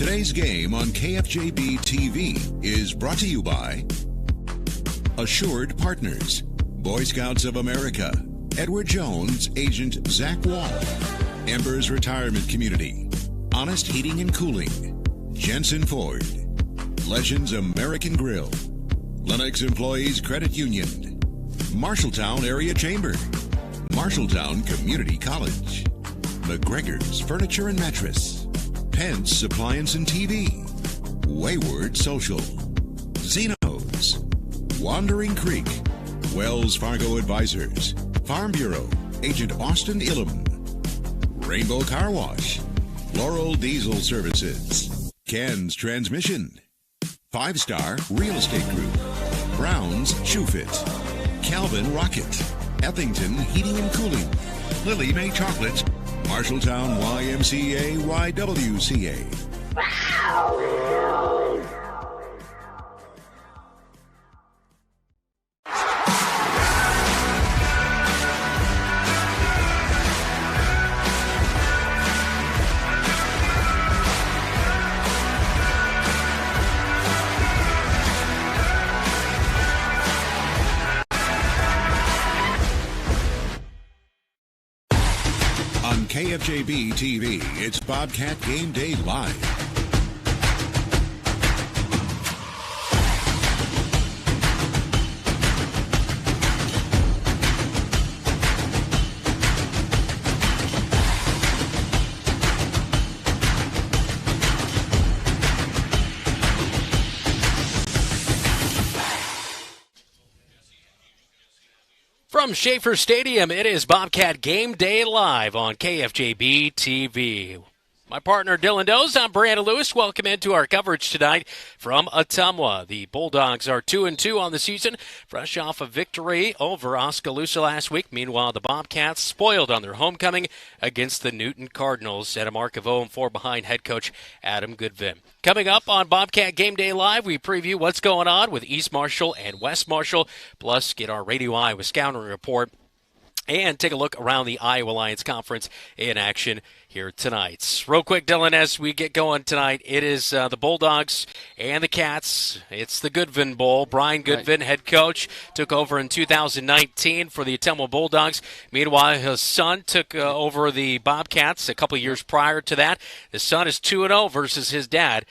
Today's game on KFJB-TV is brought to you by Assured Partners, Boy Scouts of America, Edward Jones, Agent Zach Wall, Embers Retirement Community, Honest Heating and Cooling, Jensen Ford, Legends American Grill, Lennox Employees Credit Union, Marshalltown Area Chamber, Marshalltown Community College, McGregor's Furniture and Mattress, Pence Appliance and TV, Wayward Social, Zeno's, Wandering Creek, Wells Fargo Advisors, Farm Bureau, Agent Austin Illum, Rainbow Car Wash, Laurel Diesel Services, Ken's Transmission, 5 Star Real Estate Group, Brown's Shoe Fit, Calvin Rocket, Effington Heating and Cooling, Lily May Chocolates, Marshalltown YMCA YWCA. On KFJB-TV, it's Bobcat Game Day Live. From Schaefer Stadium, it is Bobcat Game Day Live on KFJB-TV. My partner, Dylan Doze, I'm Brandon Lewis. Welcome into our coverage tonight from Ottumwa. The Bulldogs are 2-2 on the season, fresh off a victory over Oskaloosa last week. Meanwhile, the Bobcats spoiled on their homecoming against the Newton Cardinals at a mark of 0-4 behind head coach Adam Goodvin. Coming up on Bobcat Game Day Live, we preview what's going on with East Marshall and West Marshall, plus get our Radio Iowa Scouting Report and take a look around the Iowa Lions Conference in action here tonight. Real quick, Dylan, as we get going tonight, it is the Bulldogs and the Cats. It's the Goodvin Bowl. Brian Goodvin, head coach, took over in 2019 for the Ottumwa Bulldogs. Meanwhile, his son took over the Bobcats a couple years prior to that. His son is 2-0 versus his dad.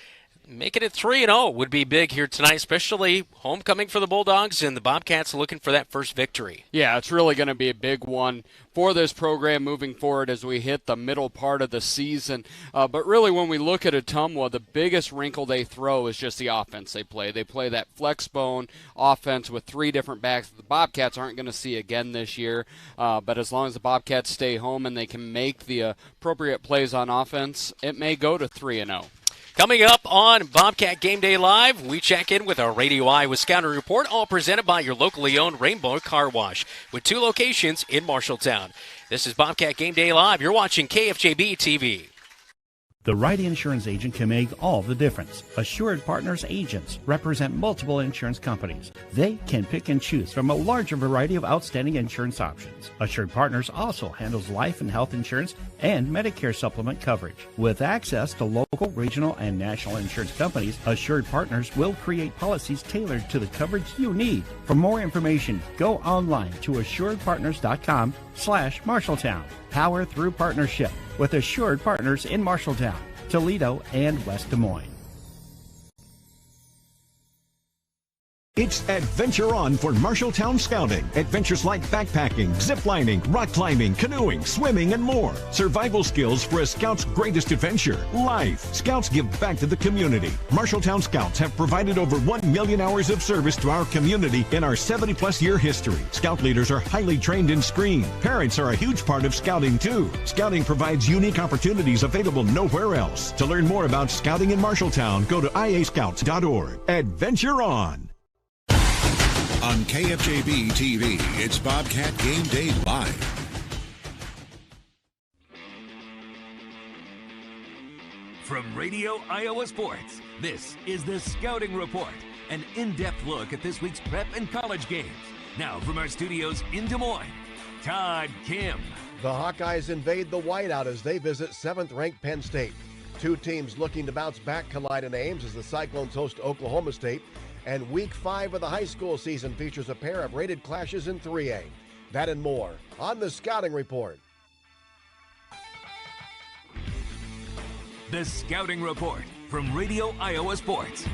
Making it 3-0 would be big here tonight, especially homecoming for the Bulldogs, and the Bobcats looking for that first victory. Yeah, it's really going to be a big one for this program moving forward as we hit the middle part of the season. But really, when we look at Ottumwa, the biggest wrinkle they throw is just the offense they play. They play that flex bone offense with 3 different backs that the Bobcats aren't going to see again this year. But as long as the Bobcats stay home and they can make the appropriate plays on offense, it may go to 3-0. Coming up on Bobcat Game Day Live, we check in with our Radio Iowa Scouting Report, all presented by your locally owned Rainbow Car Wash, with 2 locations in Marshalltown. This is Bobcat Game Day Live. You're watching KFJB-TV. The right insurance agent can make all the difference. Assured Partners agents represent multiple insurance companies. They can pick and choose from a larger variety of outstanding insurance options. Assured Partners also handles life and health insurance and Medicare supplement coverage. With access to local, regional, and national insurance companies, Assured Partners will create policies tailored to the coverage you need. For more information, go online to assuredpartners.com/Marshalltown. Power through partnership with Assured Partners in Marshalltown, Toledo, and West Des Moines. It's Adventure On for Marshalltown Scouting. Adventures like backpacking, ziplining, rock climbing, canoeing, swimming, and more. Survival skills for a Scout's greatest adventure, life. Scouts give back to the community. Marshalltown Scouts have provided over 1 million hours of service to our community in our 70-plus year history. Scout leaders are highly trained in screen. Parents are a huge part of Scouting, too. Scouting provides unique opportunities available nowhere else. To learn more about Scouting in Marshalltown, go to iascouts.org. Adventure On. On KFJB-TV, it's Bobcat Game Day Live. From Radio Iowa Sports, this is the Scouting Report, an in-depth look at this week's prep and college games. Now from our studios in Des Moines, Todd Kim. The Hawkeyes invade the whiteout as they visit 7th-ranked Penn State. Two teams looking to bounce back collide in Ames as the Cyclones host Oklahoma State. And Week 5 of the high school season features a pair of rated clashes in 3A. That and more on the Scouting Report. The Scouting Report from Radio Iowa Sports.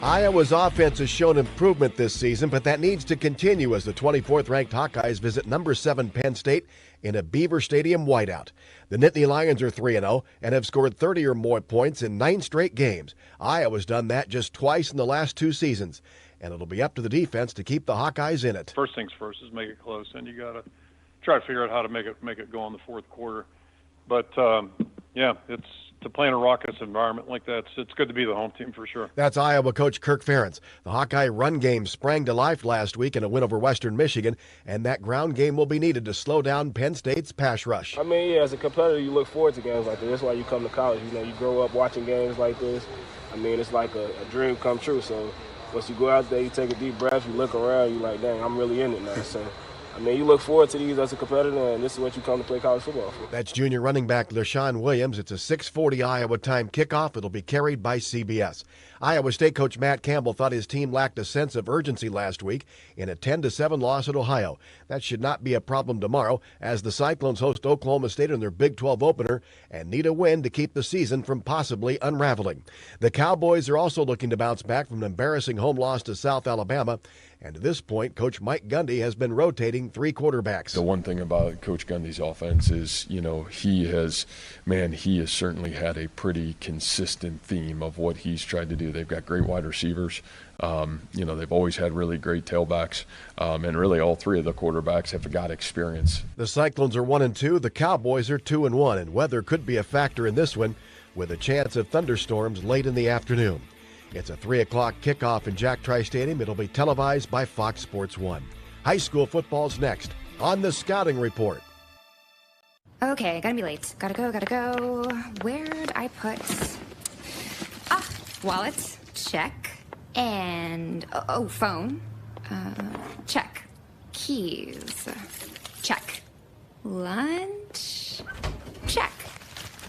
Iowa's offense has shown improvement this season, but that needs to continue as the 24th-ranked Hawkeyes visit number 7 Penn State in a Beaver Stadium whiteout. The Nittany Lions are 3-0 and have scored 30 or more points in 9 straight games. Iowa's done that just twice in the last 2 seasons, and it'll be up to the defense to keep the Hawkeyes in it. First things first is make it close, and you got to try to figure out how to make it go in the fourth quarter. But, it's to play in a raucous environment like that, it's good to be the home team for sure. That's Iowa coach Kirk Ferentz. The Hawkeye run game sprang to life last week in a win over Western Michigan, and that ground game will be needed to slow down Penn State's pass rush. I mean, as a competitor, you look forward to games like this. That's why you come to college. You grow up watching games like this. I mean, it's like a dream come true. So once you go out there, you take a deep breath, you look around, you're like, dang, I'm really in it now. So I mean, you look forward to these as a competitor, and this is what you come to play college football for. That's junior running back LaShawn Williams. It's a 6:40 Iowa time kickoff. It'll be carried by CBS. Iowa State coach Matt Campbell thought his team lacked a sense of urgency last week in a 10-7 loss at Ohio. That should not be a problem tomorrow as the Cyclones host Oklahoma State in their Big 12 opener and need a win to keep the season from possibly unraveling. The Cowboys are also looking to bounce back from an embarrassing home loss to South Alabama. And to this point, Coach Mike Gundy has been rotating 3 quarterbacks. The one thing about Coach Gundy's offense is, he has certainly had a pretty consistent theme of what he's tried to do. They've got great wide receivers. They've always had really great tailbacks. And really all 3 of the quarterbacks have got experience. The Cyclones are 1-2. The Cowboys are 2-1. And weather could be a factor in this one with a chance of thunderstorms late in the afternoon. It's a 3 o'clock kickoff in Jack Trice Stadium. It'll be televised by Fox Sports 1. High school football's next on the Scouting Report. Okay, gotta be late. Gotta go. Where'd I put... wallet. Check. And... phone. Check. Keys. Check. Lunch. Check.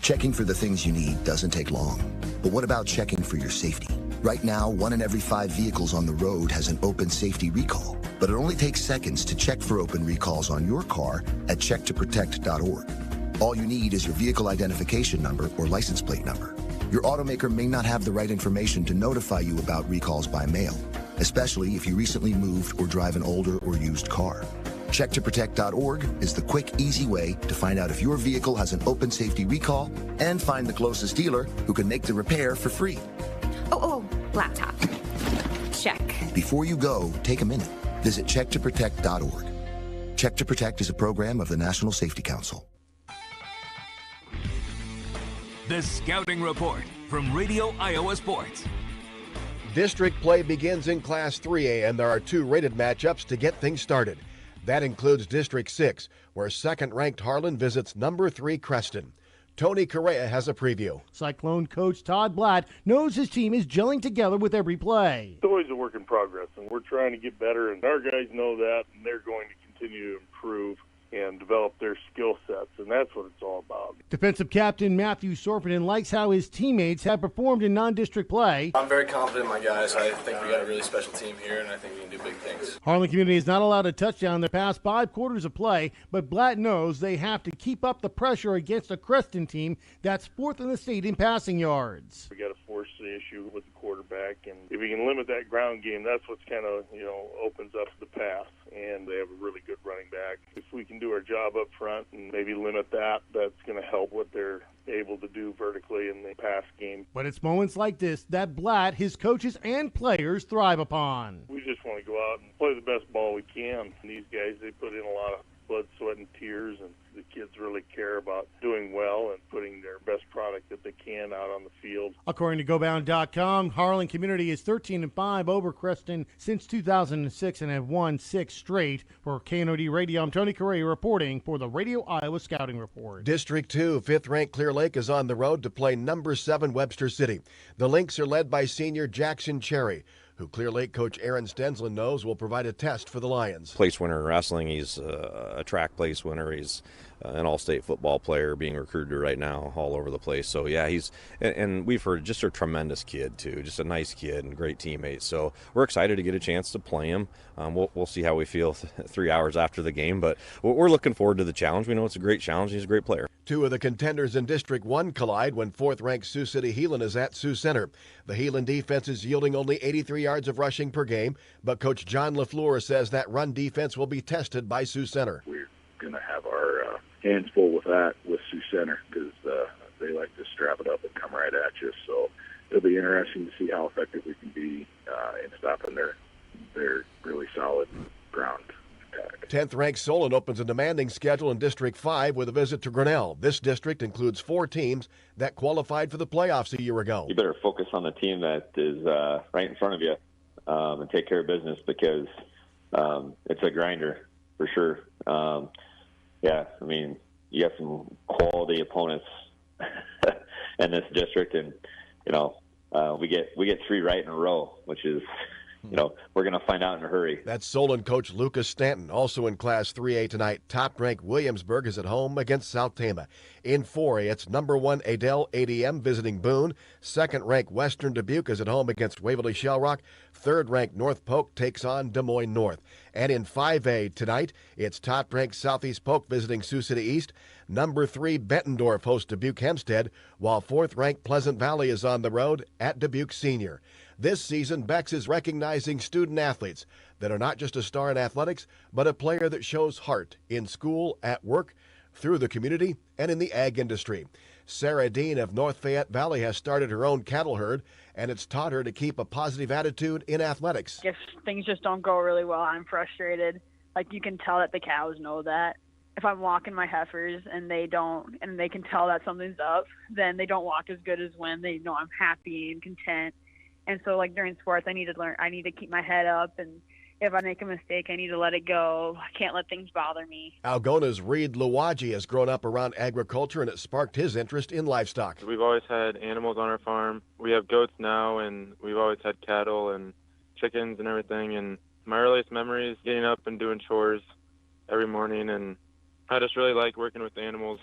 Checking for the things you need doesn't take long. But what about checking for your safety? Right now, 1 in every 5 vehicles on the road has an open safety recall. But it only takes seconds to check for open recalls on your car at checktoprotect.org. All you need is your vehicle identification number or license plate number. Your automaker may not have the right information to notify you about recalls by mail, especially if you recently moved or drive an older or used car. Checktoprotect.org is the quick, easy way to find out if your vehicle has an open safety recall and find the closest dealer who can make the repair for free. Laptop. Check. Before you go, take a minute. Visit checktoprotect.org. Check to Protect is a program of the National Safety Council. The Scouting Report from Radio Iowa Sports. District play begins in Class 3A, and there are 2 rated matchups to get things started. That includes District 6, where second-ranked Harlan visits number 3 Creston. Tony Correa has a preview. Cyclone coach Todd Blatt knows his team is gelling together with every play. It's always a work in progress, and we're trying to get better, and our guys know that, and they're going to continue to improve and develop their skill sets, and that's what it's all about. Defensive captain Matthew Sorpinen likes how his teammates have performed in non-district play. I'm very confident in my guys. I think we got a really special team here, and I think we can do big things. Harlan Community is not allowed a touchdown in the past 5 quarters of play, but Blatt knows they have to keep up the pressure against a Creston team that's 4th in the state in passing yards. We got to force the issue with the quarterback, and if we can limit that ground game, that's what's kind of, opens up the pass, and they have a really good running back. If we can do our job up front and maybe limit that, that's going to help what they're able to do vertically in the pass game. But it's moments like this that Blatt, his coaches, and players thrive upon. We just want to go out and play the best ball we can. And these guys, they put in a lot of blood, sweat, and tears, and the kids really care about doing well and putting their best product that they can out on the field. According to GoBound.com, Harlan Community is 13-5 over Creston since 2006 and have won 6 straight. For KNOD Radio, I'm Tony Correa reporting for the Radio Iowa Scouting Report. District 2, 5th-ranked Clear Lake is on the road to play number 7 Webster City. The Lynx are led by senior Jackson Cherry, who Clear Lake coach Aaron Stensland knows will provide a test for the Lions. Place winner in wrestling, he's a track place winner, he's an all-state football player being recruited right now all over the place. So yeah, and we've heard just a tremendous kid too, just a nice kid and great teammate. So we're excited to get a chance to play him. We'll see how we feel 3 hours after the game, but we're looking forward to the challenge. We know it's a great challenge. He's a great player. Two of the contenders in District 1 collide when 4th-ranked Sioux City Heelan is at Sioux Center. The Heelan defense is yielding only 83 yards of rushing per game, but Coach John LaFleur says that run defense will be tested by Sioux Center. We're going to have our hands full with that with Sioux Center because they like to strap it up and come right at you. So it'll be interesting to see how effective we can be in stopping their really solid ground attack. 10th-ranked Solon opens a demanding schedule in District 5 with a visit to Grinnell. This district includes 4 teams that qualified for the playoffs a year ago. You better focus on the team that is right in front of you and take care of business because it's a grinder for sure. Yeah, I mean, you have some quality opponents in this district, and we get 3 right in a row, which is, we're going to find out in a hurry. That's Solon coach Lucas Stanton. Also in Class 3A tonight, top-ranked Williamsburg is at home against South Tama. In 4A, it's number 1 Adel ADM visiting Boone. Second-ranked Western Dubuque is at home against Waverly Shellrock. Third-ranked North Polk takes on Des Moines North. And in 5A tonight, it's top-ranked Southeast Polk visiting Sioux City East. Number 3 Bettendorf hosts Dubuque Hempstead, while 4th-ranked Pleasant Valley is on the road at Dubuque Senior. This season, Bex is recognizing student athletes that are not just a star in athletics, but a player that shows heart in school, at work, through the community, and in the ag industry. Sarah Dean of North Fayette Valley has started her own cattle herd, and it's taught her to keep a positive attitude in athletics. If things just don't go really well, I'm frustrated. Like, you can tell that the cows know that. If I'm walking my heifers and they can tell that something's up, then they don't walk as good as when they know I'm happy and content. And so, like, during sports, I need to keep my head up, and if I make a mistake, I need to let it go. I can't let things bother me. Algona's Reed Luwaji has grown up around agriculture, and it sparked his interest in livestock. We've always had animals on our farm. We have goats now, and we've always had cattle and chickens and everything. And my earliest memory is getting up and doing chores every morning, and I just really like working with animals.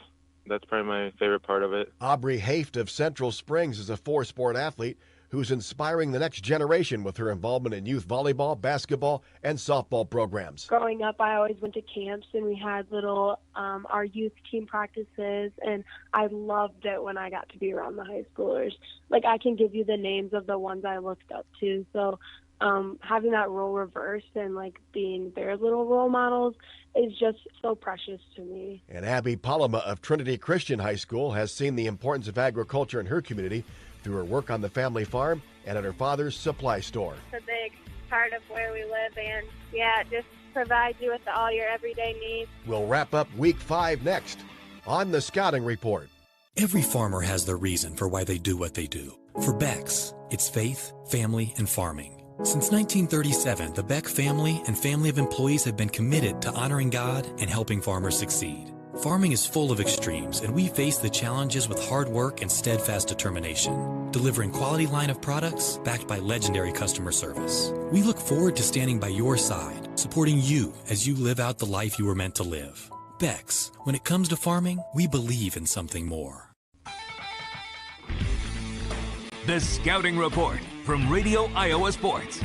That's probably my favorite part of it. Aubrey Haft of Central Springs is a 4-sport athlete who's inspiring the next generation with her involvement in youth volleyball, basketball, and softball programs. Growing up, I always went to camps, and we had little our youth team practices, and I loved it when I got to be around the high schoolers. Like, I can give you the names of the ones I looked up to, so having that role reversed and, like, being their little role models is just so precious to me. And Abby Palama of Trinity Christian High School has seen the importance of agriculture in her community through her work on the family farm and at her father's supply store. It's a big part of where we live, and it just provides you with all your everyday needs. We'll wrap up Week 5 next on the Scouting Report. Every farmer has their reason for why they do what they do. For Bex, it's faith, family, and farming. Since 1937, the Beck family and family of employees have been committed to honoring God and helping farmers succeed. Farming is full of extremes, and we face the challenges with hard work and steadfast determination, delivering quality line of products backed by legendary customer service. We look forward to standing by your side, supporting you as you live out the life you were meant to live. Bex, when it comes to farming, we believe in something more. The Scouting Report from Radio Iowa Sports.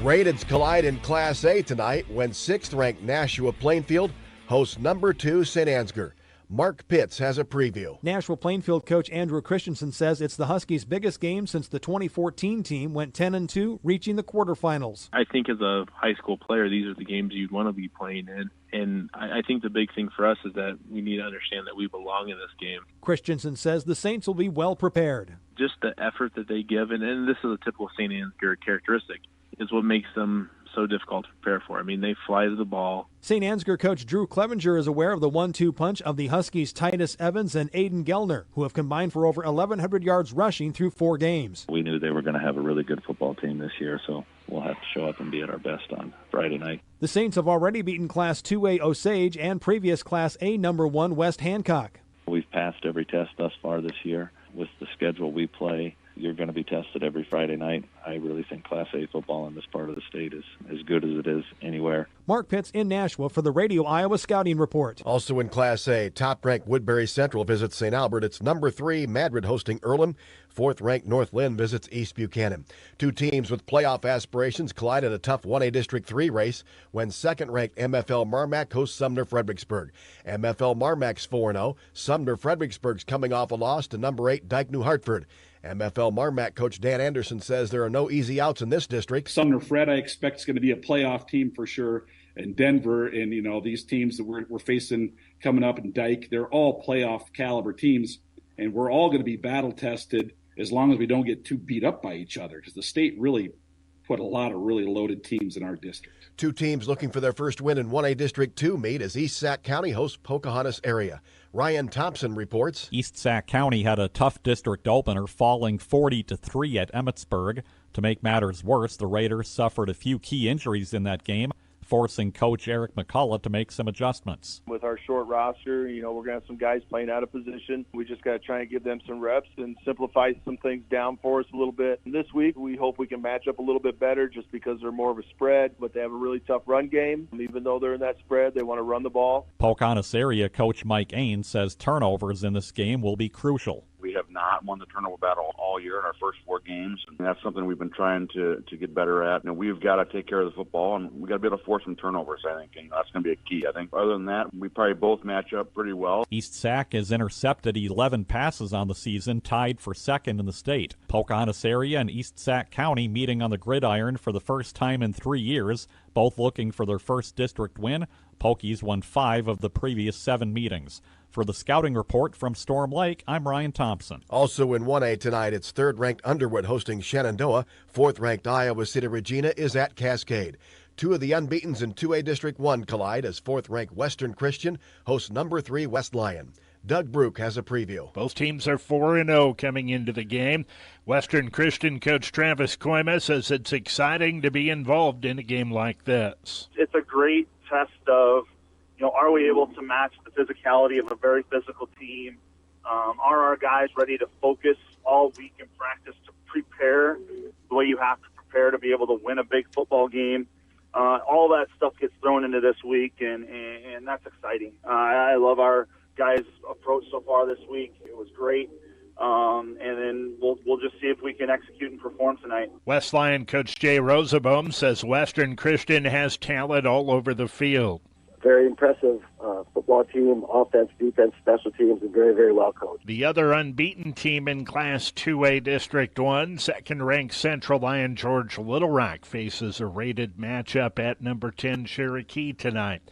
Rateds collide in Class A tonight when 6th-ranked Nashua Plainfield hosts number 2 St. Ansgar. Mark Pitts has a preview. Nashua Plainfield coach Andrew Christensen says it's the Huskies' biggest game since the 2014 team went 10-2, reaching the quarterfinals. I think as a high school player, these are the games you'd want to be playing in. And I think the big thing for us is that we need to understand that we belong in this game. Christensen says the Saints will be well prepared. Just the effort that they give, and this is a typical St. Ansgar characteristic, is what makes them so difficult to prepare for. I mean, they fly to the ball. St. Ansgar coach Drew Clevenger is aware of the 1-2 punch of the Huskies' Titus Evans and Aiden Gellner, who have combined for over 1,100 yards rushing through 4 games. We knew they were going to have a really good football team this year, so we'll have to show up and be at our best on Friday night. The Saints have already beaten Class 2A Osage and previous Class A number 1 West Hancock. We've passed every test thus far this year. With the schedule we play, you're going to be tested every Friday night. I really think Class A football in this part of the state is as good as it is anywhere. Mark Pitts in Nashville for the Radio Iowa Scouting Report. Also in Class A, top-ranked Woodbury Central visits St. Albert. It's number 3, Madrid hosting Earlham. 4th-ranked North Lynn visits East Buchanan. Two teams with playoff aspirations collide in a tough 1A District 3 race when 2nd-ranked MFL Marmac hosts Sumner Fredericksburg. MFL Marmac's 4-0. Sumner Fredericksburg's coming off a loss to number 8 Dike New Hartford. MFL Marmac coach Dan Anderson says there are no easy outs in this district. Sumner Fred, I expect, is going to be a playoff team for sure. And Denver and, these teams that we're facing coming up in Dike, they're all playoff caliber teams. And we're all going to be battle tested as long as we don't get too beat up by each other, because the state really put a lot of really loaded teams in our district. Two teams looking for their first win in 1A District 2 meet as East Sac County hosts Pocahontas area. Ryan Thompson reports. East Sac County had a tough district opener, falling 40-3 at Emmetsburg. To make matters worse, the Raiders suffered a few key injuries in that game, forcing Coach Eric McCullough to make some adjustments. With our short roster, we're going to have some guys playing out of position. We just got to try and give them some reps and simplify some things down for us a little bit. And this week, we hope we can match up a little bit better just because they're more of a spread, but they have a really tough run game. Even though they're in that spread, they want to run the ball. Pocahontas area coach Mike Ains says turnovers in this game will be crucial. We have not won the turnover battle all year in our first 4 games, and that's something we've been trying to get better at. We've got to take care of the football, and we've got to be able to force some turnovers, I think, and that's going to be a key, I think. Other than that, we probably both match up pretty well. East Sac has intercepted 11 passes on the season, tied for 2nd in the state. Pocahontas area and East Sac County meeting on the gridiron for the first time in 3 years, both looking for their first district win. Pokies won 5 of the previous 7 meetings. For the Scouting Report from Storm Lake, I'm Ryan Thompson. Also in 1A tonight, it's 3rd-ranked Underwood hosting Shenandoah. 4th-ranked Iowa City Regina is at Cascade. 2 of the unbeatens in 2A District 1 collide as 4th-ranked Western Christian hosts number 3 West Lyon. Doug Brook has a preview. Both teams are 4-0 coming into the game. Western Christian coach Travis Koima says it's exciting to be involved in a game like this. It's a great test of, are we able to match the physicality of a very physical team? Are our guys ready to focus all week in practice to prepare the way you have to prepare to be able to win a big football game? All that stuff gets thrown into this week, and that's exciting. I love our guys' approach so far this week. It was great. And then we'll just see if we can execute and perform tonight. West Lyon coach Jay Rosenbaum says Western Christian has talent all over the field. Very impressive football team, offense, defense, special teams, and very, very well coached. The other unbeaten team in Class 2A District 1, 2nd-ranked Central Lyon George Little Rock, faces a rated matchup at number 10 Cherokee tonight.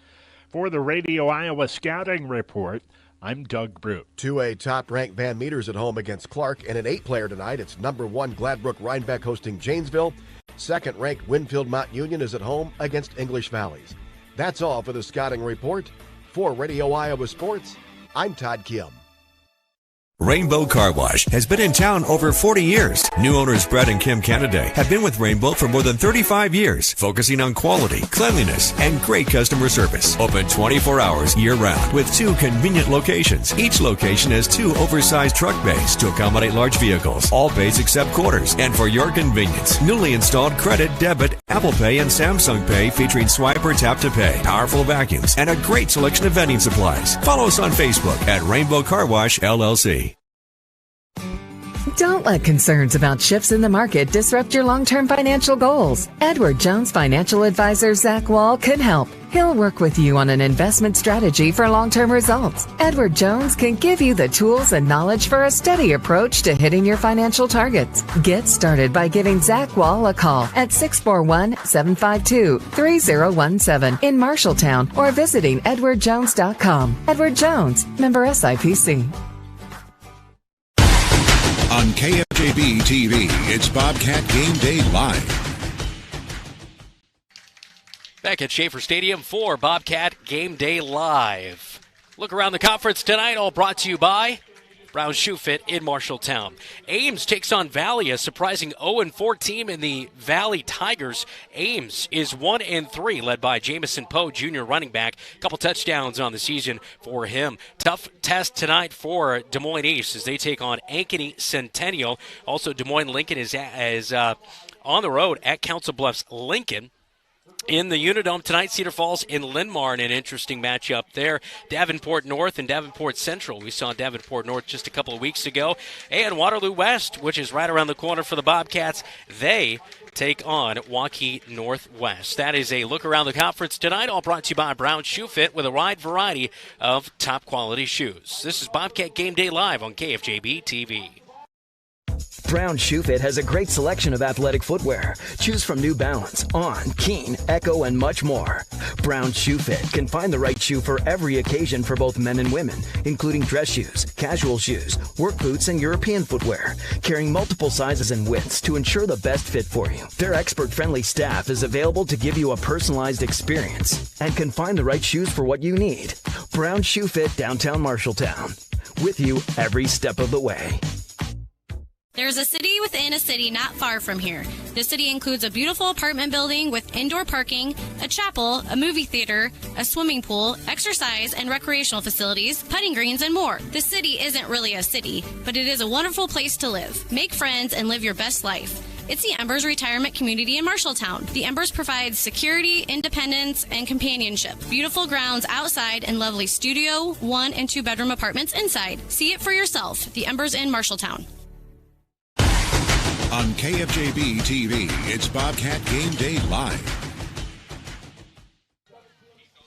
For the Radio Iowa Scouting Report, I'm Doug Brook. 2A top-ranked Van Meters at home against Clark, and an 8-player tonight. It's number 1 Gladbrook Rhinebeck hosting Janesville. 2nd-ranked Winfield Mount Union is at home against English Valleys. That's all for the Scouting Report. For Radio Iowa Sports, I'm Todd Kim. Rainbow Car Wash has been in town over 40 years. New owners Brett and Kim Canada have been with Rainbow for more than 35 years, focusing on quality, cleanliness, and great customer service. Open 24 hours year-round with 2 convenient locations. Each location has 2 oversized truck bays to accommodate large vehicles. All bays except quarters. And for your convenience, newly installed credit, debit, Apple Pay, and Samsung Pay featuring swipe or tap to pay, powerful vacuums, and a great selection of vending supplies. Follow us on Facebook at Rainbow Car Wash LLC. Don't let concerns about shifts in the market disrupt your long-term financial goals. Edward Jones financial advisor Zach Wall can help. He'll work with you on an investment strategy for long-term results. Edward Jones can give you the tools and knowledge for a steady approach to hitting your financial targets. Get started by giving Zach Wall a call at 641-752-3017 in Marshalltown or visiting edwardjones.com. Edward Jones, member SIPC. On KFJB-TV, it's Bobcat Game Day Live. Back at Schaefer Stadium for Bobcat Game Day Live. Look around the conference tonight, all brought to you by Brown Shoe Fit in Marshalltown. Ames takes on Valley, a surprising 0-4 team in the Valley Tigers. Ames is 1-3, led by Jamison Poe, junior running back. A couple touchdowns on the season for him. Tough test tonight for Des Moines East as they take on Ankeny Centennial. Also, Des Moines Lincoln is on the road at Council Bluffs Lincoln. In the Unidome tonight, Cedar Falls and Linn-Mar in an interesting matchup there. Davenport North and Davenport Central. We saw Davenport North just a couple of weeks ago. And Waterloo West, which is right around the corner for the Bobcats, they take on Waukee Northwest. That is a look around the conference tonight, all brought to you by Brown Shoe Fit with a wide variety of top-quality shoes. This is Bobcat Game Day Live on KFJB-TV. Brown Shoe Fit has a great selection of athletic footwear. Choose from New Balance, On, Keen, Echo, and much more. Brown Shoe Fit can find the right shoe for every occasion for both men and women, including dress shoes, casual shoes, work boots, and European footwear, carrying multiple sizes and widths to ensure the best fit for you. Their expert-friendly staff is available to give you a personalized experience and can find the right shoes for what you need. Brown Shoe Fit, downtown Marshalltown. With you every step of the way. There's a city within a city not far from here. This city includes a beautiful apartment building with indoor parking, a chapel, a movie theater, a swimming pool, exercise and recreational facilities, putting greens, and more. This city isn't really a city, but it is a wonderful place to live. Make friends and live your best life. It's the Embers Retirement Community in Marshalltown. The Embers provides security, independence, and companionship. Beautiful grounds outside and lovely studio, 1- and 2-bedroom apartments inside. See it for yourself. The Embers in Marshalltown. On KFJB-TV, it's Bobcat Game Day Live.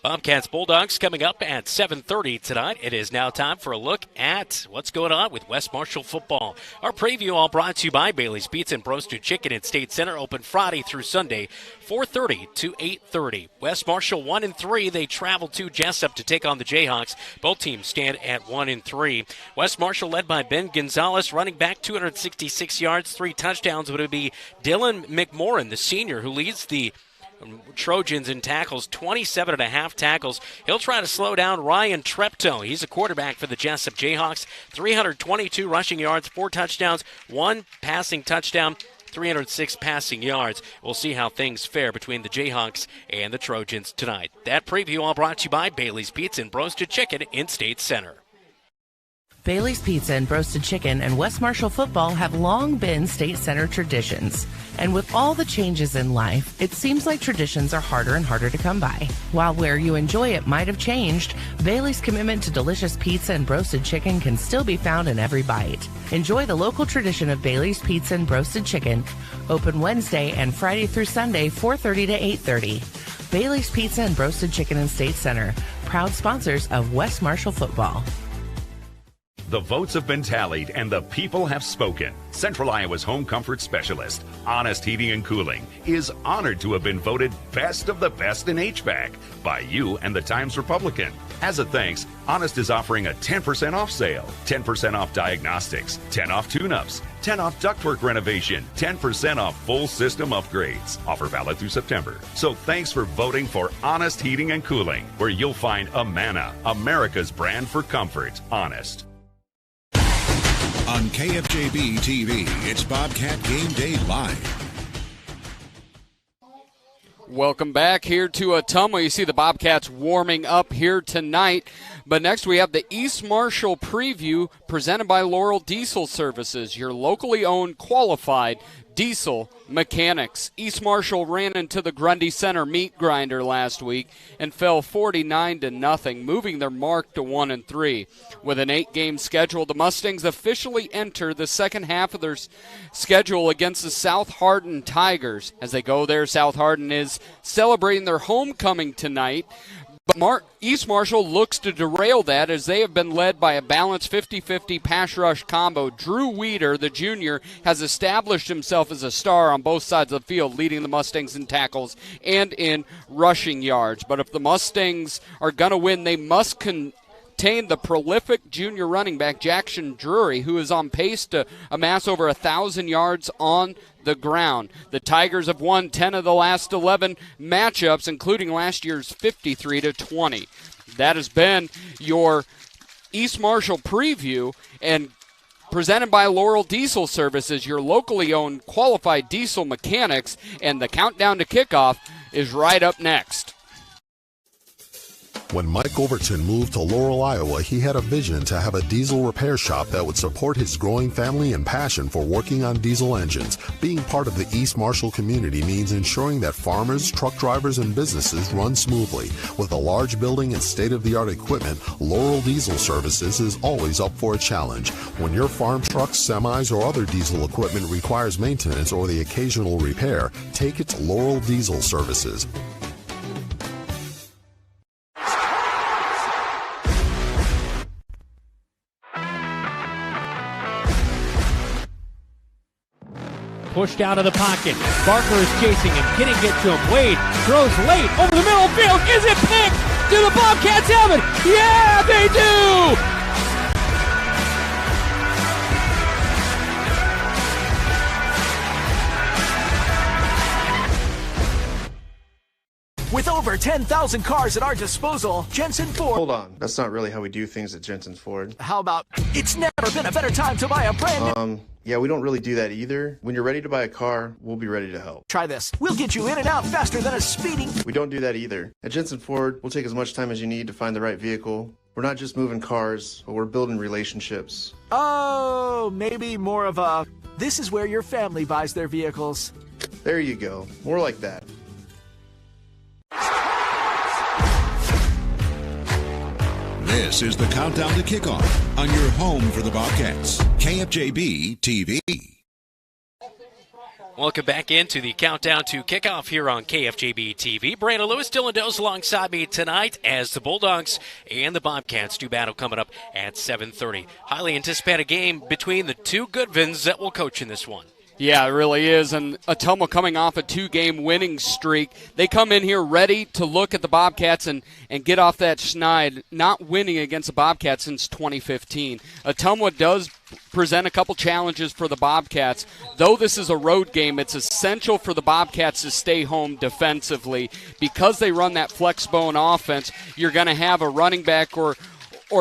Bobcats Bulldogs coming up at 7:30 tonight. It is now time for a look at what's going on with West Marshall football. Our preview all brought to you by Bailey's Pizza and Roasted Chicken at State Center, open Friday through Sunday, 4:30 to 8:30. West Marshall 1-3. They travel to Jessup to take on the Jayhawks. Both teams stand at 1-3. West Marshall led by Ben Gonzalez, running back, 266 yards, 3 touchdowns. Would it be Dylan McMorrin, the senior, who leads the Trojans in tackles, 27.5 tackles. He'll try to slow down Ryan Treptow. He's a quarterback for the Jessup Jayhawks. 322 rushing yards, 4 touchdowns, 1 passing touchdown, 306 passing yards. We'll see how things fare between the Jayhawks and the Trojans tonight. That preview all brought to you by Bailey's Pizza and Roasted Chicken in State Center. Bailey's Pizza and Roasted Chicken and West Marshall football have long been State Center traditions. And with all the changes in life, it seems like traditions are harder and harder to come by. While where you enjoy it might have changed, Bailey's commitment to delicious pizza and roasted chicken can still be found in every bite. Enjoy the local tradition of Bailey's Pizza and Roasted Chicken, open Wednesday and Friday through Sunday, 4:30 to 8:30. Bailey's Pizza and Roasted Chicken in State Center, proud sponsors of West Marshall football. The votes have been tallied and the people have spoken. Central Iowa's home comfort specialist, Honest Heating and Cooling, is honored to have been voted best of the best in HVAC by you and the Times Republican. As a thanks, Honest is offering a 10% off sale, 10% off diagnostics, 10 off tune-ups, 10 off ductwork renovation, 10% off full system upgrades. Offer valid through September. So thanks for voting for Honest Heating and Cooling, where you'll find Amana, America's brand for comfort. Honest. On KFJB-TV, it's Bobcat Game Day Live. Welcome back here to Ottumwa. You see the Bobcats warming up here tonight. But next we have the East Marshall preview presented by Laurel Diesel Services, your locally owned qualified diesel mechanics. East Marshall ran into the Grundy Center meat grinder last week and fell 49-0, moving their mark to 1-3. With an 8-game schedule, the Mustangs officially enter the second half of their schedule against the South Hardin Tigers. As they go there, South Hardin is celebrating their homecoming tonight. But East Marshall looks to derail that as they have been led by a balanced 50-50 pass rush combo. Drew Weeder, the junior, has established himself as a star on both sides of the field, leading the Mustangs in tackles and in rushing yards. But if the Mustangs are going to win, they must contain the prolific junior running back Jackson Drury, who is on pace to amass over 1,000 yards on the ground. The Tigers have won 10 of the last 11 matchups, including last year's 53-20. That has been your East Marshall preview and presented by Laurel Diesel Services, your locally owned qualified diesel mechanics, and the countdown to kickoff is right up next. When Mike Overton moved to Laurel, Iowa, he had a vision to have a diesel repair shop that would support his growing family and passion for working on diesel engines. Being part of the East Marshall community means ensuring that farmers, truck drivers, and businesses run smoothly. With a large building and state-of-the-art equipment, Laurel Diesel Services is always up for a challenge. When your farm trucks, semis, or other diesel equipment requires maintenance or the occasional repair, take it to Laurel Diesel Services. Pushed out of the pocket. Barker is chasing him. Can he get to him? Wade throws late over the middle of the field. Is it picked? Do the Bobcats have it? Yeah, they do! With over 10,000 cars at our disposal, Jensen Ford... Hold on, that's not really how we do things at Jensen Ford. How about, it's never been a better time to buy a brand new... Yeah, we don't really do that either. When you're ready to buy a car, we'll be ready to help. Try this. We'll get you in and out faster than a speeding... We don't do that either. At Jensen Ford, we'll take as much time as you need to find the right vehicle. We're not just moving cars, but we're building relationships. Oh, maybe more of a... This is where your family buys their vehicles. There you go. More like that. This is the countdown to kickoff on your home for the Bobcats, KFJB-TV. Welcome back into the countdown to kickoff here on KFJB-TV. Brandon Lewis, Dylan Does alongside me tonight as the Bulldogs and the Bobcats do battle coming up at 7:30. Highly anticipated game between the two Goodvins that will coach in this one. Yeah, it really is, and Ottumwa coming off a 2-game winning streak. They come in here ready to look at the Bobcats and get off that schneid, not winning against the Bobcats since 2015. Ottumwa does present a couple challenges for the Bobcats. Though this is a road game, it's essential for the Bobcats to stay home defensively. Because they run that flex bone offense, you're going to have a running back or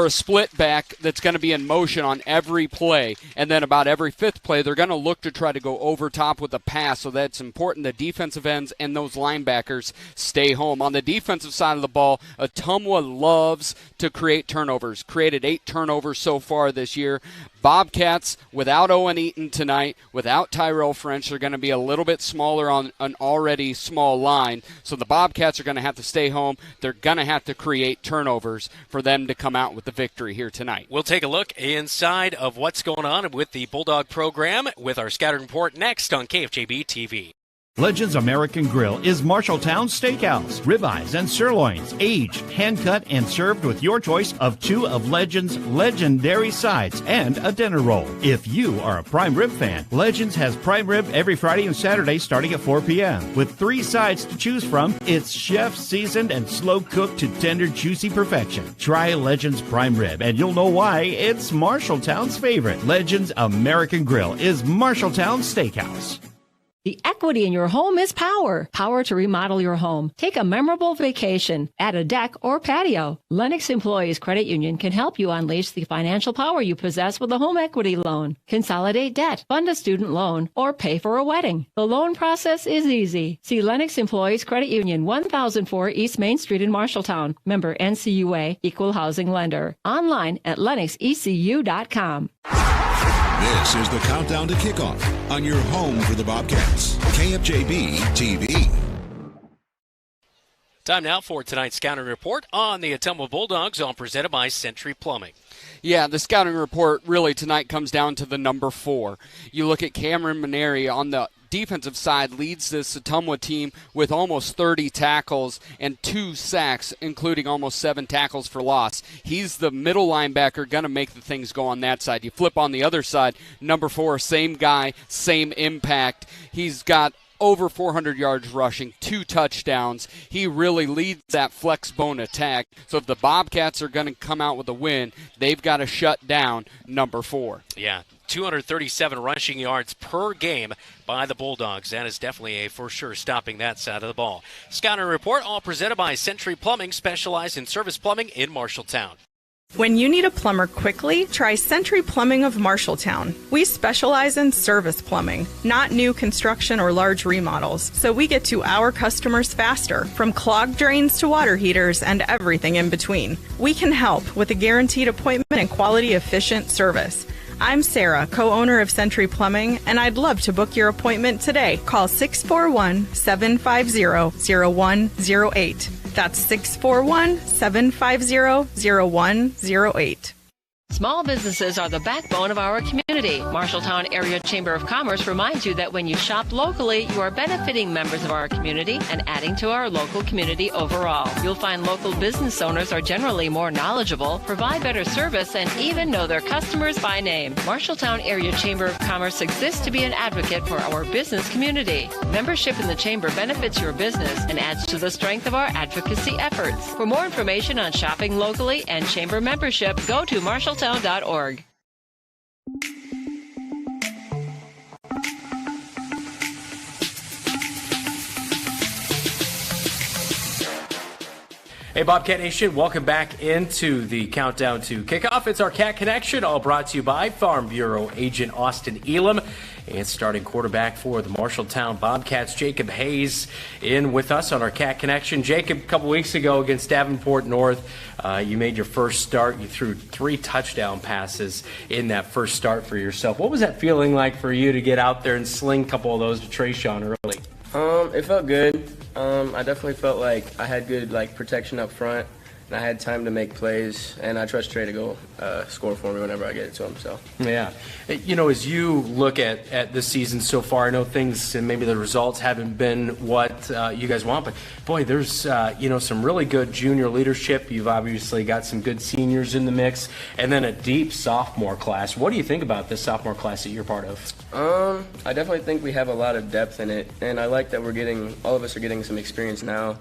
a split back that's going to be in motion on every play. And then about every fifth play, they're going to look to try to go over top with a pass. So that's important. The defensive ends and those linebackers stay home. On the defensive side of the ball, Ottumwa loves to create turnovers. Created 8 turnovers so far this year. Bobcats, without Owen Eaton tonight, without Tyrell French, they're going to be a little bit smaller on an already small line. So the Bobcats are going to have to stay home. They're going to have to create turnovers for them to come out with the victory here tonight. We'll take a look inside of what's going on with the Bulldog program with our scouting report next on KFJB-TV. Legends American Grill is Marshalltown Steakhouse. Ribeyes and sirloins, aged, hand-cut, and served with your choice of 2 of Legends' legendary sides and a dinner roll. If you are a prime rib fan, Legends has prime rib every Friday and Saturday starting at 4 p.m. With 3 sides to choose from, it's chef-seasoned and slow-cooked to tender, juicy perfection. Try Legends prime rib, and you'll know why it's Marshalltown's favorite. Legends American Grill is Marshalltown Steakhouse. The equity in your home is power. Power to remodel your home. Take a memorable vacation. Add a deck or patio. Lennox Employees Credit Union can help you unleash the financial power you possess with a home equity loan. Consolidate debt, fund a student loan, or pay for a wedding. The loan process is easy. See Lennox Employees Credit Union, 1004 East Main Street in Marshalltown. Member NCUA, Equal Housing Lender. Online at lennoxecu.com. This is the countdown to kickoff on your home for the Bobcats, KFJB-TV. Time now for tonight's scouting report on the Ottumwa Bulldogs, all presented by Century Plumbing. Yeah, the scouting report really tonight comes down to the number 4. You look at Cameron Maneri on the defensive side, leads this Ottumwa team with almost 30 tackles and 2 sacks, including almost 7 tackles for loss. He's the middle linebacker, going to make the things go on that side. You flip on the other side, number 4, same guy, same impact. He's got over 400 yards rushing, 2 touchdowns. He really leads that flex bone attack. So if the Bobcats are going to come out with a win, they've got to shut down number 4. Yeah, 237 rushing yards per game by the Bulldogs. That is definitely a for sure stopping that side of the ball. Scouting report all presented by Century Plumbing, specialized in service plumbing in Marshalltown. When you need a plumber quickly, try Century Plumbing of Marshalltown. We specialize in service plumbing, not new construction or large remodels, so we get to our customers faster, from clogged drains to water heaters and everything in between. We can help with a guaranteed appointment and quality efficient service. I'm Sarah, co-owner of Century Plumbing, and I'd love to book your appointment today. Call 641-750-0108. That's 641-750-0108. Small businesses are the backbone of our community. Marshalltown Area Chamber of Commerce reminds you that when you shop locally, you are benefiting members of our community and adding to our local community overall. You'll find local business owners are generally more knowledgeable, provide better service, and even know their customers by name. Marshalltown Area Chamber of Commerce exists to be an advocate for our business community. Membership in the Chamber benefits your business and adds to the strength of our advocacy efforts. For more information on shopping locally and Chamber membership, go to Marshalltown.org. Hey, Bobcat Nation, welcome back into the Countdown to Kickoff. It's our Cat Connection, all brought to you by Farm Bureau agent Austin Elam. And starting quarterback for the Marshalltown Bobcats, Jacob Hayes, in with us on our Cat Connection. Jacob, a couple weeks ago against Davenport North, you made your first start. You threw 3 touchdown passes in that first start for yourself. What was that feeling like for you to get out there and sling a couple of those to Trayshawn early? It felt good. I definitely felt like I had good protection up front, and I had time to make plays, and I trust Trey to go score for me whenever I get it to him. So yeah, as you look at this season so far, I know things and maybe the results haven't been what you guys want, but boy, there's some really good junior leadership. You've obviously got some good seniors in the mix, and then a deep sophomore class. What do you think about this sophomore class that you're part of? I definitely think we have a lot of depth in it, and I like that all of us are getting some experience now.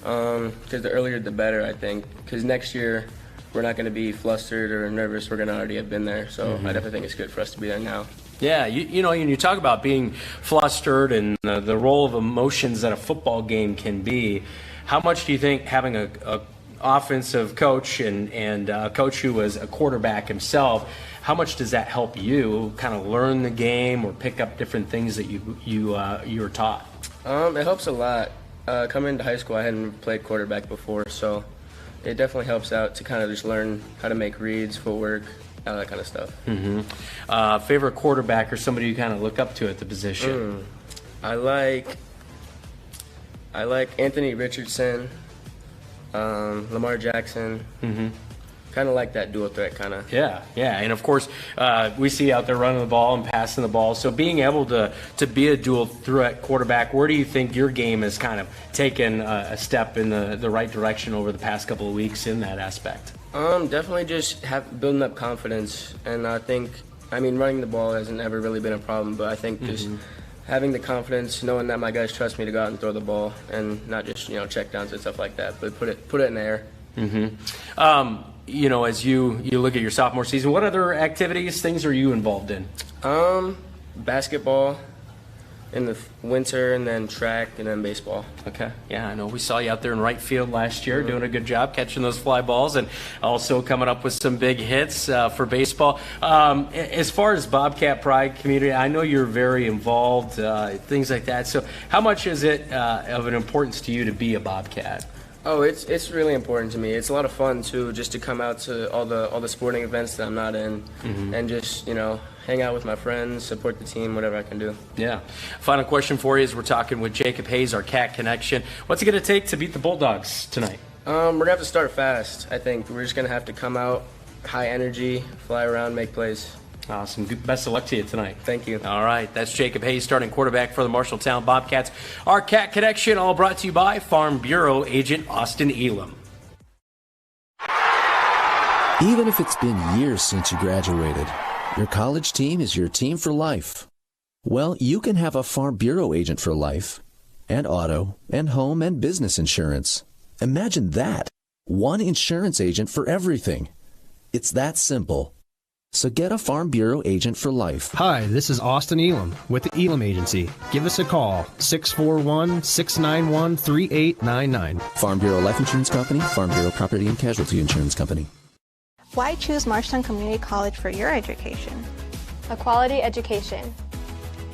Because the earlier the better, I think. Because next year we're not going to be flustered or nervous. We're going to already have been there. So I definitely think it's good for us to be there now. Yeah, and you talk about being flustered and the role of emotions that a football game can be. How much do you think having a offensive coach and a coach who was a quarterback himself, how much does that help you kind of learn the game or pick up different things that you were taught? It helps a lot. Coming into high school, I hadn't played quarterback before, so it definitely helps out to kind of just learn how to make reads, footwork, all that kind of stuff. Favorite quarterback or somebody you kind of look up to at the position? I like Anthony Richardson, Lamar Jackson. Kind of like that dual threat kind of. Yeah, and of course we see out there running the ball and passing the ball. So being able to be a dual threat quarterback, where do you think your game has kind of taken a step in the right direction over the past couple of weeks in that aspect? Definitely just building up confidence, and I think running the ball hasn't ever really been a problem, but I think just having the confidence, knowing that my guys trust me to go out and throw the ball, and not just check downs and stuff like that, but put it in the air. As you look at your sophomore season, what other things are you involved in? Basketball in the winter, and then track, and then baseball. Okay. Yeah, I know we saw you out there in right field last year doing a good job catching those fly balls and also coming up with some big hits for baseball. As far as Bobcat Pride community, I know you're very involved, things like that. So how much is it of an importance to you to be a Bobcat? Oh, it's really important to me. It's a lot of fun too, just to come out to all the sporting events that I'm not in, and just hang out with my friends, support the team, whatever I can do. Yeah. Final question for you is we're talking with Jacob Hayes, our Cat Connection. What's it going to take to beat the Bulldogs tonight? We're gonna have to start fast. I think we're just gonna have to come out high energy, fly around, make plays. Awesome. Best of luck to you tonight. Thank you. All right. That's Jacob Hayes, starting quarterback for the Marshalltown Bobcats. Our Cat Connection, all brought to you by Farm Bureau agent Austin Elam. Even if it's been years since you graduated, your college team is your team for life. Well, you can have a Farm Bureau agent for life, and auto, and home, and business insurance. Imagine that. One insurance agent for everything. It's that simple. So get a Farm Bureau agent for life. Hi, this is Austin Elam with the Elam Agency. Give us a call, 641-691-3899. Farm Bureau Life Insurance Company, Farm Bureau Property and Casualty Insurance Company. Why choose Marshalltown Community College for your education? A quality education.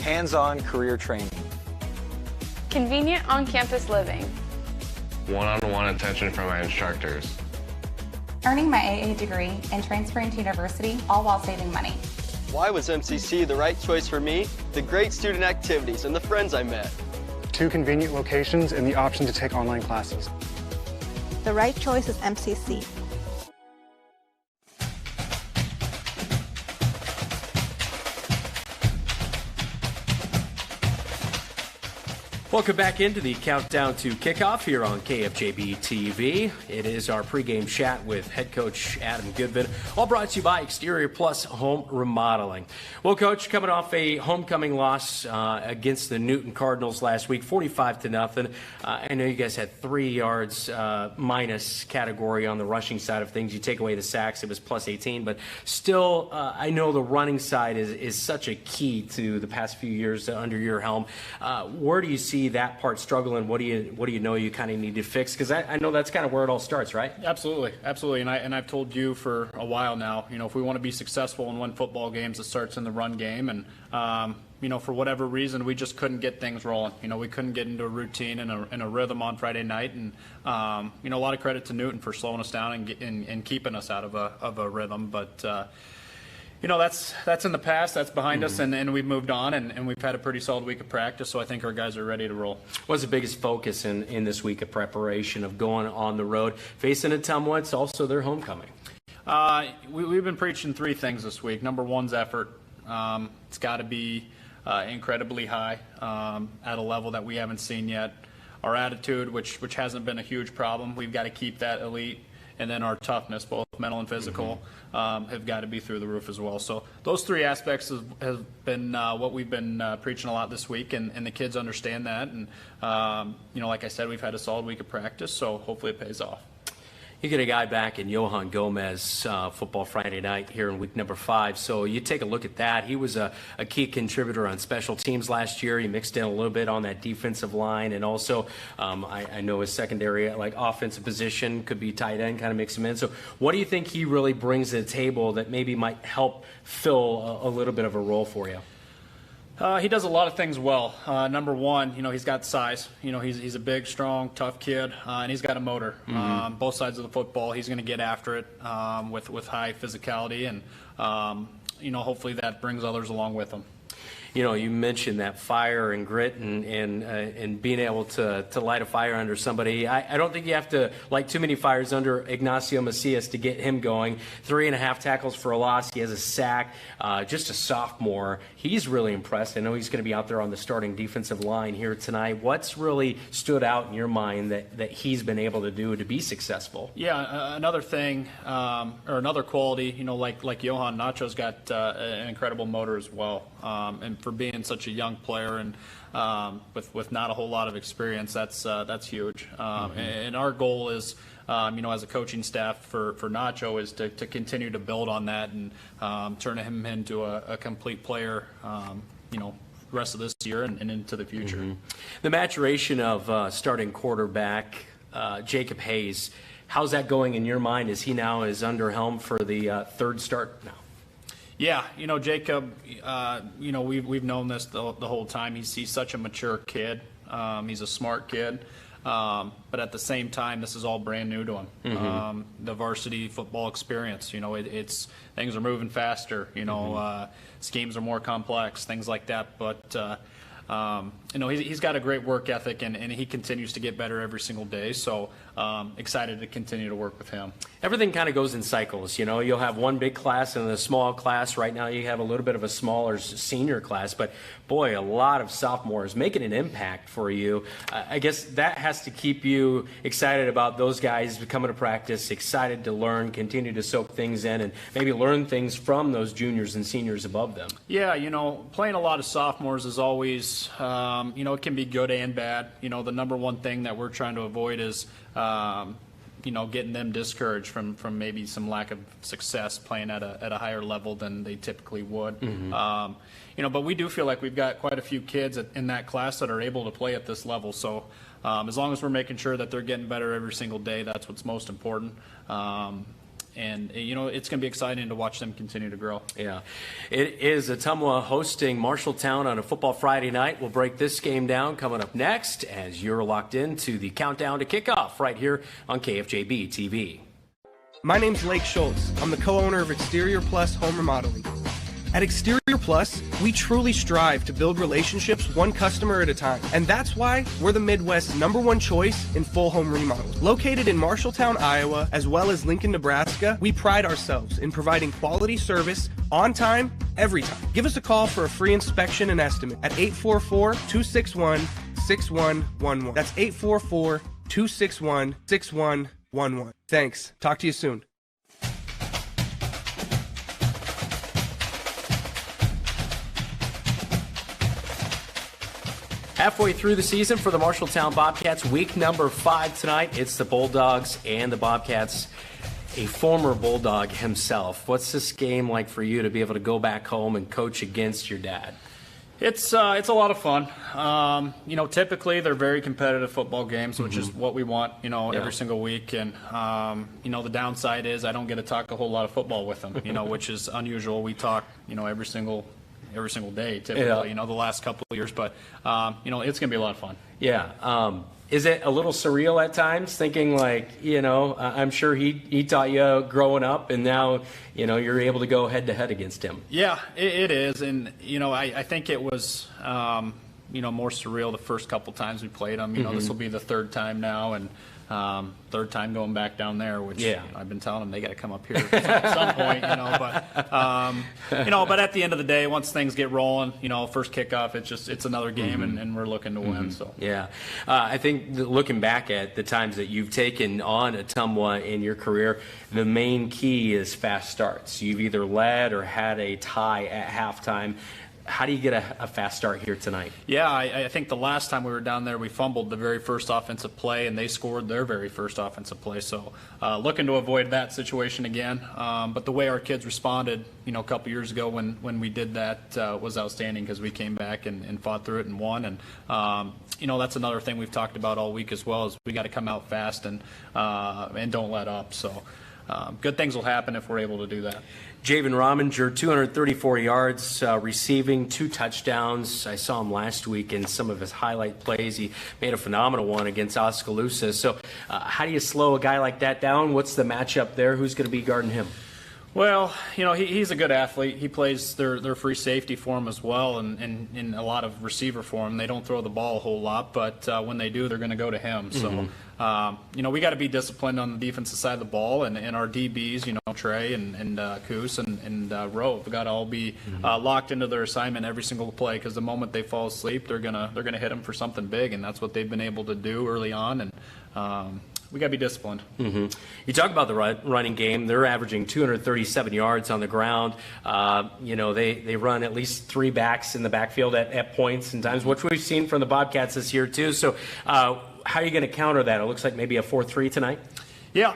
Hands-on career training. Convenient on-campus living. One-on-one attention from my instructors. Earning my AA degree and transferring to university, all while saving money. Why was MCC the right choice for me? The great student activities and the friends I met. 2 convenient locations and the option to take online classes. The right choice is MCC. Welcome back into the Countdown to Kickoff here on KFJB-TV. It is our pregame chat with head coach Adam Goodman, all brought to you by Exterior Plus Home Remodeling. Well, Coach, coming off a homecoming loss against the Newton Cardinals last week, 45-0. I know you guys had 3 yards minus category on the rushing side of things. You take away the sacks, it was plus 18. But still, I know the running side is such a key to the past few years under your helm. Where do you see that part struggling? What do you know you kind of need to fix? Because I know that's kind of where it all starts, right? Absolutely. And I've told you for a while now, if we want to be successful and win football games, it starts in the run game. And for whatever reason, we just couldn't get things rolling. We couldn't get into a routine and a rhythm on Friday night. And a lot of credit to Newton for slowing us down and keeping us out of a rhythm. But that's in the past, that's behind us, and we've moved on, and we've had a pretty solid week of practice, so I think our guys are ready to roll. What's the biggest focus in this week of preparation of going on the road, facing Ottumwa? It's also their homecoming. We've been preaching 3 things this week. Number 1's effort. It's got to be incredibly high at a level that we haven't seen yet. Our attitude, which hasn't been a huge problem, we've got to keep that elite. And then our toughness, both mental and physical, have got to be through the roof as well. So those 3 aspects have been what we've been preaching a lot this week, and the kids understand that. And, like I said, we've had a solid week of practice, so hopefully it pays off. You get a guy back in Johan Gomez, football Friday night here in week number 5. So you take a look at that. He was a key contributor on special teams last year. He mixed in a little bit on that defensive line. And also, I know his secondary, like offensive position, could be tight end, kind of mix him in. So what do you think he really brings to the table that maybe might help fill a little bit of a role for you? He does a lot of things well. Number 1, he's got size. He's a big, strong, tough kid, and he's got a motor. Both sides of the football, he's going to get after it with high physicality, and hopefully that brings others along with him. You mentioned that fire and grit and being able to light a fire under somebody. I don't think you have to light too many fires under Ignacio Macias to get him going. 3.5 tackles for a loss. He has a sack. Just a sophomore. He's really impressed. I know he's going to be out there on the starting defensive line here tonight. What's really stood out in your mind that he's been able to do to be successful? Yeah, another thing, or another quality, like Johan, Nacho's got an incredible motor as well. And for being such a young player and with not a whole lot of experience, that's huge. And our goal is, as a coaching staff for Nacho, is to continue to build on that and turn him into a complete player, rest of this year and into the future. The maturation of starting quarterback Jacob Hayes, how's that going in your mind as he now is under helm for the 3rd start now? Yeah, Jacob, we've known this the whole time. He's such a mature kid. He's a smart kid. But at the same time, this is all brand new to him. The varsity football experience, it's things are moving faster, schemes are more complex, things like that. But, he's got a great work ethic, and he continues to get better every single day. So excited to continue to work with him. Everything kind of goes in cycles. You'll have one big class and a small class. Right now you have a little bit of a smaller senior class, but boy, a lot of sophomores making an impact for you. I guess that has to keep you excited about those guys coming to practice, excited to learn, continue to soak things in, and maybe learn things from those juniors and seniors above them. Yeah, playing a lot of sophomores is always, it can be good and bad. The number 1 thing that we're trying to avoid is getting them discouraged from maybe some lack of success playing at a higher level than they typically would. But we do feel like we've got quite a few kids in that class that are able to play at this level. So as long as we're making sure that they're getting better every single day, that's what's most important. and it's going to be exciting to watch them continue to grow. Yeah, it is Ottumwa hosting Marshalltown on a Football Friday night. We'll break this game down coming up next as you're locked into the Countdown to Kickoff right here on KFJB-TV. My name's Lake Schultz. I'm the co-owner of Exterior Plus Home Remodeling. At Exterior Plus, we truly strive to build relationships one customer at a time. And that's why we're the Midwest's #1 choice in full home remodels. Located in Marshalltown, Iowa, as well as Lincoln, Nebraska, we pride ourselves in providing quality service on time, every time. Give us a call for a free inspection and estimate at 844-261-6111. That's 844-261-6111. Thanks. Talk to you soon. Halfway through the season for the Marshalltown Bobcats, week number 5 tonight. It's the Bulldogs and the Bobcats. A former Bulldog himself. What's this game like for you to be able to go back home and coach against your dad? It's a lot of fun. Typically they're very competitive football games, which is what we want, every single week. And, the downside is I don't get to talk a whole lot of football with them, which is unusual. We talk, every single day, typically, the last couple of years. But, it's going to be a lot of fun. Yeah. Is it a little surreal at times, thinking like, I'm sure he taught you growing up, and now, you're able to go head-to-head against him? Yeah, it is. And, I think it was, more surreal the first couple times we played him. This will be the third time now, and third time going back down there, which I've been telling them they got to come up here at some point, but at the end of the day, once things get rolling, first kickoff, it's another game, and we're looking to win. So yeah, I think looking back at the times that you've taken on Ottumwa in your career, the main key is fast starts. You've either led or had a tie at halftime. How do you get a fast start here tonight? Yeah, I think the last time we were down there, we fumbled the very first offensive play, and they scored their very first offensive play. So looking to avoid that situation again. But the way our kids responded, a couple years ago when we did that was outstanding, because we came back and fought through it and won. And, that's another thing we've talked about all week as well, is we got to come out fast and don't let up. So good things will happen if we're able to do that. Javen Rominger, 234 yards receiving, 2 touchdowns. I saw him last week in some of his highlight plays. He made a phenomenal one against Oskaloosa. So how do you slow a guy like that down? What's the matchup there? Who's going to be guarding him? Well, he's a good athlete. He plays their free safety for him as well, and in a lot of receiver for him. They don't throw the ball a whole lot, but when they do, they're going to go to him. So, we got to be disciplined on the defensive side of the ball, and our DBs, Trey and Coos and Rowe, have got to all be locked into their assignment every single play, because the moment they fall asleep, they're gonna hit them for something big, and that's what they've been able to do early on. And we got to be disciplined. You talk about the running game. They're averaging 237 yards on the ground. They run at least 3 backs in the backfield at points and times, which we've seen from the Bobcats this year too. So how are you going to counter that? It looks like maybe a 4-3 tonight. Yeah,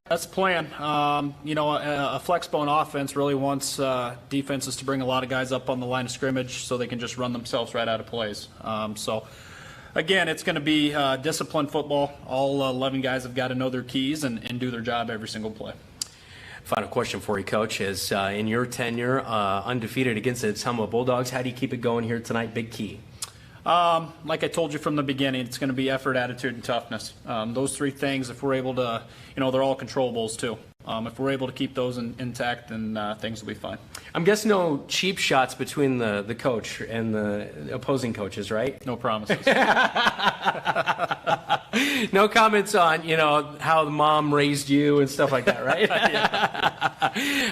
that's the plan. A flex bone offense really wants defenses to bring a lot of guys up on the line of scrimmage so they can just run themselves right out of plays. Again, it's going to be disciplined football. All 11 guys have got to know their keys and do their job every single play. Final question for you, Coach, is in your tenure, undefeated against the Ottumwa Bulldogs, how do you keep it going here tonight? Big key. Like I told you from the beginning, it's going to be effort, attitude, and toughness. Those 3 things, if we're able to, they're all controllables too. If we're able to keep those intact, then things will be fine. I'm guessing no cheap shots between the coach and the opposing coaches, right? No promises. No comments on, how the mom raised you and stuff like that, right?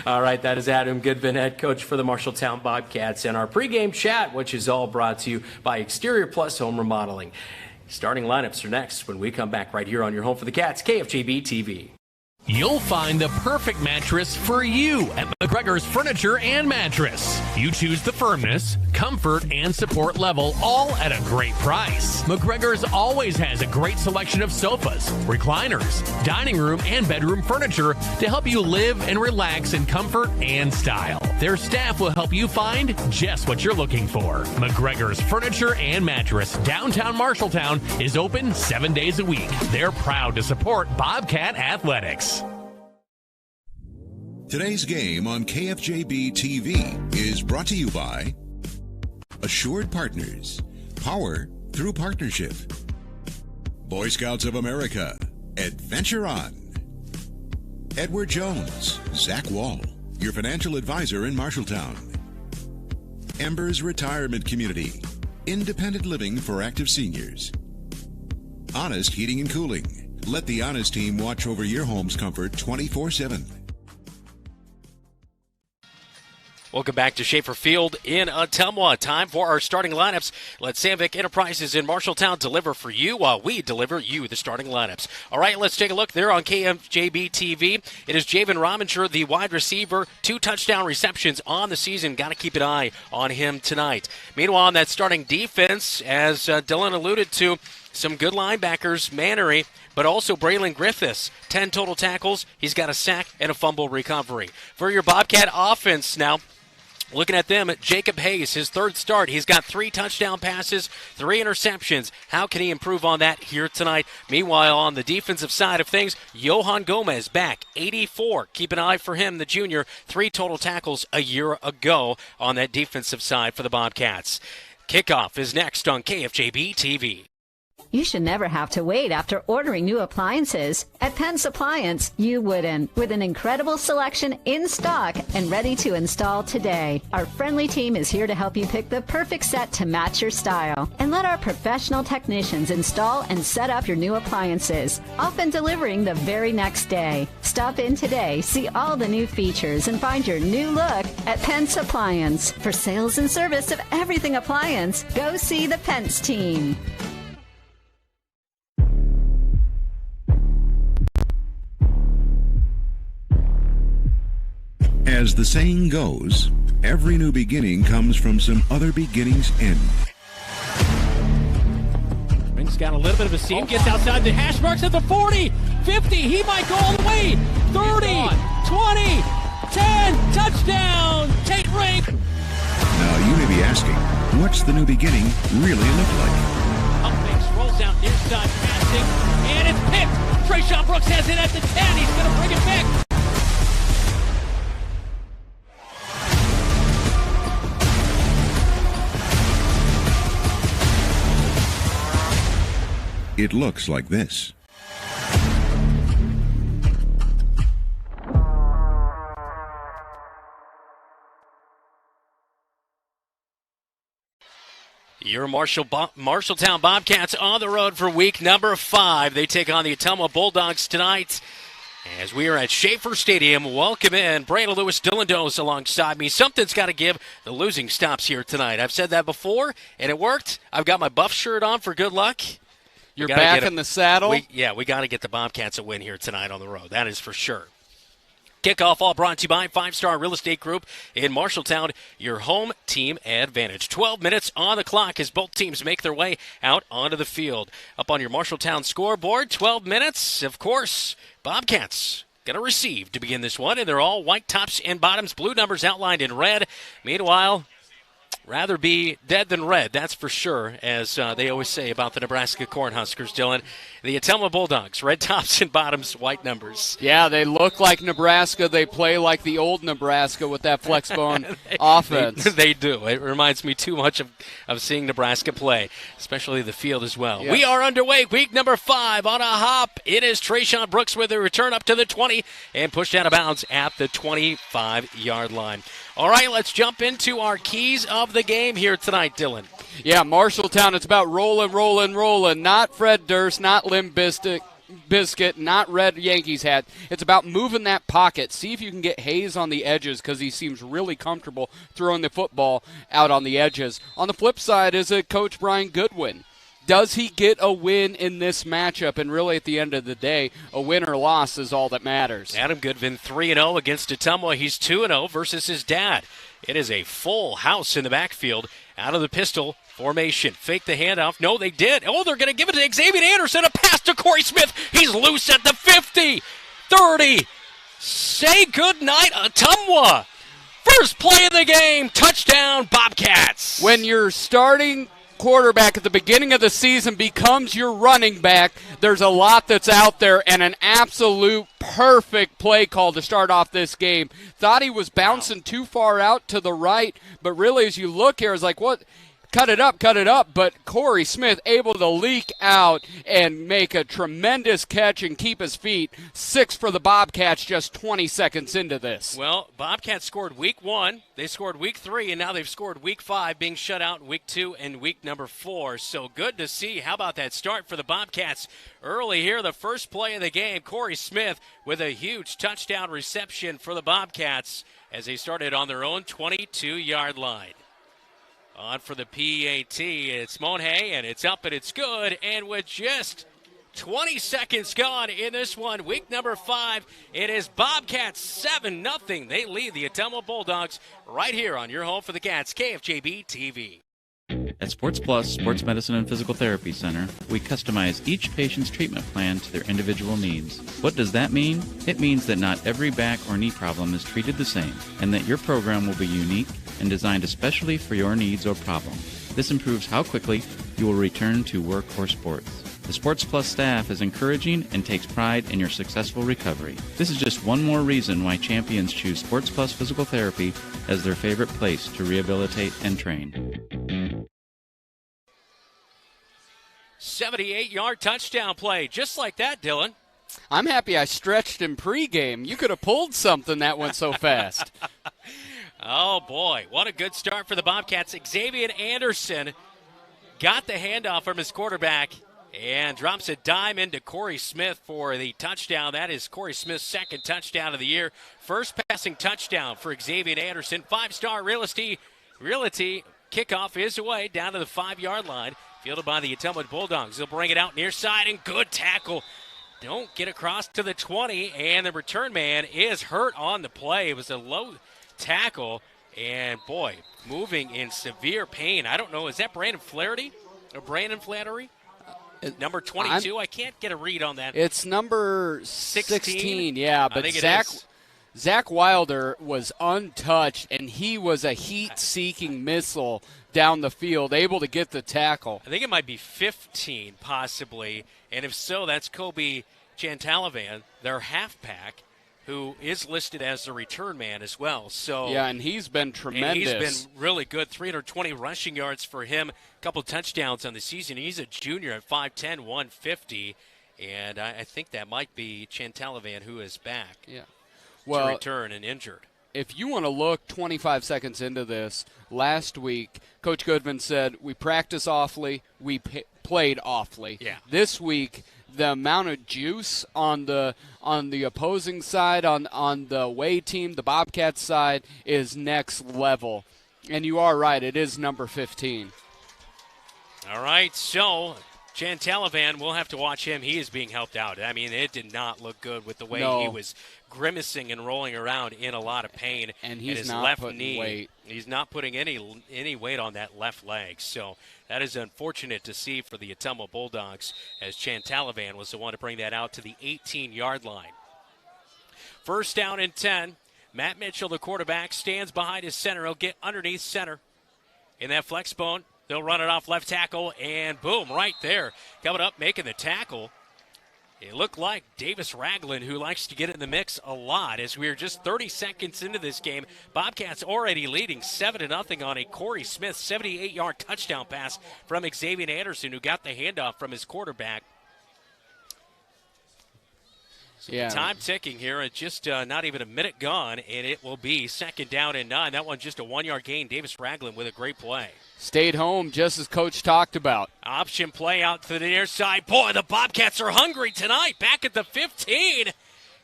All right, that is Adam Goodvin, head coach for the Marshalltown Bobcats, and our pregame chat, which is all brought to you by Exterior Plus Home Remodeling. Starting lineups are next when we come back right here on your home for the Cats, KFJB-TV. You'll find the perfect mattress for you at McGregor's Furniture and Mattress. You choose the firmness, comfort, and support level, all at a great price. McGregor's always has a great selection of sofas, recliners, dining room, and bedroom furniture to help you live and relax in comfort and style. Their staff will help you find just what you're looking for. McGregor's Furniture and Mattress, downtown Marshalltown, is open 7 days a week. They're proud to support Bobcat Athletics. Today's game on KFJB-TV is brought to you by Assured Partners, power through partnership. Boy Scouts of America, Adventure On. Edward Jones, Zach Wall, your financial advisor in Marshalltown. Embers Retirement Community, independent living for active seniors. Honest Heating and Cooling, let the Honest team watch over your home's comfort 24/7. Welcome back to Schaefer Field in Ottumwa. Time for our starting lineups. Let Sandvik Enterprises in Marshalltown deliver for you while we deliver you the starting lineups. All right, let's take a look there on KFJB-TV. It is Javen Rominger, the wide receiver, 2 touchdown receptions on the season. Got to keep an eye on him tonight. Meanwhile, on that starting defense, as Dylan alluded to, some good linebackers, Mannery, but also Braylon Griffiths. 10 total tackles. He's got a sack and a fumble recovery. For your Bobcat offense now, looking at them, Jacob Hayes, his 3rd start. He's got 3 touchdown passes, 3 interceptions. How can he improve on that here tonight? Meanwhile, on the defensive side of things, Johan Gomez back, 84. Keep an eye for him, the junior. 3 total tackles a year ago on that defensive side for the Bobcats. Kickoff is next on KFJB-TV. You should never have to wait after ordering new appliances. At Penn's Appliance, you wouldn't. With an incredible selection in stock and ready to install today. Our friendly team is here to help you pick the perfect set to match your style. And let our professional technicians install and set up your new appliances, often delivering the very next day. Stop in today, see all the new features, and find your new look at Penn's Appliance. For sales and service of everything appliance, go see the Pence team. As the saying goes, every new beginning comes from some other beginning's end. Ring's got a little bit of a seam, gets outside the hash marks at the 40, 50, he might go all the way, 30, 20, 10, touchdown, Tate Ring. Now you may be asking, what's the new beginning really look like? Up fakes, rolls out near side passing, and it's picked. Trayshawn Brooks has it at the 10, he's going to bring it back. It looks like this. Your Marshalltown Bobcats on the road for week number 5. They take on the Ottumwa Bulldogs tonight. As we are at Schaefer Stadium, welcome in Brandon Lewis, Dylan Dose alongside me. Something's got to give. The losing stops here tonight. I've said that before, and it worked. I've got my Buff shirt on for good luck. You're back in the saddle? We got to get the Bobcats a win here tonight on the road. That is for sure. Kickoff all brought to you by 5-Star Real Estate Group in Marshalltown, your home team advantage. 12 minutes on the clock as both teams make their way out onto the field. Up on your Marshalltown scoreboard, 12 minutes. Of course, Bobcats going to receive to begin this one, and they're all white tops and bottoms, blue numbers outlined in red. Meanwhile, rather be dead than red, that's for sure, as they always say about the Nebraska Cornhuskers, Dylan. The Ottumwa Bulldogs, red tops and bottoms, white numbers. Yeah, they look like Nebraska. They play like the old Nebraska with that flexbone offense. They do. It reminds me too much of seeing Nebraska play, especially the field as well. Yeah. We are underway, week number 5 on a hop. It is Trayshawn Brooks with a return up to the 20 and pushed out of bounds at the 25-yard line. All right, let's jump into our keys of the game here tonight, Dylan. Yeah, Marshalltown, it's about rolling. Not Fred Durst, not Limp Bizkit, not Red Yankees hat. It's about moving that pocket. See if you can get Hayes on the edges because he seems really comfortable throwing the football out on the edges. On the flip side is Coach Brian Goodwin. Does he get a win in this matchup? And really, at the end of the day, a win or loss is all that matters. Adam Goodwin 3-0 against Ottumwa. He's 2-0 versus his dad. It is a full house in the backfield. Out of the pistol formation. Fake the handoff. No, they did. Oh, they're going to give it to Xavier Anderson. A pass to Corey Smith. He's loose at the 50, 30. Say goodnight, Ottumwa. First play of the game. Touchdown, Bobcats. When you're starting quarterback at the beginning of the season becomes your running back, there's a lot that's out there, and an absolute perfect play call to start off this game. Thought he was bouncing too far out to the right, but really as you look here, it's like, what? Cut it up, but Corey Smith able to leak out and make a tremendous catch and keep his feet. 6 for the Bobcats just 20 seconds into this. Well, Bobcats scored week 1, they scored week 3, and now they've scored week 5, being shut out in week 2 and week number 4. So good to see. How about that start for the Bobcats early here? The first play of the game, Corey Smith with a huge touchdown reception for the Bobcats as they started on their own 22-yard line. On for the PAT, it's Monhay, and it's up, and it's good. And with just 20 seconds gone in this one, week number 5, it is Bobcats 7-0. They lead the Ottumwa Bulldogs right here on your home for the Cats, KFJB-TV. At Sports Plus Sports Medicine and Physical Therapy Center, we customize each patient's treatment plan to their individual needs. What does that mean? It means that not every back or knee problem is treated the same, and that your program will be unique and designed especially for your needs or problem. This improves how quickly you will return to work or sports. The Sports Plus staff is encouraging and takes pride in your successful recovery. This is just one more reason why champions choose Sports Plus Physical Therapy as their favorite place to rehabilitate and train. 78-yard touchdown play, just like that, Dylan. I'm happy I stretched in pregame. You could have pulled something that went so fast. Oh, boy, what a good start for the Bobcats. Xavier Anderson got the handoff from his quarterback and drops a dime into Corey Smith for the touchdown. That is Corey Smith's second touchdown of the year. First passing touchdown for Xavier Anderson. 5-star Realty. Kickoff is away down to the 5-yard line. Fielded by the Ottumwa Bulldogs. They'll bring it out near side, and good tackle. Don't get across to the 20, and the return man is hurt on the play. It was a low tackle, and boy, moving in severe pain. I don't know, is that Brandon Flaherty? Or Brandon Flattery? Number 22? I can't get a read on that. It's number 16, yeah, but I think Zach Wilder was untouched, and he was a heat-seeking missile down the field, able to get the tackle. I think it might be 15, possibly, and if so, that's Kobe Chantalavan, their halfback, who is listed as the return man as well. So yeah, and he's been tremendous. And he's been really good. 320 rushing yards for him, a couple touchdowns on the season. He's a junior at 5'10", 150, and I think that might be Chantalavan who is back. Yeah. To return and injured. If you want to look 25 seconds into this, last week, Coach Goodman said, we practice awfully, we played awfully. Yeah. This week, the amount of juice on the opposing side, on the away team, the Bobcats side, is next level. And you are right, it is number 15. All right, so Chantalavan, we'll have to watch him. He is being helped out. I mean, it did not look good with the way he was grimacing and rolling around in a lot of pain. And he's his not left putting knee. weight. He's not putting any weight on that left leg. So that is unfortunate to see for the Ottumwa Bulldogs, as Chantalavan was the one to bring that out to the 18-yard line. First down and 10. Matt Mitchell, the quarterback, stands behind his center. He'll get underneath center in that flex bone. They'll run it off left tackle, and boom, right there. Coming up, making the tackle. It looked like Davis Ragland, who likes to get in the mix a lot, as we're just 30 seconds into this game. Bobcats already leading 7-0 on a Corey Smith 78-yard touchdown pass from Xavier Anderson, who got the handoff from his quarterback. So time ticking here, at just not even a minute gone, and it will be second down and 9. That one just a 1-yard gain. Davis Ragland with a great play. Stayed home, just as Coach talked about. Option play out to the near side. Boy, the Bobcats are hungry tonight. Back at the 15.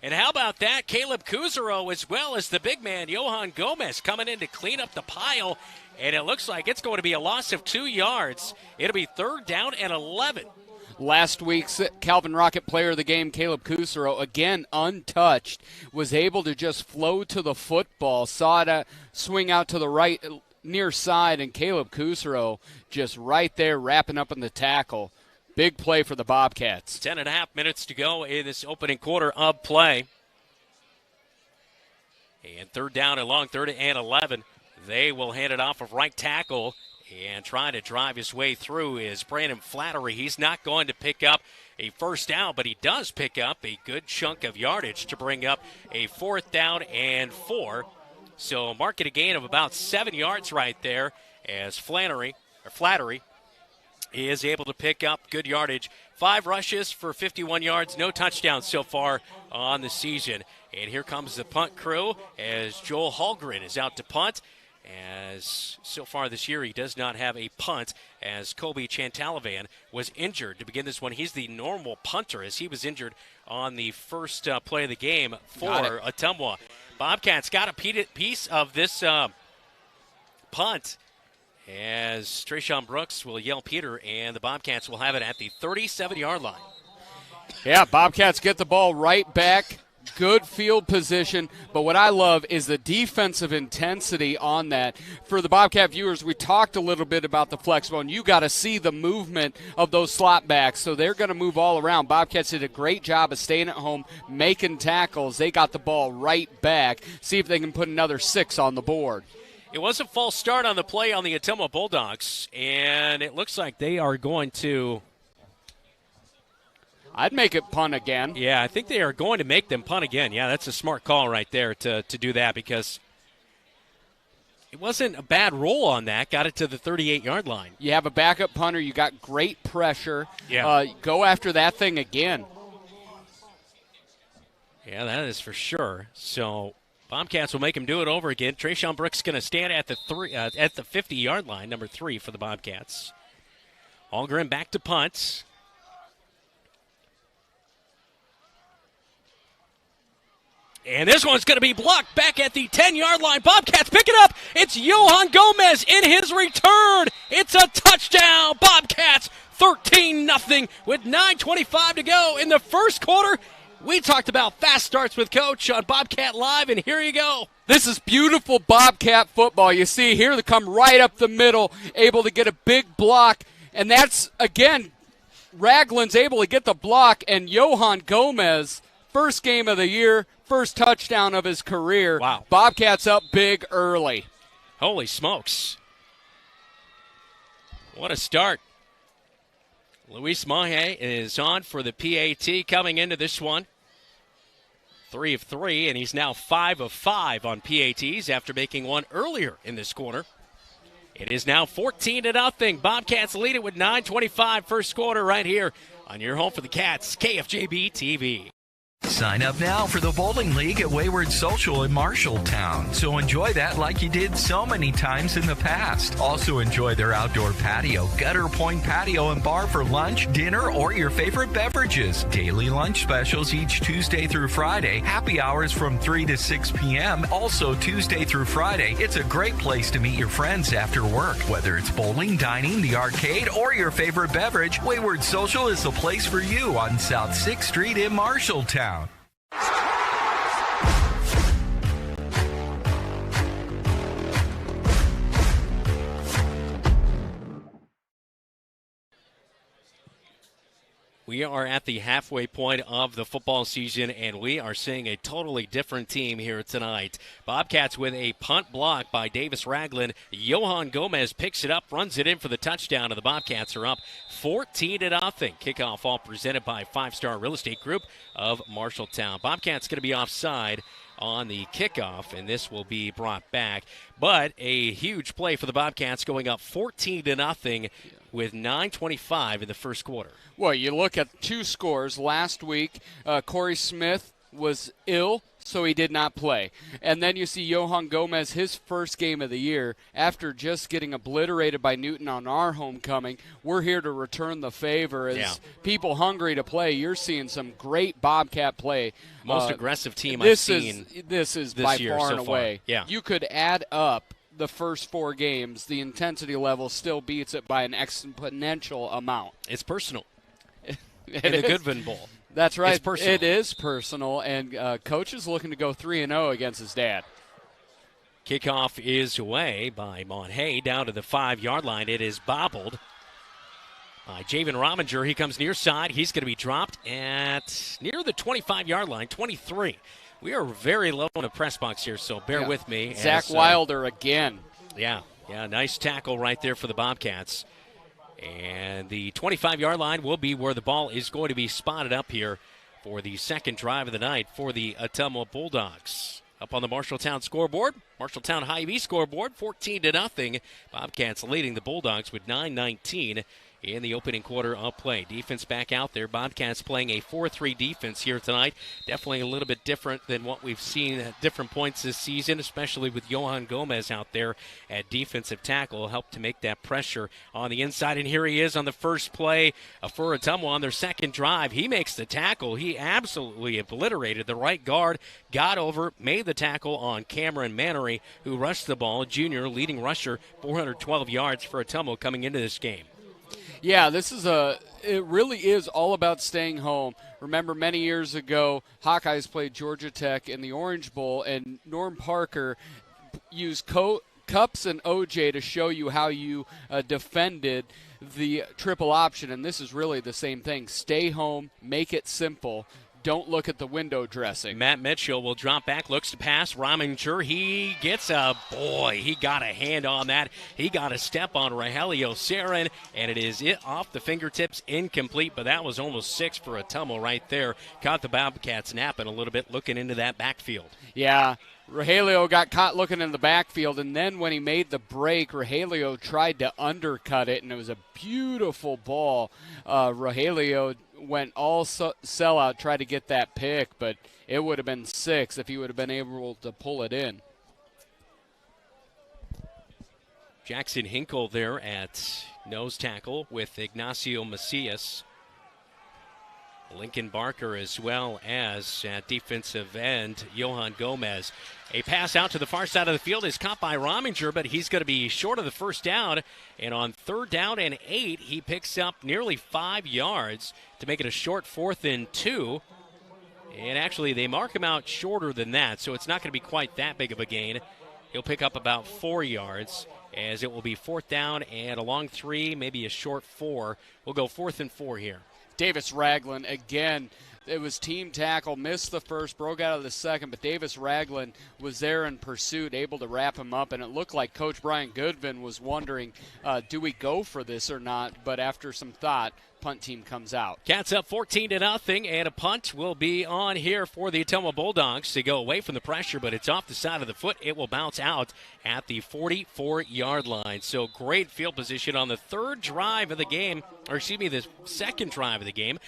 And how about that? Caleb Kuzaro, as well as the big man, Johan Gomez, coming in to clean up the pile. And it looks like it's going to be a loss of 2 yards. It'll be third down and 11. Last week's Calvin Rocket player of the game, Caleb Kuzaro, again untouched, was able to just flow to the football, saw it swing out to the right near side, and Caleb Kuzaro just right there wrapping up in the tackle. Big play for the Bobcats. 10.5 minutes to go in this opening quarter of play. And third down and long, third and 11. They will hand it off of right tackle. And trying to drive his way through is Brandon Flattery. He's not going to pick up a first down, but he does pick up a good chunk of yardage to bring up a 4th down and 4. So mark it a gain of about 7 yards right there as Flattery is able to pick up good yardage. 5 rushes for 51 yards, no touchdowns so far on the season. And here comes the punt crew as Joel Hallgren is out to punt. As so far this year, he does not have a punt as Kobe Chantalavan was injured to begin this one. He's the normal punter as he was injured on the first play of the game for Ottumwa. Bobcats got a piece of this punt as Trayshawn Brooks will yell Peter, and the Bobcats will have it at the 37-yard line. Yeah, Bobcats get the ball right back. Good field position, but what I love is the defensive intensity on that. For the Bobcat viewers, we talked a little bit about the flex bone. You got to see the movement of those slot backs, so they're going to move all around. Bobcats did a great job of staying at home, making tackles. They got the ball right back. See if they can put another 6 on the board. It was a false start on the play on the Ottumwa Bulldogs, and it looks like they are going to... I'd make it punt again. Yeah, I think they are going to make them punt again. Yeah, that's a smart call right there to do that because it wasn't a bad roll on that. Got it to the 38-yard line. You have a backup punter. You got great pressure. Yeah. Go after that thing again. Yeah, that is for sure. So Bobcats will make him do it over again. Trayshawn Brooks going to stand at the 50-yard line, number 3 for the Bobcats. Hallgren back to punts. And this one's going to be blocked back at the 10-yard line. Bobcats pick it up. It's Johan Gomez in his return. It's a touchdown. Bobcats 13-0 with 9:25 to go in the first quarter. We talked about fast starts with Coach on Bobcat Live, and here you go. This is beautiful Bobcat football. You see here they come right up the middle, able to get a big block. And that's, again, Ragland's able to get the block, and Johan Gomez, first game of the year, first touchdown of his career. Wow. Bobcats up big early. Holy smokes. What a start. Luis Mahe is on for the PAT coming into this one. 3 of 3, and he's now 5 of 5 on PATs after making one earlier in this quarter. It is now 14-0. Bobcats lead it with 9:25 first quarter right here on your home for the Cats, KFJB-TV. Sign up now for the bowling league at Wayward Social in Marshalltown. So enjoy that like you did so many times in the past. Also enjoy their outdoor patio, Gutter Point Patio and Bar for lunch, dinner, or your favorite beverages. Daily lunch specials each Tuesday through Friday. Happy hours from 3 to 6 p.m. Also Tuesday through Friday. It's a great place to meet your friends after work. Whether it's bowling, dining, the arcade, or your favorite beverage, Wayward Social is the place for you on South 6th Street in Marshalltown. We are at the halfway point of the football season, and we are seeing a totally different team here tonight. Bobcats with a punt block by Davis Ragland. Johan Gomez picks it up, runs it in for the touchdown, and the Bobcats are up 14-0. Kickoff all presented by 5 Star Real Estate Group of Marshalltown. Bobcats going to be offside on the kickoff, and this will be brought back. But a huge play for the Bobcats, going up 14-0 with 9:25 in the first quarter. Well, you look at 2 scores. Last week, Corey Smith was ill, so he did not play. And then you see Johan Gomez, his first game of the year, after just getting obliterated by Newton on our homecoming. We're here to return the favor as people hungry to play. You're seeing some great Bobcat play. Most aggressive team I've seen this is this by year far so and far. away. Yeah. You could add up the first 4 games. The intensity level still beats it by an exponential amount. It's personal. In the Goodwin Bowl. That's right. It's personal. It is personal, and Coach is looking to go 3-0 against his dad. Kickoff is away by Monhay down to the 5-yard line. It is bobbled by Javen Rominger. He comes near side. He's going to be dropped at near the 25-yard line, 23. We are very low in the press box here, so bear with me. Zach Wilder again. Yeah. Yeah, nice tackle right there for the Bobcats. And the 25-yard line will be where the ball is going to be spotted up here for the second drive of the night for the Ottumwa Bulldogs. Up on the Marshalltown scoreboard, Marshalltown Hy-Vee scoreboard, 14-0. Bobcats leading the Bulldogs with 9:19 in the opening quarter of play. Defense back out there. Bobcats playing a 4-3 defense here tonight. Definitely a little bit different than what we've seen at different points this season, especially with Johan Gomez out there at defensive tackle. Helped to make that pressure on the inside. And here he is on the first play for Ottumwa on their second drive. He makes the tackle. He absolutely obliterated the right guard, got over, made the tackle on Cameron Mannery, who rushed the ball. Junior leading rusher, 412 yards for Ottumwa coming into this game. Yeah, it really is all about staying home. Remember many years ago, Hawkeyes played Georgia Tech in the Orange Bowl, and Norm Parker used cups and OJ to show you how you defended the triple option, and this is really the same thing. Stay home, make it simple. Don't look at the window dressing. Matt Mitchell will drop back, looks to pass. Rominger, he gets he got a hand on that. He got a step on Rogelio Sarin, and it is off the fingertips, incomplete, but that was almost 6 for Ottumwa right there. Caught the Bobcats napping a little bit, looking into that backfield. Yeah, Rogelio got caught looking in the backfield, and then when he made the break, Rogelio tried to undercut it, and it was a beautiful ball. Rogelio went all sellout, tried to get that pick, but it would have been 6 if he would have been able to pull it in. Jackson Hinkle there at nose tackle with Ignacio Macias. Lincoln Barker as well as at defensive end, Johan Gomez. A pass out to the far side of the field is caught by Rominger, but he's going to be short of the first down. And on 3rd down and 8, he picks up nearly 5 yards to make it a short 4th and 2. And actually, they mark him out shorter than that, so it's not going to be quite that big of a gain. He'll pick up about 4 yards, as it will be 4th down and a long 3, maybe a short 4. We'll go 4th and 4 here. Davis Ragland, again, it was team tackle, missed the first, broke out of the second, but Davis Ragland was there in pursuit, able to wrap him up, and it looked like Coach Brian Goodvin was wondering, do we go for this or not? But after some thought, punt team comes out. Cats up 14-0, and a punt will be on here for the Ottumwa Bulldogs to go away from the pressure, but it's off the side of the foot. It will bounce out at the 44-yard line. So great field position on the third drive of the game, the second drive of the game.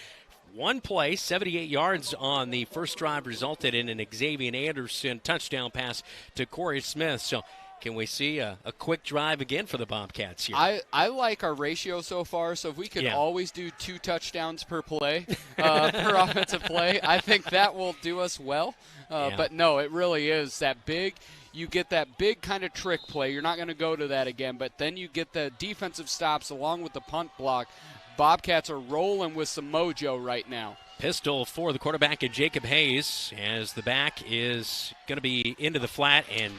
One play, 78 yards on the first drive, resulted in an Xavier Anderson touchdown pass to Corey Smith. So can we see a quick drive again for the Bobcats here? I like our ratio so far, so if we could always do 2 touchdowns per play, per offensive play, I think that will do us well. But no, it really is that big. You get that big kind of trick play. You're not going to go to that again, but then you get the defensive stops along with the punt block. Bobcats are rolling with some mojo right now. Pistol for the quarterback and Jacob Hayes, as the back is going to be into the flat and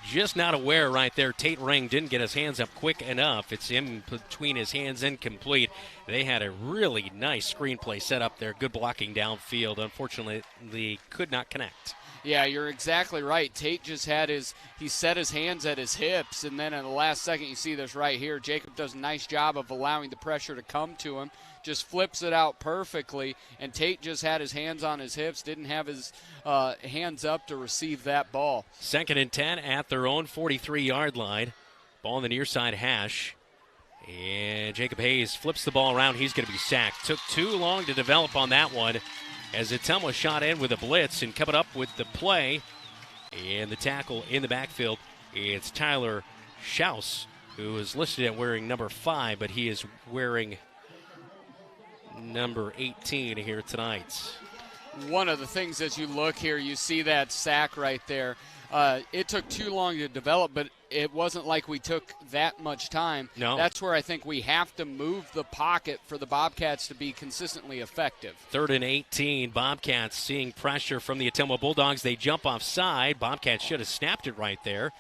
just not aware right there. Tate Ring didn't get his hands up quick enough. It's in between his hands, incomplete. They had a really nice screenplay set up there. Good blocking downfield. Unfortunately, they could not connect. Yeah, you're exactly right. Tate just he set his hands at his hips, and then in the last second, you see this right here. Jacob does a nice job of allowing the pressure to come to him, just flips it out perfectly, and Tate just had his hands on his hips, didn't have his hands up to receive that ball. 2nd and 10 at their own 43-yard line. Ball in the near side hash. And Jacob Hayes flips the ball around. He's going to be sacked. Took too long to develop on that one, as Ottumwa shot in with a blitz and coming up with the play. And the tackle in the backfield, it's Tyler Schaus, who is listed at wearing number 5, but he is wearing number 18 here tonight. One of the things as you look here, you see that sack right there. It took too long to develop, but it wasn't like we took that much time. No. That's where I think we have to move the pocket for the Bobcats to be consistently effective. 3rd and 18. Bobcats seeing pressure from the Ottumwa Bulldogs. They jump offside. Bobcats should have snapped it right there.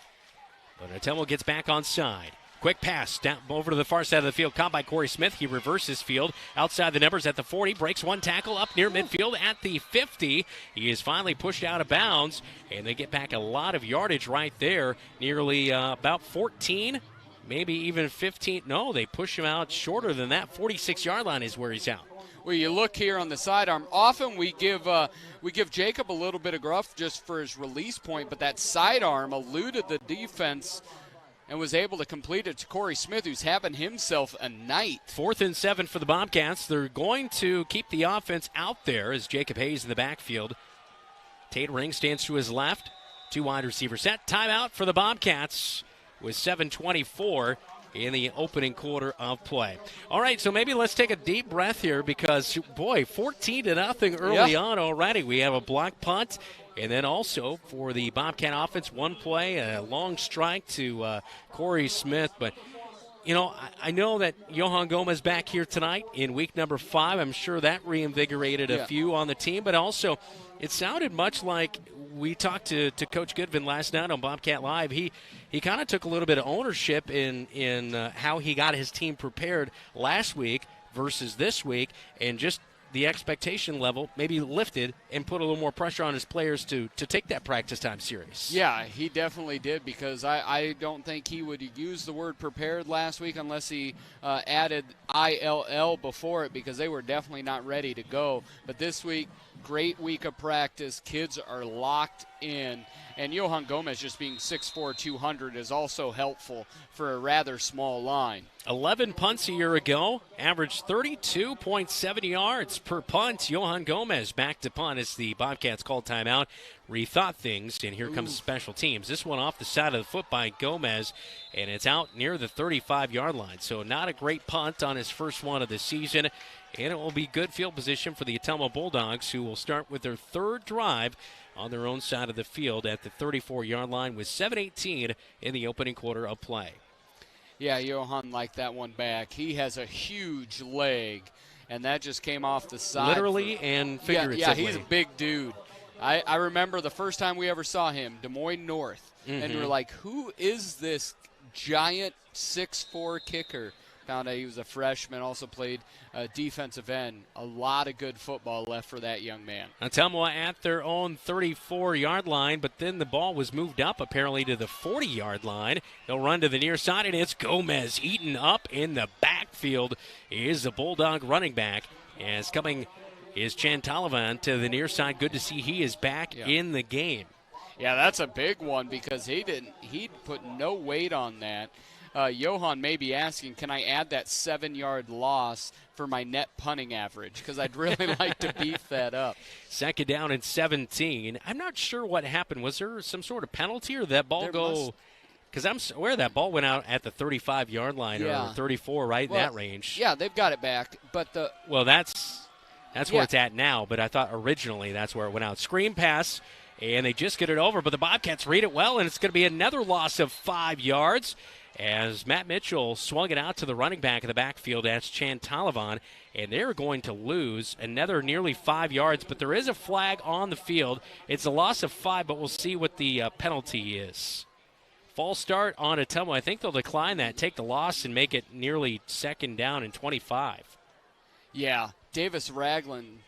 But Ottumwa gets back on side. Quick pass down over to the far side of the field, caught by Corey Smith. He reverses field outside the numbers at the 40, breaks one tackle up near midfield at the 50. He is finally pushed out of bounds, and they get back a lot of yardage right there, nearly about 14, maybe even 15. No, they push him out shorter than that. 46-yard line is where he's out. Well, you look here on the sidearm. Often we give Jacob a little bit of gruff just for his release point, but that sidearm eluded the defense and was able to complete it to Corey Smith, who's having himself a night. 4th and 7 for the Bobcats. They're going to keep the offense out there as Jacob Hayes in the backfield. Tate Ring stands to his left. 2 wide receiver set. Timeout for the Bobcats with 7:24 in the opening quarter of play. All right, so maybe let's take a deep breath here because, boy, 14-0 early on already. We have a block punt. And then also for the Bobcat offense, one play, a long strike to Corey Smith. But, you know, I know that Johan Gomez back here tonight in week number 5. I'm sure that reinvigorated a few on the team. But also, it sounded much like we talked to Coach Goodvin last night on Bobcat Live. He kind of took a little bit of ownership in how he got his team prepared last week versus this week, and just the expectation level maybe lifted and put a little more pressure on his players to take that practice time serious. Yeah, he definitely did, because I don't think he would use the word prepared last week unless he added ILL before it, because they were definitely not ready to go. But this week, great week of practice. Kids are locked in. And Johan Gomez just being 6'4", 200 is also helpful for a rather small line. 11 punts a year ago, averaged 32.7 yards per punt. Johan Gomez back to punt as the Bobcats called timeout, rethought things, and here comes special teams. This one off the side of the foot by Gomez, and it's out near the 35-yard line. So not a great punt on his first one of the season, and it will be good field position for the Ottumwa Bulldogs, who will start with their third drive on their own side of the field at the 34-yard line with 7:18 in the opening quarter of play. Yeah, Johan liked that one back. He has a huge leg, and that just came off the side. Literally and figuratively. Yeah, he's a big dude. I remember the first time we ever saw him, Des Moines North, and we were like, who is this giant 6'4" kicker? Found out he was a freshman, also played defensive end. A lot of good football left for that young man. Ottumwa at their own 34-yard line, but then the ball was moved up apparently to the 40-yard line. They'll run to the near side, and it's Gomez eaten up in the backfield. Is the Bulldog running back. As coming is Chantalavan to the near side. Good to see he is back in the game. Yeah, that's a big one because he put no weight on that. Johan may be asking, can I add that 7-yard loss for my net punting average? Because I'd really like to beef that up. 2nd down and 17. I'm not sure what happened. Was there some sort of penalty, or did that ball go? Because I'm aware that ball went out at the 35-yard line or 34, right, in that range. Yeah, they've got it back. But that's where it's at now, but I thought originally that's where it went out. Screen pass, and they just get it over, but the Bobcats read it well, and it's going to be another loss of 5 yards. As Matt Mitchell swung it out to the running back of the backfield, that's Chantalavan, and they're going to lose another nearly 5 yards, but there is a flag on the field. It's a loss of 5, but we'll see what the penalty is. False start on Ottumwa. I think they'll decline that, take the loss, and make it nearly 2nd down and 25. Yeah, Davis Ragland.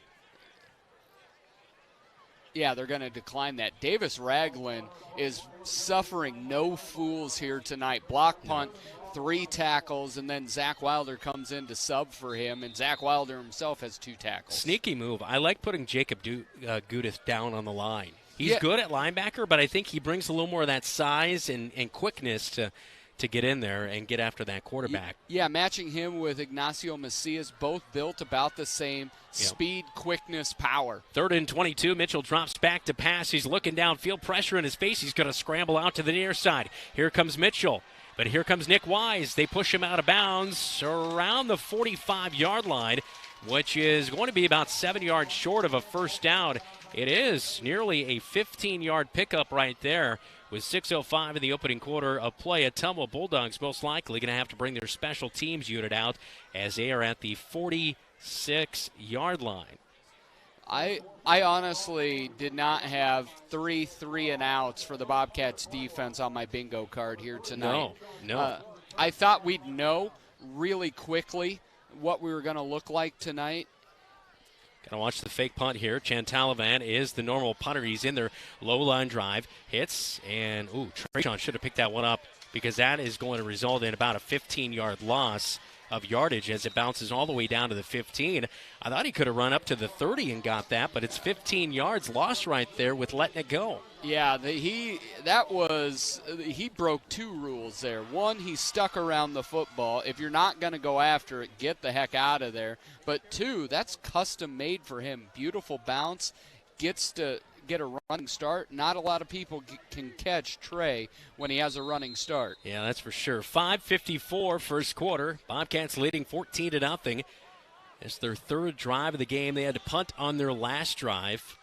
Yeah, they're going to decline that. Davis Ragland is suffering no fools here tonight. Block punt, 3 tackles, and then Zach Wilder comes in to sub for him, and Zach Wilder himself has 2 tackles. Sneaky move. I like putting Jacob Gudith down on the line. He's good at linebacker, but I think he brings a little more of that size and quickness to get in there and get after that quarterback. Yeah, matching him with Ignacio Macias, both built about the same. Speed, quickness, power. 3rd and 22. Mitchell drops back to pass. He's looking downfield, pressure in his face. He's going to scramble out to the near side. Here comes Mitchell. But here comes Nick Wise. They push him out of bounds around the 45-yard line, which is going to be about 7 yards short of a first down. It is nearly a 15-yard pickup right there. With 6:05 in the opening quarter of play, Ottumwa Bulldogs most likely going to have to bring their special teams unit out as they are at the 46-yard line. I honestly did not have 3 and outs for the Bobcats defense on my bingo card here tonight. No. I thought we'd know really quickly what we were going to look like tonight. Gonna watch the fake punt here. Chantalavan is the normal punter. He's in their low line drive. Hits, and Trayshawn should have picked that one up because that is going to result in about a 15-yard loss of yardage as it bounces all the way down to the 15. I thought he could have run up to the 30 and got that, but it's 15 yards lost right there with letting it go. Yeah, he broke two rules there. One, he stuck around the football. If you're not going to go after it, get the heck out of there. But two, that's custom made for him. Beautiful bounce, gets to get a running start. Not a lot of people can catch Trey when he has a running start. Yeah, that's for sure. 5:54 first quarter. Bobcats leading 14-0. It's their third drive of the game. They had to punt on their last drive.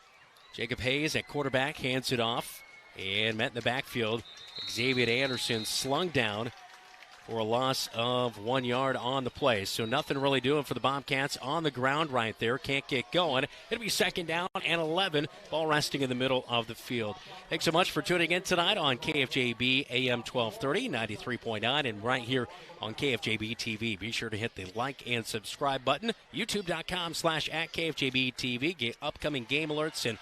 Jacob Hayes at quarterback hands it off and met in the backfield. Xavier Anderson slung down for a loss of 1 yard on the play. So nothing really doing for the Bobcats on the ground right there. Can't get going. It'll be second down and 11. Ball resting in the middle of the field. Thanks so much for tuning in tonight on KFJB AM 1230, 93.9, and right here on KFJB-TV. Be sure to hit the like and subscribe button. YouTube.com/@KFJB-TV. Get upcoming game alerts and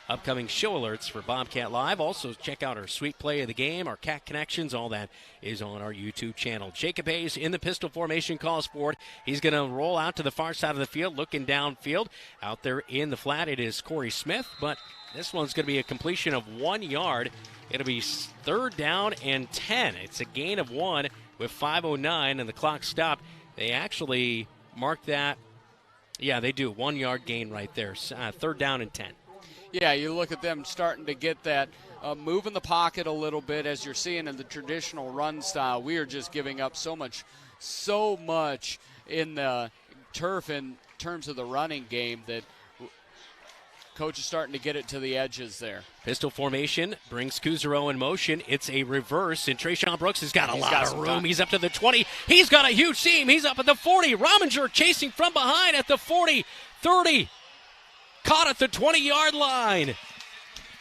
upcoming show alerts for Bobcat Live. Also, check out our sweet play of the game, our cat connections. All that is on our YouTube channel. Jacob Hayes in the pistol formation calls for it. He's going to roll out to the far side of the field, looking downfield. Out there in the flat, it is Corey Smith, but this one's going to be a completion of 1 yard. It'll be third down and 10. It's a gain of 1 with 5:09 and the clock stopped. They actually marked that. Yeah, they do. 1 yard gain right there. Third down and 10. Yeah, you look at them starting to get that move in the pocket a little bit, as you're seeing in the traditional run style. We are just giving up so much in the turf in terms of the running game that coach is starting to get it to the edges there. Pistol formation brings Kuzero in motion. It's a reverse, and Trayshawn Brooks has got a lot of room. He's up to the 20. He's got a huge seam. He's up at the 40. Rominger chasing from behind at the 40, 30. Caught at the 20-yard line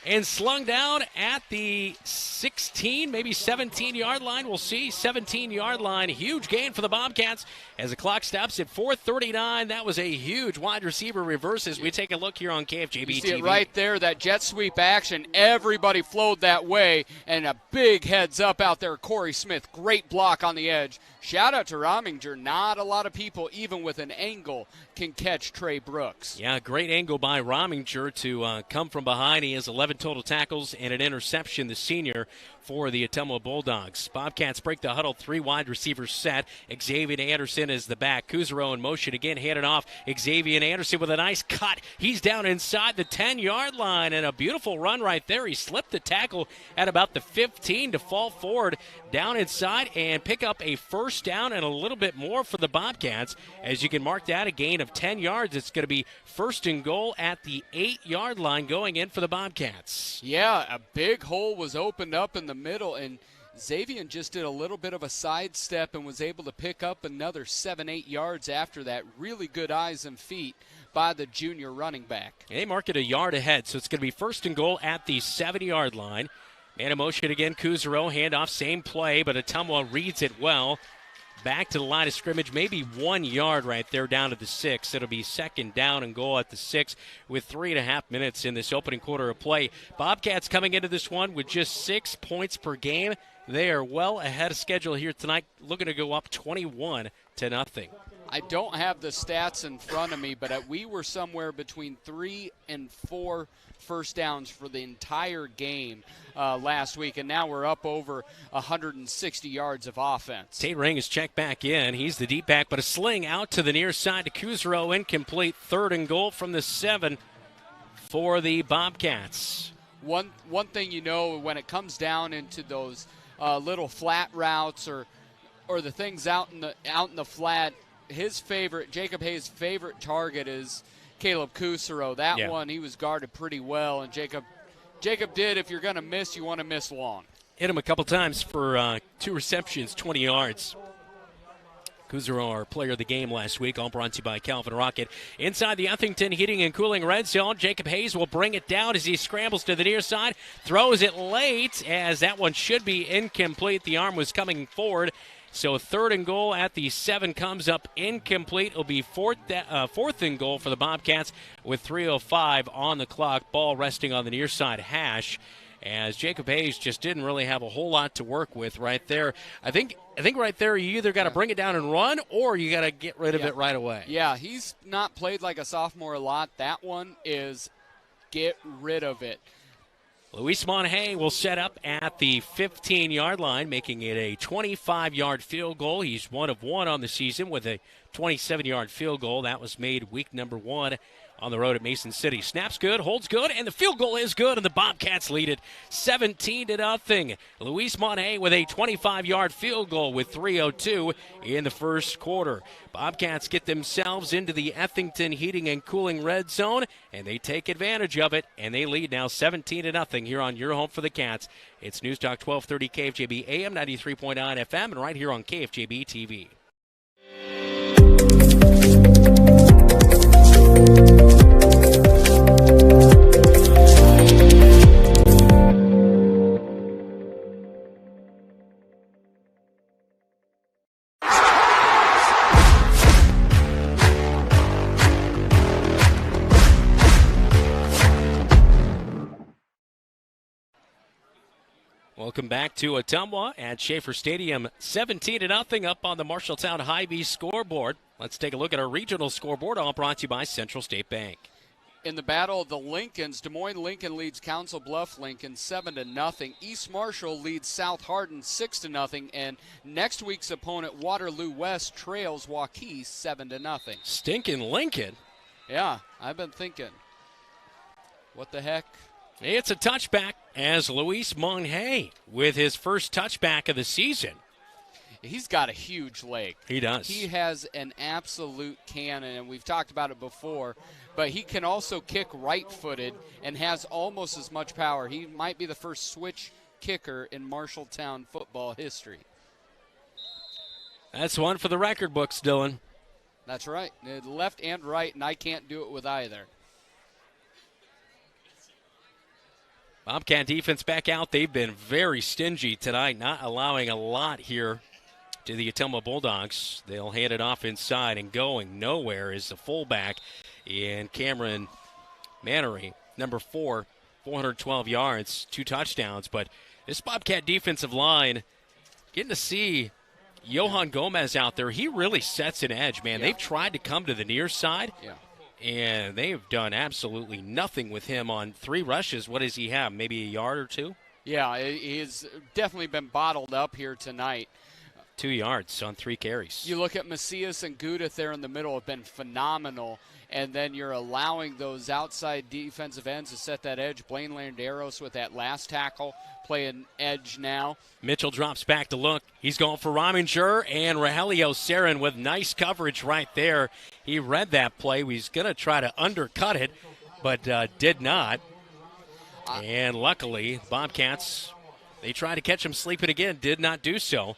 and slung down at the 16, maybe 17-yard line. We'll see. 17-yard line. Huge gain for the Bobcats as the clock stops at 4:39. That was a huge wide receiver reverse as we take a look here on KFJB-TV. You see it right there, that jet sweep action. Everybody flowed that way, and a big heads up out there. Corey Smith, great block on the edge. Shout out to Rominger. Not a lot of people, even with an angle, can catch Trey Brooks. Yeah, great angle by Rominger to come from behind. He has 11 total tackles and an interception, the senior, for the Ottumwa Bulldogs. Bobcats break the huddle, 3 wide receivers set. Xavier Anderson is the back. Kuzero in motion again, handed off. Xavier Anderson with a nice cut. He's down inside the 10-yard line, and a beautiful run right there. He slipped the tackle at about the 15 to fall forward down inside and pick up a first down and a little bit more for the Bobcats. As you can mark that, a gain of 10 yards. It's going to be first and goal at the 8-yard line going in for the Bobcats. Yeah, a big hole was opened up in the middle, and Xavier just did a little bit of a sidestep and was able to pick up another 7-8 yards after that. Really good eyes and feet by the junior running back. They mark it a yard ahead, so it's going to be first and goal at the 7-yard line. Man in motion again, Kuzero, handoff, same play, but Ottumwa reads it well. Back to the line of scrimmage, maybe 1 yard right there down to the 6. It'll be second down and goal at the 6 with 3.5 minutes in this opening quarter of play. Bobcats coming into this one with just 6 points per game. They are well ahead of schedule here tonight, looking to go up 21-0. I don't have the stats in front of me, but we were somewhere between 3 and 4 first downs for the entire game last week, and now we're up over 160 yards of offense. Tate Ring is checked back in. He's the deep back, but a sling out to the near side to Kuzero, incomplete. Third and goal from the 7 for the Bobcats. One thing you know, when it comes down into those little flat routes or the things out in the flat, Jacob Hayes' favorite target is Caleb Kuzero. That one, he was guarded pretty well, and Jacob did. If you're going to miss, you want to miss long. Hit him a couple times for 2 receptions, 20 yards. Kuzaro, our player of the game last week, all brought to you by Calvin Rocket. Inside the Uthington Heating and Cooling red zone, Jacob Hayes will bring it down as he scrambles to the near side, throws it late as that one should be incomplete. The arm was coming forward. So 3rd and goal at the 7 comes up incomplete. It'll be 4th and goal for the Bobcats with 3:05 on the clock. Ball resting on the near side hash, as Jacob Hayes just didn't really have a whole lot to work with right there. I think right there you either got to bring it down and run, or you got to get rid of it right away. Yeah, he's not played like a sophomore a lot. That one is get rid of it. Luis Monhay will set up at the 15-yard line, making it a 25-yard field goal. He's 1 of 1 on the season with a 27-yard field goal. That was made week number 1 on the road at Mason City. Snaps good, holds good, and the field goal is good, and the Bobcats lead it 17-0. Luis Monhay with a 25-yard field goal with 3:02 in the first quarter. Bobcats get themselves into the Uthington Heating and Cooling red zone, and they take advantage of it, and they lead now 17-0 here on your home for the Cats. It's News Talk 1230 KFJB AM 93.9 FM, and right here on KFJB-TV. Welcome back to Ottumwa at Schaefer Stadium. 17-0 up on the Marshalltown Hy-Vee scoreboard. Let's take a look at our regional scoreboard, all brought to you by Central State Bank. In the battle of the Lincolns, Des Moines Lincoln leads Council Bluff Lincoln 7-0. East Marshall leads South Hardin 6-0. And next week's opponent, Waterloo West, trails Waukee 7-0. Stinking Lincoln. Yeah, I've been thinking, what the heck? It's a touchback as Luis Monhay with his first touchback of the season. He's got a huge leg. He does. He has an absolute cannon, and we've talked about it before, but he can also kick right-footed and has almost as much power. He might be the first switch kicker in Marshalltown football history. That's one for the record books, Dylan. That's right. Left and right, and I can't do it with either. Bobcat defense back out. They've been very stingy tonight, not allowing a lot here to the Ottumwa Bulldogs. They'll hand it off inside, and going nowhere is the fullback in Cameron Mannery, number 4, 412 yards, 2 touchdowns. But this Bobcat defensive line, getting to see Johan Gomez out there, he really sets an edge, man. Yeah. They've tried to come to the near side. Yeah. And they've done absolutely nothing with him on 3 rushes. What does he have, maybe a yard or 2? Yeah, he's definitely been bottled up here tonight. 2 yards on 3 carries. You look at Macias and Gudith there in the middle have been phenomenal, and then you're allowing those outside defensive ends to set that edge. Blaine Landeros with that last tackle playing edge now. Mitchell drops back to look. He's going for Rominger, and Rogelio Sarin with nice coverage right there. He read that play. He's going to try to undercut it, but did not. And luckily, Bobcats, they tried to catch him sleeping again, did not do so.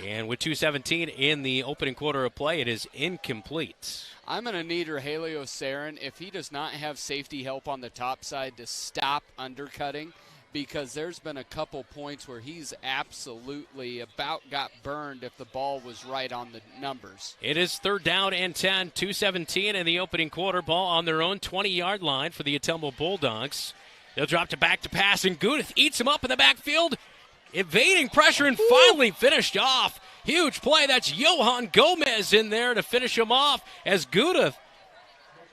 And with 2:17 in the opening quarter of play, it is incomplete. I'm going to need Rogelio Sarin, if he does not have safety help on the top side, to stop undercutting, because there's been a couple points where he's absolutely about got burned if the ball was right on the numbers. It is 3rd down and 10, 2:17 in the opening quarter. Ball on their own 20-yard line for the Ottumwa Bulldogs. They'll drop to back to pass, and Gudith eats him up in the backfield, evading pressure and finally finished off. Huge play. That's Johan Gomez in there to finish him off as Gudith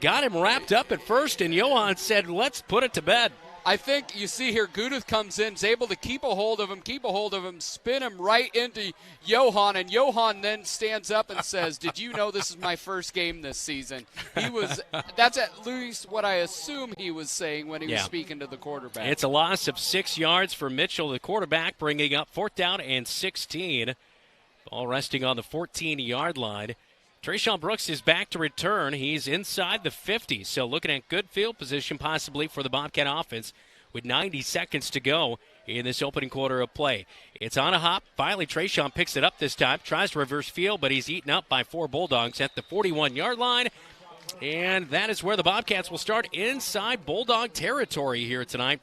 got him wrapped up at first, and Johan said, let's put it to bed. I think you see here Gudith comes in, is able to keep a hold of him, spin him right into Johan, and Johan then stands up and says, did you know this is my first game this season? That's at least what I assume he was saying when he was speaking to the quarterback. It's a loss of 6 yards for Mitchell, the quarterback, bringing up 4th down and 16. Ball resting on the 14-yard line. Trayshawn Brooks is back to return. He's inside the 50, so looking at good field position possibly for the Bobcat offense with 90 seconds to go in this opening quarter of play. It's on a hop. Finally, Trayshawn picks it up this time. Tries to reverse field, but he's eaten up by 4 Bulldogs at the 41-yard line. And that is where the Bobcats will start inside Bulldog territory here tonight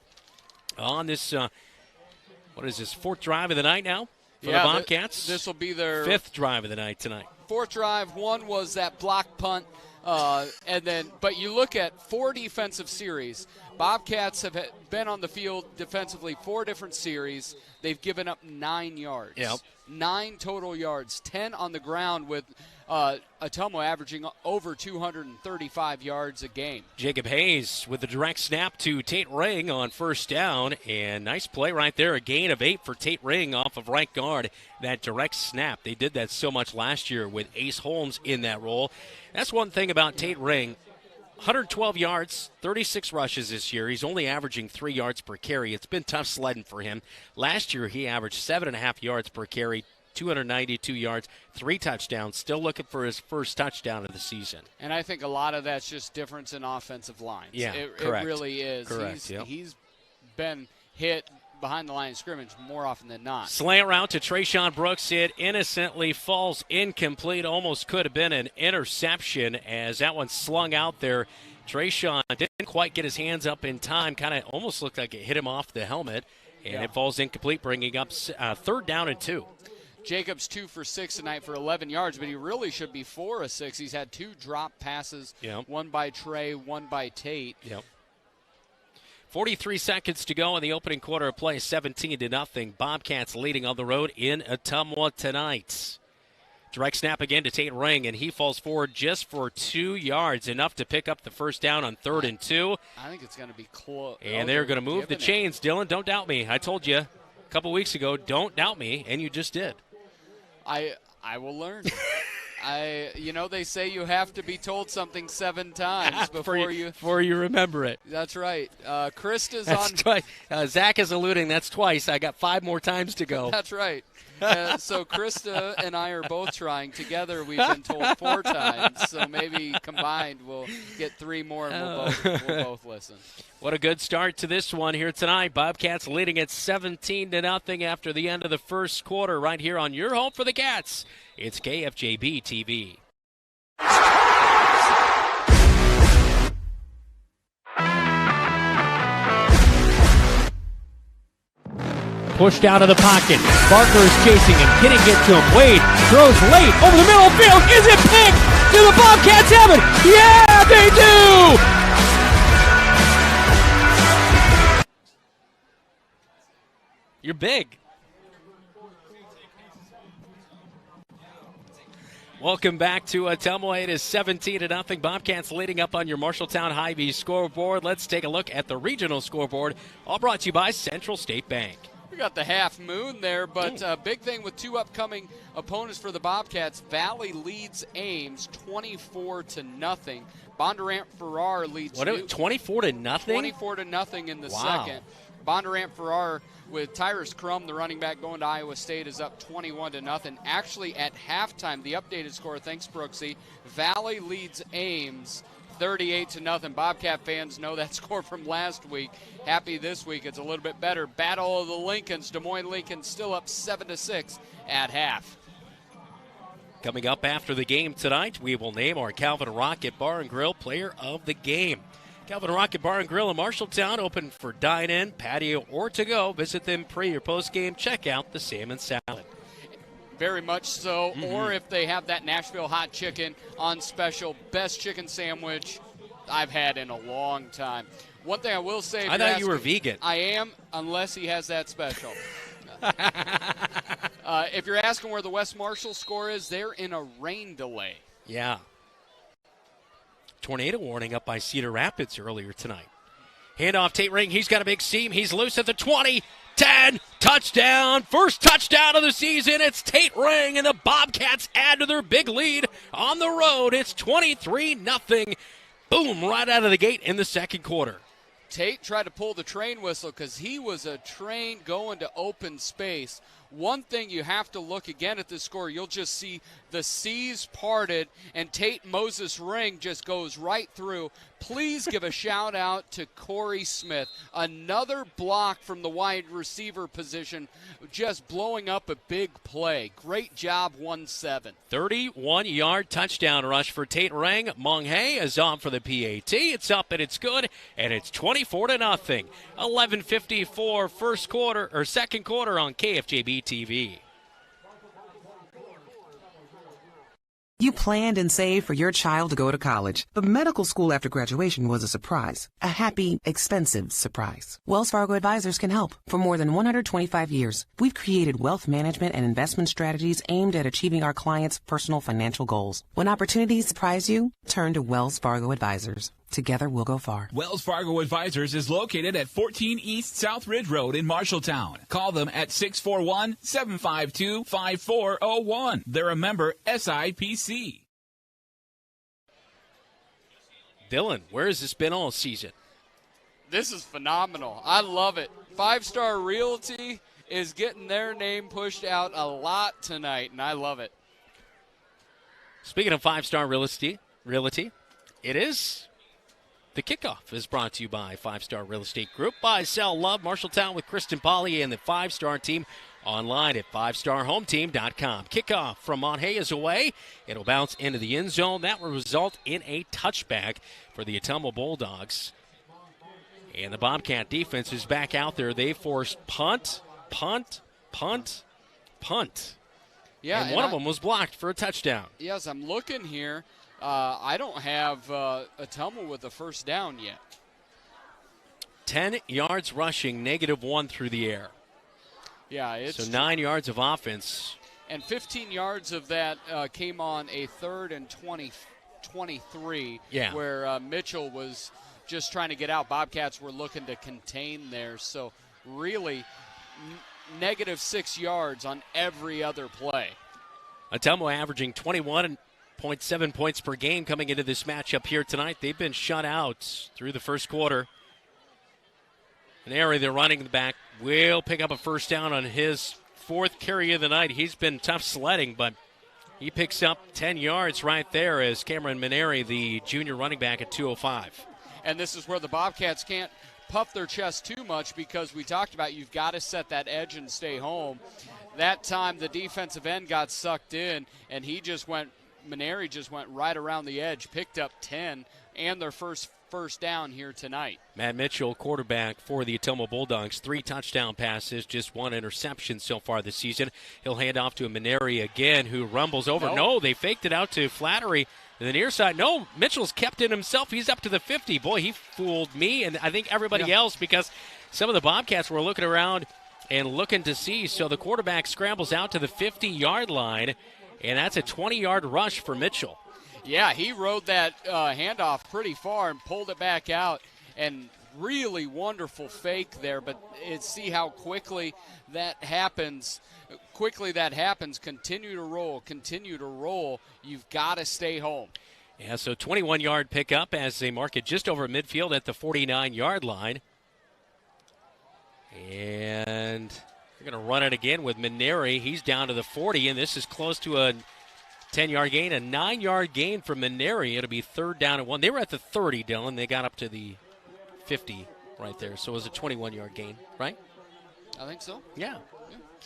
on this, what is this, 4th drive of the night now for the Bobcats? This will be their 5th drive of the night tonight. 4th drive. One was that block punt. But you look at 4 defensive series. Bobcats have been on the field defensively 4 different series. They've given up 9 yards. Yep. 9 total yards, 10 on the ground with Ottumwa averaging over 235 yards a game. Jacob Hayes with the direct snap to Tate Ring on 1st down. And nice play right there. A gain of 8 for Tate Ring off of right guard. That direct snap. They did that so much last year with Ace Holmes in that role. That's one thing about Tate Ring. 112 yards, 36 rushes this year. He's only averaging 3 yards per carry. It's been tough sledding for him. Last year, he averaged 7.5 yards per carry, 292 yards, 3 touchdowns. Still looking for his first touchdown of the season. And I think a lot of that's just difference in offensive lines. Yeah, It really is. Correct, He's been hit behind the line of scrimmage more often than not. Slant route to Trayshawn Brooks. It innocently falls incomplete. Almost could have been an interception as that one slung out there. Trayshawn didn't quite get his hands up in time. Kind of almost looked like it hit him off the helmet. And it falls incomplete, bringing up 3rd down and 2. Jacobs 2 for 6 tonight for 11 yards, but he really should be 4 of 6. He's had 2 drop passes, one by Trey, one by Tate. 43 seconds to go in the opening quarter of play, 17-0. Bobcats leading on the road in Ottumwa tonight. Direct snap again to Tate Ring, and he falls forward just for 2 yards, enough to pick up the 1st down on 3rd and 2. I think it's going to be close. And they're going to move the chains, Dylan. Don't doubt me. I told you a couple weeks ago, don't doubt me, and you just did. I will learn. They say you have to be told something 7 times before you remember it. That's right. Krista's that's on. Twice. Zach is alluding. That's twice. I got 5 more times to go. That's right. So Krista and I are both trying. Together, we've been told 4 times. So maybe combined, we'll get 3 more, and we'll both listen. What a good start to this one here tonight. Bobcats leading at 17-0 after the end of the first quarter right here on your home for the Cats. It's KFJB-TV. Pushed out of the pocket. Barker is chasing him. Can he get to him? Wade throws late over the middle of the field. Is it picked? Do the Bobcats have it? Yeah, they do! You're big. Welcome back to Ottumwa. It is 17-0. Bobcats leading up on your Marshalltown Hy-Vee scoreboard. Let's take a look at the regional scoreboard. All brought to you by Central State Bank. We got the half moon there, but big thing with 2 upcoming opponents for the Bobcats. Valley leads Ames 24-0. Bondurant Farrar leads 24-0? 24-0 in the second. Bondurant Farrar with Tyrus Crum, the running back going to Iowa State, is up 21-0. Actually, at halftime, the updated score, thanks Brooksy, Valley leads Ames 38-0. Bobcat fans know that score from last week. Happy this week it's a little bit better. Battle of the Lincolns. Des Moines Lincoln still up 7-6 at half. Coming up after the game tonight, we will name our Calvin Rocket Bar and Grill Player of the Game. Calvin Rocket Bar and Grill in Marshalltown, open for dine-in, patio, or to-go. Visit them pre or post-game. Check out the salmon salad. Very much so. Or if they have that Nashville hot chicken on special, best chicken sandwich I've had in a long time. One thing I will say, I thought you were vegan. I am, unless he has that special. If you're asking where the West Marshall score is, they're in a rain delay. Yeah. Tornado warning up by Cedar Rapids earlier tonight. Handoff, Tate Ring. He's got a big seam. He's loose at the 20. 10, touchdown, first touchdown of the season. It's Tate Ring, and the Bobcats add to their big lead on the road. It's 23-0. Boom, right out of the gate in the second quarter. Tate tried to pull the train whistle because he was a train going to open space. one thing you have to look again at the score. You'll just see the C's parted, and Tate Moses Ring just goes right through. Please give a shout out to Corey Smith. Another block from the wide receiver position, just blowing up a big play. Great job, 1-7. 31-yard touchdown rush for Tate Ring. Mung Hae is on for the PAT. It's up and it's good, and it's 24-0. 11:54 second quarter on KFJB-TV. You planned and saved for your child to go to college, but medical school after graduation was a surprise. A happy, expensive surprise. Wells Fargo Advisors can help. For more than 125 years, we've created wealth management and investment strategies aimed at achieving our clients' personal financial goals. When opportunities surprise you, turn to Wells Fargo Advisors. Together we'll go far. Wells Fargo Advisors is located at 14 East South Ridge Road in Marshalltown. Call them at 641-752-5401. They're a member SIPC. Dylan, where has this been all season? This is phenomenal. I love it. 5-Star Realty is getting their name pushed out a lot tonight, and I love it. Speaking of 5-Star Realty, it is... The Kickoff is brought to you by 5-Star Real Estate Group. Buy, sell, love Marshalltown with Kristen Polly and the 5-Star team online at 5starhometeam.com. Kickoff from Monhay is away. It'll bounce into the end zone. That will result in a touchback for the Ottumwa Bulldogs. And the Bobcat defense is back out there. They forced punt. Yeah, and one of them was blocked for a touchdown. Yes, I'm looking here. I don't have Ottumwa with a first down yet. 10 yards rushing, -1 through the air. Yeah, it's so 9 yards of offense. And 15 yards of that came on a 3rd and 23, where Mitchell was just trying to get out. Bobcats were looking to contain there. So really -6 yards on every other play. Ottumwa averaging 21.7 points per game coming into this matchup here tonight. They've been shut out through the first quarter. Maneri, the running back, will pick up a first down on his 4th carry of the night. He's been tough sledding, but he picks up 10 yards right there as Cameron Maneri, the junior running back, at 2:05. And this is where the Bobcats can't puff their chest too much, because we talked about you've got to set that edge and stay home. That time the defensive end got sucked in, and Maneri just went right around the edge, picked up 10 and their first down here tonight. Matt Mitchell, quarterback for the Ottumwa Bulldogs, 3 touchdown passes, just 1 interception so far this season. He'll hand off to Maneri again, who rumbles over. No, they faked it out to Flattery to the near side. No, Mitchell's kept it himself. He's up to the 50. Boy, he fooled me and I think everybody else, because some of the Bobcats were looking around and looking to see. So the quarterback scrambles out to the 50-yard line, and that's a 20-yard rush for Mitchell. Yeah, he rode that handoff pretty far and pulled it back out, and really wonderful fake there. But see how quickly that happens. Continue to roll. You've got to stay home. Yeah, so 21-yard pickup as they mark it just over midfield at the 49-yard line. And they're going to run it again with Maneri. He's down to the 40, and this is close to a 10-yard gain, a 9-yard gain for Maneri. It'll be 3rd down and 1. They were at the 30, Dylan. They got up to the 50 right there. So it was a 21-yard gain, right? I think so. Yeah.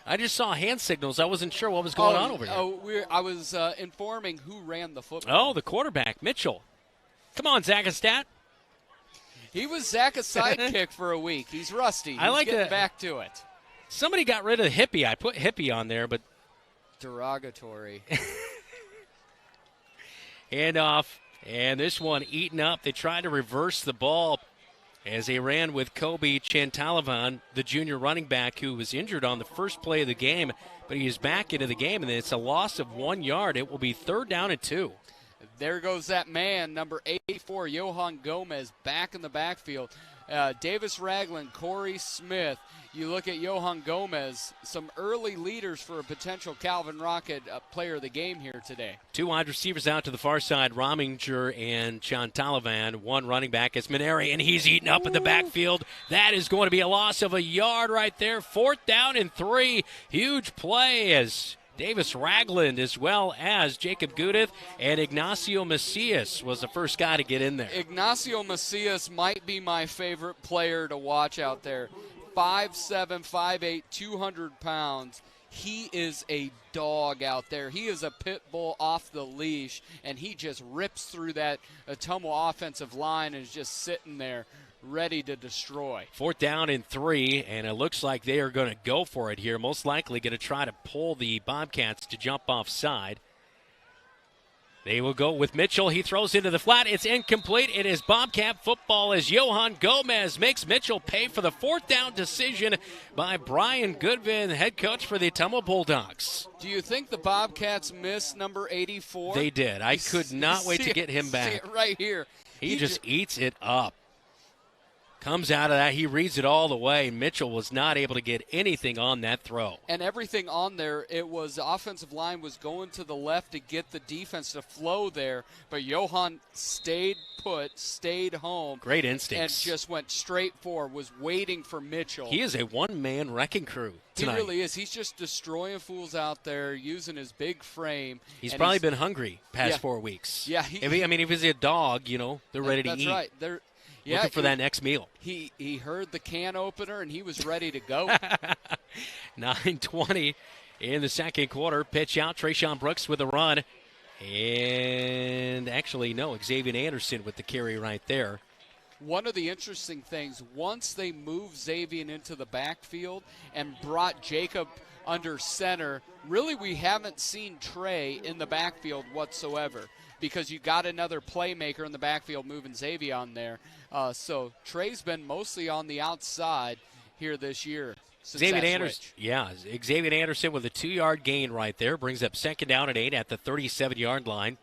I just saw hand signals. I wasn't sure what was going on over here. I was informing who ran the football. Oh, the quarterback, Mitchell. Come on, Zakastat. He was Zach's sidekick for a week. He's rusty. He's getting back to it. Somebody got rid of hippie. I put hippie on there, but derogatory. Handoff, and this one eaten up. They tried to reverse the ball as they ran with Kobe Chantalavan, the junior running back who was injured on the first play of the game, but he is back into the game, and it's a loss of 1 yard. It will be 3rd down and 2. There goes that man, number 84, Johan Gomez, back in the backfield. Davis Ragland, Corey Smith. You look at Johan Gomez, some early leaders for a potential Calvin Rocket player of the game here today. 2 wide receivers out to the far side, Rominger and Chantalavan. 1 running back is Maneri, and he's eaten up in the backfield. That is going to be a loss of a yard right there. 4th down and 3. Huge play as Davis Ragland as well as Jacob Gudith and Ignacio Macias was the first guy to get in there. Ignacio Macias might be my favorite player to watch out there. 5'7", 5'8", 200 pounds. He is a dog out there. He is a pit bull off the leash, and he just rips through that Ottumwa offensive line and is just sitting there ready to destroy. 4th down and 3, and it looks like they are going to go for it here. Most likely going to try to pull the Bobcats to jump offside. They will go with Mitchell. He throws into the flat. It's incomplete. It is Bobcat football as Johan Gomez makes Mitchell pay for the 4th down decision by Brian Goodvin, head coach for the Ottumwa Bulldogs. Do you think the Bobcats missed number 84? They did. I could not wait to get him back. See it right here. He just eats it up. Comes out of that. He reads it all the way. Mitchell was not able to get anything on that throw. And everything on there, it was the offensive line was going to the left to get the defense to flow there. But Johan stayed put, stayed home. Great instincts. And just went straight forward, was waiting for Mitchell. He is a one-man wrecking crew tonight. He really is. He's just destroying fools out there using his big frame. He's probably been hungry past 4 weeks. Yeah. If he's a dog, they're ready to eat. That's right. They're looking for that next meal. He heard the can opener, and he was ready to go. 9:20 in the second quarter. Pitch out. Trayshawn Brooks with a run. And actually, no, Xavier Anderson with the carry right there. One of the interesting things, once they moved Xavier into the backfield and brought Jacob under center, really we haven't seen Trey in the backfield whatsoever, because you got another playmaker in the backfield moving Xavier on there. So Trey's been mostly on the outside here this year. Xavier Anderson with a 2-yard gain right there. Brings up 2nd down and 8 at the 37-yard line.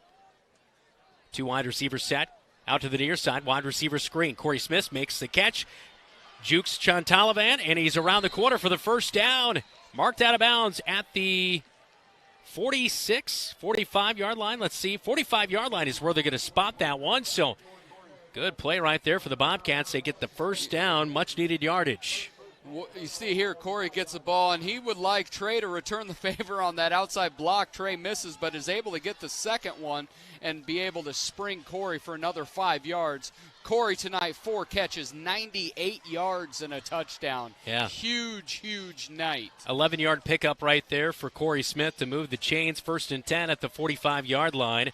2 wide receivers set. Out to the near side. Wide receiver screen. Corey Smith makes the catch. Jukes Chantalavan, and he's around the corner for the 1st down. Marked out of bounds at the 45-yard line. Let's see. 45-yard line is where they're going to spot that one. So good play right there for the Bobcats. They get the 1st down. Much-needed yardage. You see here, Corey gets the ball, and he would like Trey to return the favor on that outside block. Trey misses, but is able to get the second one and be able to spring Corey for another 5 yards. Corey tonight, 4 catches, 98 yards and a touchdown. Yeah. Huge night. 11-yard pickup right there for Corey Smith to move the chains. 1st and 10 at the 45-yard line.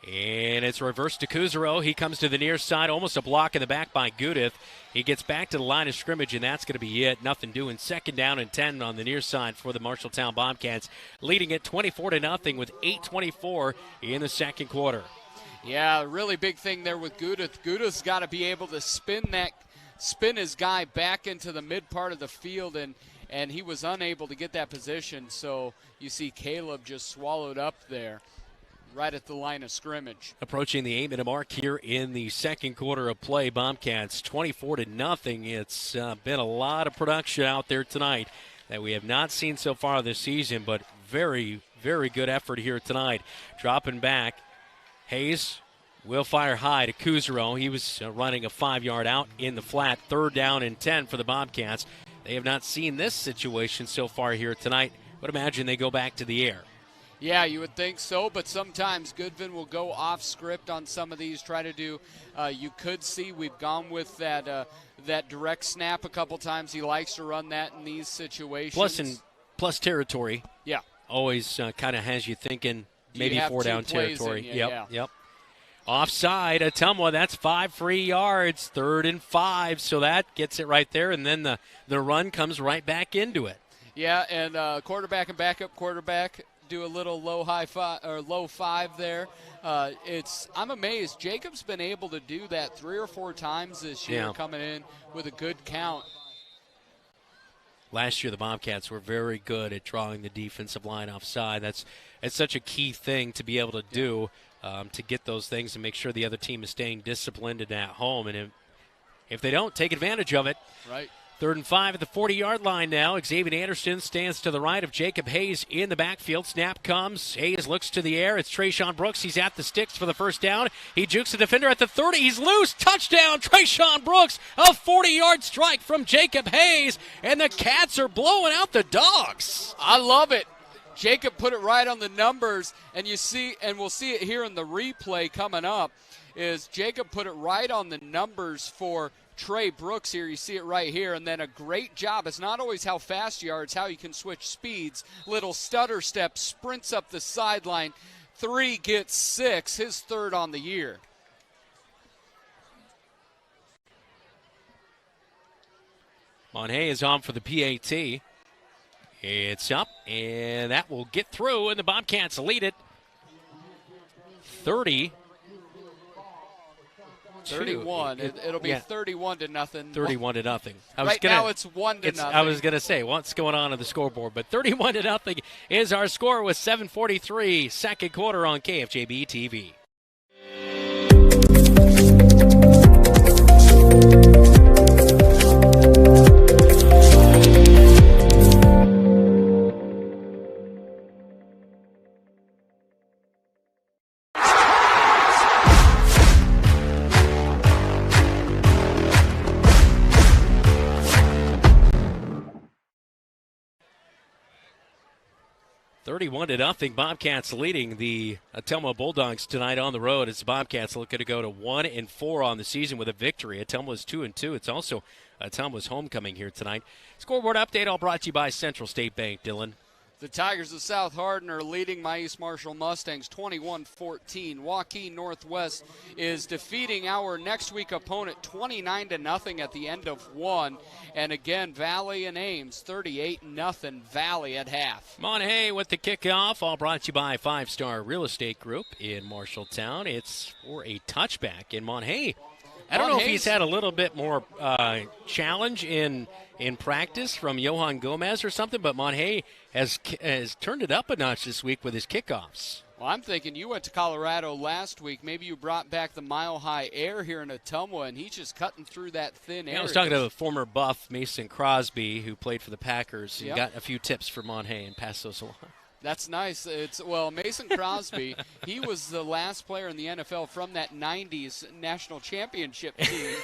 And it's reversed to Kuzero. He comes to the near side, almost a block in the back by Gudith. He gets back to the line of scrimmage, and that's going to be it. Nothing doing. 2nd down and 10 on the near side for the Marshalltown Bobcats, leading it 24-0 with 8:24 in the second quarter. Yeah, really big thing there with Gudith. Gudith's got to be able to spin his guy back into the mid part of the field, and he was unable to get that position. So you see Caleb just swallowed up there, right at the line of scrimmage. Approaching the 8-minute mark here in the second quarter of play. Bobcats 24-0. It's been a lot of production out there tonight that we have not seen so far this season, but very, very good effort here tonight. Dropping back, Hayes will fire high to Kuzero. He was running a 5-yard out in the flat. 3rd down and 10 for the Bobcats. They have not seen this situation so far here tonight, but imagine they go back to the air. Yeah, you would think so, but sometimes Goodvin will go off script on some of these, try to do, you could see we've gone with that direct snap a couple times. He likes to run that in these situations. Plus territory. Yeah. Always kind of has you thinking maybe 4-down territory. Yep. Offside, Ottumwa, that's 5 free yards, 3rd and 5, so that gets it right there, and then the run comes right back into it. Yeah, and quarterback and backup quarterback do a little low 5 there. I'm amazed. Jacob's been able to do that 3 or 4 times this year, coming in with a good count. Last year, the Bobcats were very good at drawing the defensive line offside. It's such a key thing to be able to do, to get those things and make sure the other team is staying disciplined and at home. And if they don't, take advantage of it. Right. 3rd and 5 at the 40-yard line now. Xavier Anderson stands to the right of Jacob Hayes in the backfield. Snap comes. Hayes looks to the air. It's Trayshawn Brooks. He's at the sticks for the first down. He jukes the defender at the 30. He's loose. Touchdown, Trayshawn Brooks. A 40-yard strike from Jacob Hayes. And the Cats are blowing out the Dogs. I love it. Jacob put it right on the numbers, and you see, and we'll see it here in the replay coming up, is Jacob put it right on the numbers for Trey Brooks here. You see it right here, and then a great job. It's not always how fast you are, it's how you can switch speeds. Little stutter step, sprints up the sideline. 3 gets 6, his 3rd on the year. Monhay is on for the PAT. It's up, and that will get through, and the Bobcats lead it 30. 31. It'll be 31 to nothing. 31 to nothing. Now it's 1 to nothing. I was going to say what's going on the scoreboard, but 31 to nothing is our score with 7:43 second quarter on KFJB-TV. Nothing. Bobcats leading the Ottumwa Bulldogs tonight on the road. It's the Bobcats looking to go to 1-4 on the season with a victory. Ottumwa's 2-2. It's also Ottumwa's homecoming here tonight. Scoreboard update all brought to you by Central State Bank. Dylan. The Tigers of South Hardin are leading my East Marshall Mustangs 21-14. Waukee Northwest is defeating our next week opponent 29-0 at the end of 1. And again, Valley and Ames 38-0 Valley at half. Monhay with the kickoff, all brought to you by 5 Star Real Estate Group in Marshalltown. It's for a touchback in Monhay. I don't know if he's had a little bit more challenge in practice from Johan Gomez or something, but Monhay has turned it up a notch this week with his kickoffs. Well, I'm thinking you went to Colorado last week. Maybe you brought back the mile-high air here in Ottumwa, and he's just cutting through that thin air. I was talking to the former Buff, Mason Crosby, who played for the Packers, and Yep. got a few tips for Monhay and passed those along. That's nice. Mason Crosby, he was the last player in the NFL from that 90s national championship team.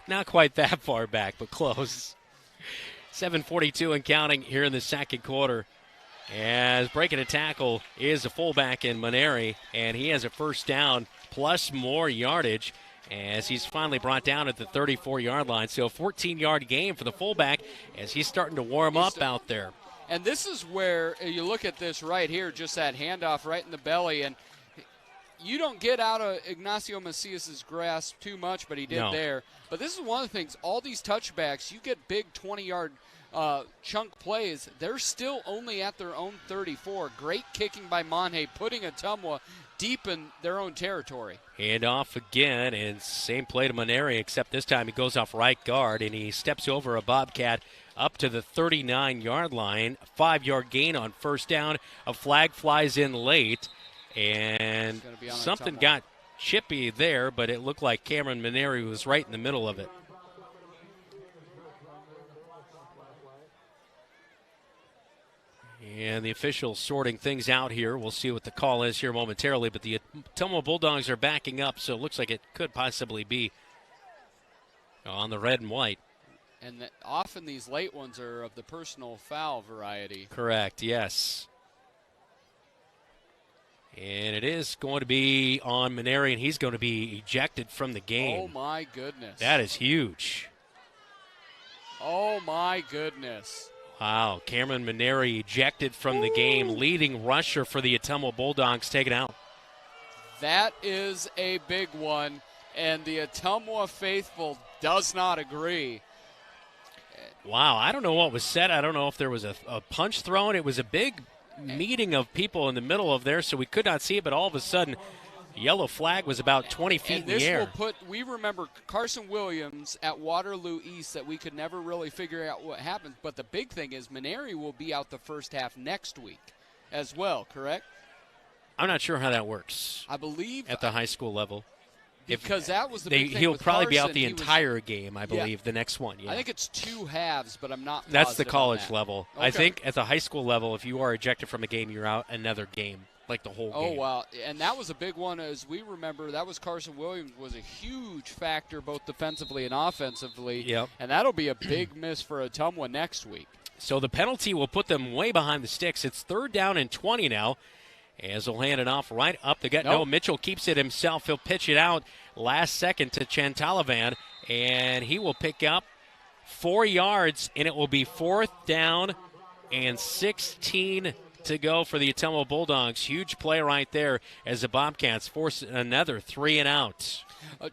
Not quite that far back, but close. 7:42 and counting here in the second quarter. As breaking a tackle is a fullback in Maneri, and he has a first down plus more yardage as he's finally brought down at the 34-yard line. So a 14-yard gain for the fullback as he's starting to warm up out there. And this is where you look at this right here, just that handoff right in the belly. And you don't get out of Ignacio Macias' grasp too much, but he did there. But this is one of the things, all these touchbacks, you get big 20-yard chunk plays. They're still only at their own 34. Great kicking by Monhay, putting Ottumwa deep in their own territory. Hand off again, and same play to Maneri, except this time he goes off right guard, and he steps over a Bobcat up to the 39-yard line. 5-yard gain on first down. A flag flies in late, and something got chippy there, but it looked like Cameron Maneri was right in the middle of it. And the officials sorting things out here. We'll see what the call is here momentarily, but the Ottumwa Bulldogs are backing up, so it looks like it could possibly be on the red and white. And often these late ones are of the personal foul variety. Correct, yes. And it is going to be on Maneri, and he's going to be ejected from the game. Oh, my goodness. That is huge. Oh, my goodness. Wow, Cameron Maneri ejected from the game. Leading rusher for the Ottumwa Bulldogs taken out. That is a big one, and the Ottumwa faithful does not agree. Wow, I don't know what was said. I don't know if there was a punch thrown. It was a big meeting of people in the middle of there, so we could not see it, but all of a sudden, the yellow flag was about 20 feet in the air. We remember Carson Williams at Waterloo East that we could never really figure out what happened, but the big thing is Maneri will be out the first half next week as well, correct? I'm not sure how that works. I believe at the high school level. Because that was the big thing he'll with probably be out Carson. the entire game, I believe, the next one. Yeah. I think it's 2 halves, but I'm not positive. That's the college on that. level. Okay. I think at the high school level, if you are ejected from a game, you're out another game, like the whole game. Oh, wow. And that was a big one, as we remember. That was Carson Williams was a huge factor both defensively and offensively. Yep. And that'll be a big miss for Ottumwa next week. So the penalty will put them way behind the sticks. It's 3rd down and 20 now, as they'll hand it off right up the gut. Nope. No, Mitchell keeps it himself. He'll pitch it out last second to Chantalavan, and he will pick up 4 yards, and it will be 4th down and 16 to go for the Ottumwa Bulldogs. Huge play right there as the Bobcats force another 3 and out.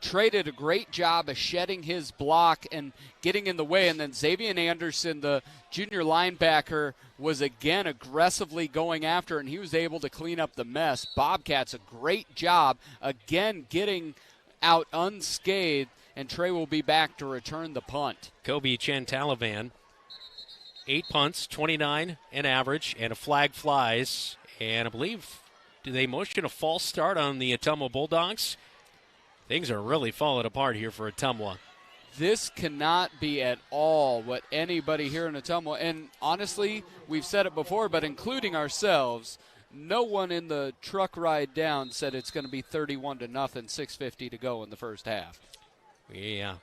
Trey did a great job of shedding his block and getting in the way, and then Xavier Anderson, the junior linebacker, was again aggressively going after, and he was able to clean up the mess. Bobcats, a great job, again getting out unscathed, and Trey will be back to return the punt. Kobe Chantalavan, 8 punts, 29 an average, and a flag flies. And I believe, do they motion a false start on the Ottumwa Bulldogs? Things are really falling apart here for Ottumwa. This cannot be at all what anybody here in Ottumwa, and honestly, we've said it before, but including ourselves, no one in the truck ride down said it's going to be 31-0, 6:50 to go in the first half. Yeah.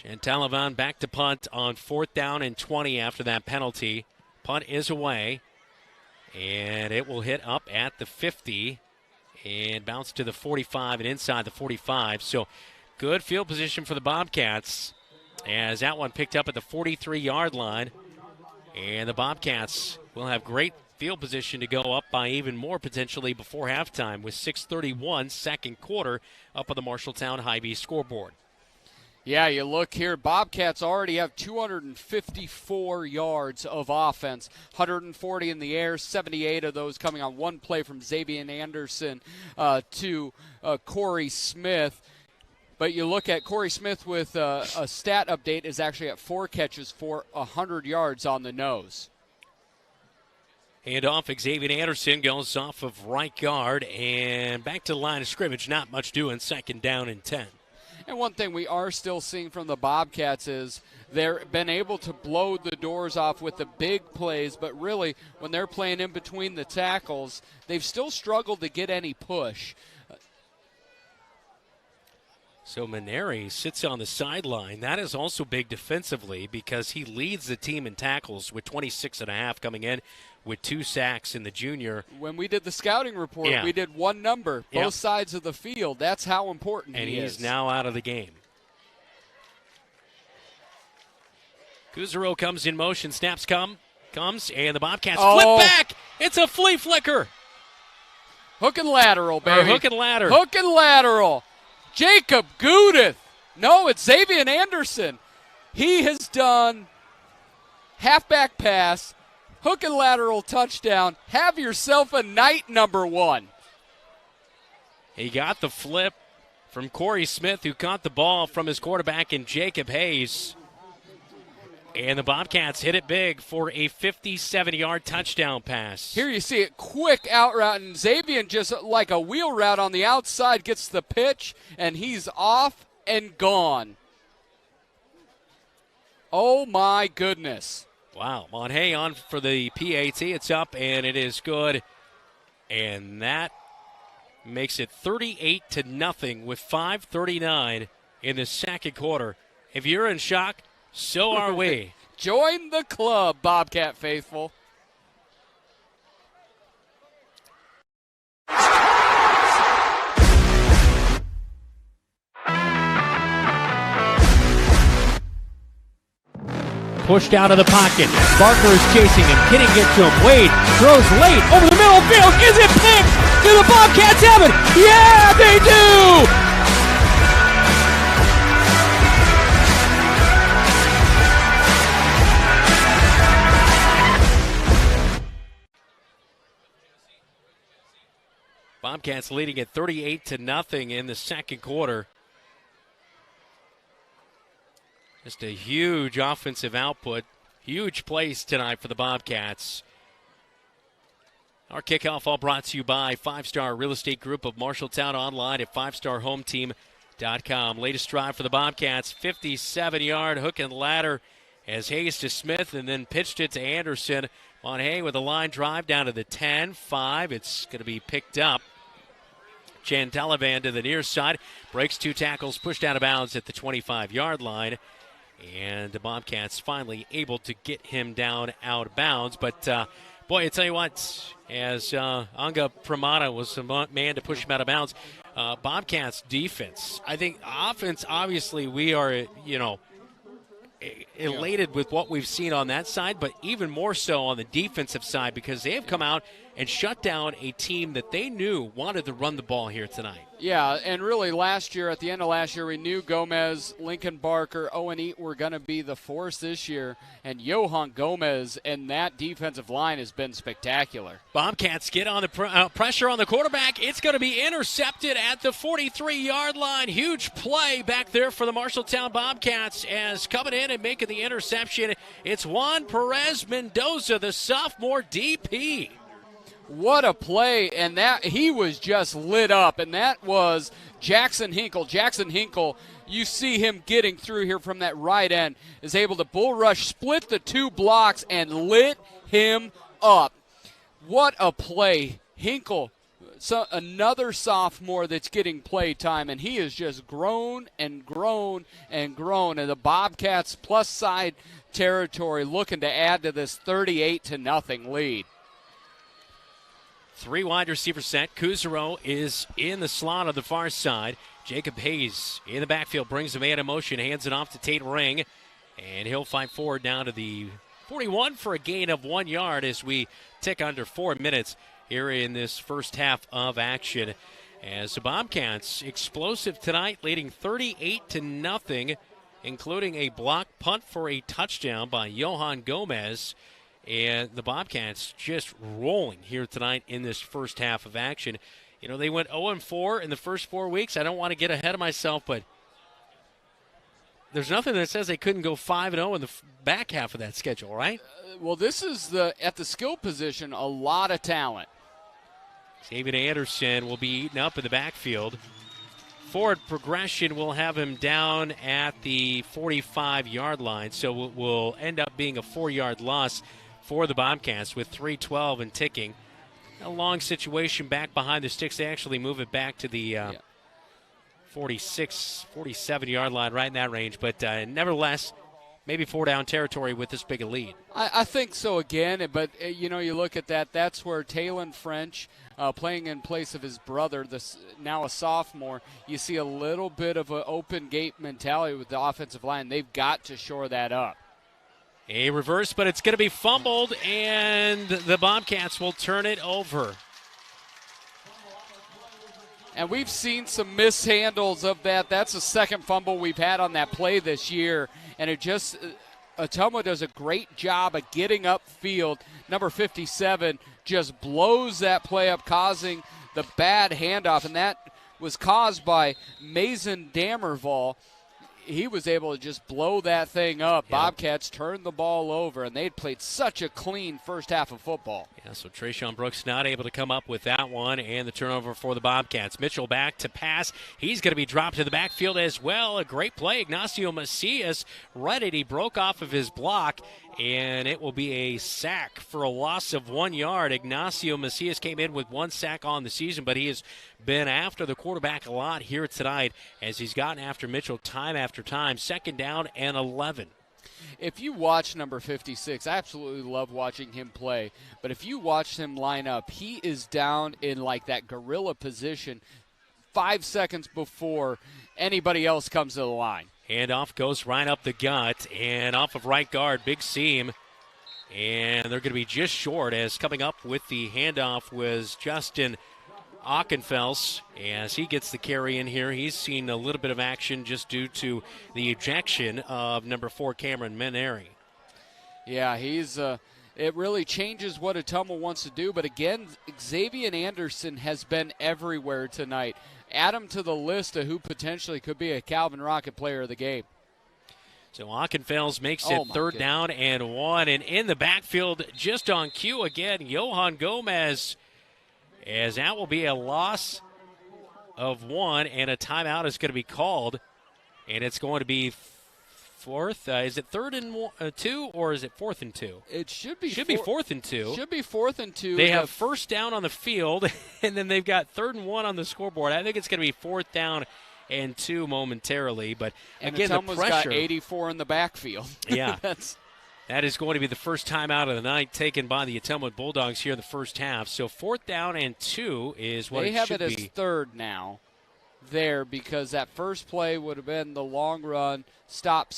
Chantalavan back to punt on 4th down and 20 after that penalty. Punt is away, and it will hit up at the 50 and bounce to the 45 and inside the 45. So good field position for the Bobcats as that one picked up at the 43-yard line. And the Bobcats will have great field position to go up by even more potentially before halftime with 6:31 second quarter up on the Marshalltown Hy-Vee scoreboard. Yeah, you look here, Bobcats already have 254 yards of offense, 140 in the air, 78 of those coming on one play from Xavier Anderson to Corey Smith. But you look at Corey Smith with a stat update is actually at 4 catches for 100 yards on the nose. And off, Xavier Anderson goes off of right guard and back to the line of scrimmage. Not much doing, 2nd down and 10. And one thing we are still seeing from the Bobcats is they've been able to blow the doors off with the big plays, but really when they're playing in between the tackles, they've still struggled to get any push. So Maneri sits on the sideline. That is also big defensively because he leads the team in tackles with 26.5 coming in with 2 sacks in the junior. When we did the scouting report, we did one number, both sides of the field. That's how important he is. And he's now out of the game. Kuzero comes in motion. Snaps comes, and the Bobcats flip back. It's a flea flicker. Hook and lateral, baby. Or hook and ladder. Hook and lateral. Jacob Gudith. No, it's Xavier Anderson. He has done halfback pass, hook and lateral touchdown. Have yourself a night, number 1. He got the flip from Corey Smith, who caught the ball from his quarterback in Jacob Hayes. And the Bobcats hit it big for a 57-yard touchdown pass. Here you see it, quick out route, and Xavier just like a wheel route on the outside gets the pitch, and he's off and gone. Oh, my goodness. Wow. Monhay on for the PAT. It's up, and it is good. And that makes it 38-0 with 5:39 in the second quarter. If you're in shock, so are we. Join the club, Bobcat faithful. Pushed out of the pocket. Barker is chasing him. Getting it to him. Wade throws late over the middle field. Is it picked? Do the Bobcats have it? Yeah, they do! Bobcats leading at 38-0 in the second quarter. Just a huge offensive output. Huge plays tonight for the Bobcats. Our kickoff all brought to you by 5-Star Real Estate Group of Marshalltown, online at 5starhometeam.com. Latest drive for the Bobcats, 57-yard hook and ladder as Hayes to Smith and then pitched it to Anderson. Monhay with a line drive down to the 10-5. It's going to be picked up. Chantalavan to the near side. Breaks 2 tackles, pushed out of bounds at the 25-yard line. And the Bobcats finally able to get him down out of bounds. But, boy, I tell you what, as Anga Pramada was the man to push him out of bounds, Bobcats defense. I think offense, obviously, we are, elated with what we've seen on that side, but even more so on the defensive side because they have come out and shut down a team that they knew wanted to run the ball here tonight. Yeah, and really last year, at the end of last year, we knew Gomez, Lincoln Barker, Owen Eat were going to be the force this year, and Johan Gomez and that defensive line has been spectacular. Bobcats get on the pressure on the quarterback. It's going to be intercepted at the 43-yard line. Huge play back there for the Marshalltown Bobcats as coming in and making the interception. It's Juan Perez Mendoza, the sophomore DP. What a play, and that he was just lit up, and that was Jackson Hinkle. Jackson Hinkle, you see him getting through here from that right end, is able to bull rush, split the 2 blocks, and lit him up. What a play. Hinkle, another sophomore that's getting play time, and he has just grown and grown and grown, and the Bobcats plus side territory looking to add to this 38-0 lead. 3 wide receiver set. Kuzaro is in the slot on the far side. Jacob Hayes in the backfield brings the man in motion, hands it off to Tate Ring, and he'll fight forward down to the 41 for a gain of 1 yard as we tick under 4 minutes here in this first half of action. As the Bobcats explosive tonight, leading 38-0, including a block punt for a touchdown by Johan Gomez. And the Bobcats just rolling here tonight in this first half of action. They went 0-4 in the first 4 weeks. I don't want to get ahead of myself, but there's nothing that says they couldn't go 5-0 in the back half of that schedule, right? Well, this is at the skill position, a lot of talent. David Anderson will be eaten up in the backfield. Forward progression will have him down at the 45-yard line, so it will end up being a 4-yard loss for the Bobcats with 3:12 and ticking. A long situation back behind the sticks. They actually move it back to the 46, 47-yard line, right in that range. But nevertheless, maybe 4-down territory with this big a lead. I think so again, but you look at that. That's where Talon French, playing in place of his brother, now a sophomore, you see a little bit of an open gate mentality with the offensive line. They've got to shore that up. A reverse, but it's going to be fumbled, and the Bobcats will turn it over. And we've seen some mishandles of that. That's the second fumble we've had on that play this year, and Ottumwa does a great job of getting upfield. Number 57 just blows that play up, causing the bad handoff, and that was caused by Mason Damerval. He was able to just blow that thing up. Yep. Bobcats turned the ball over, and they'd played such a clean first half of football. Yeah, so Trayshawn Brooks not able to come up with that one, and the turnover for the Bobcats. Mitchell back to pass. He's going to be dropped to the backfield as well. A great play. Ignacio Macias read it. He broke off of his block, and it will be a sack for a loss of 1 yard. Ignacio Macias came in with 1 sack on the season, but he has been after the quarterback a lot here tonight as he's gotten after Mitchell time after time. 2nd down and 11. If you watch number 56, I absolutely love watching him play, but if you watch him line up, he is down in like that gorilla position 5 seconds before anybody else comes to the line. Handoff goes right up the gut and off of right guard, big seam. And they're going to be just short as coming up with the handoff was Justin Ockenfels as he gets the carry in here. He's seen a little bit of action just due to the ejection of number 4 Cameron Menary. Yeah, it really changes what Ottumwa wants to do, but again, Xavier Anderson has been everywhere tonight. Add him to the list of who potentially could be a Calvin Rocket player of the game. So Ockenfels makes it third down and 1. And in the backfield, just on cue again, Johan Gomez, as that will be a loss of 1, and a timeout is going to be called. And it's going to be fourth. Is it 3rd and 2, or is it 4th and 2? It should be 4th and 2. Should be 4th and 2. They have first down on the field, and then they've got 3rd and 1 on the scoreboard. I think it's going to be 4th down and 2 momentarily. But again, the pressure. Got 84 in the backfield. Yeah. That is going to be the first timeout of the night taken by the Ottumwa Bulldogs here in the first half. So 4th down and 2 is what it should be. They have it as 3rd now there, because that first play would have been the long run, stop.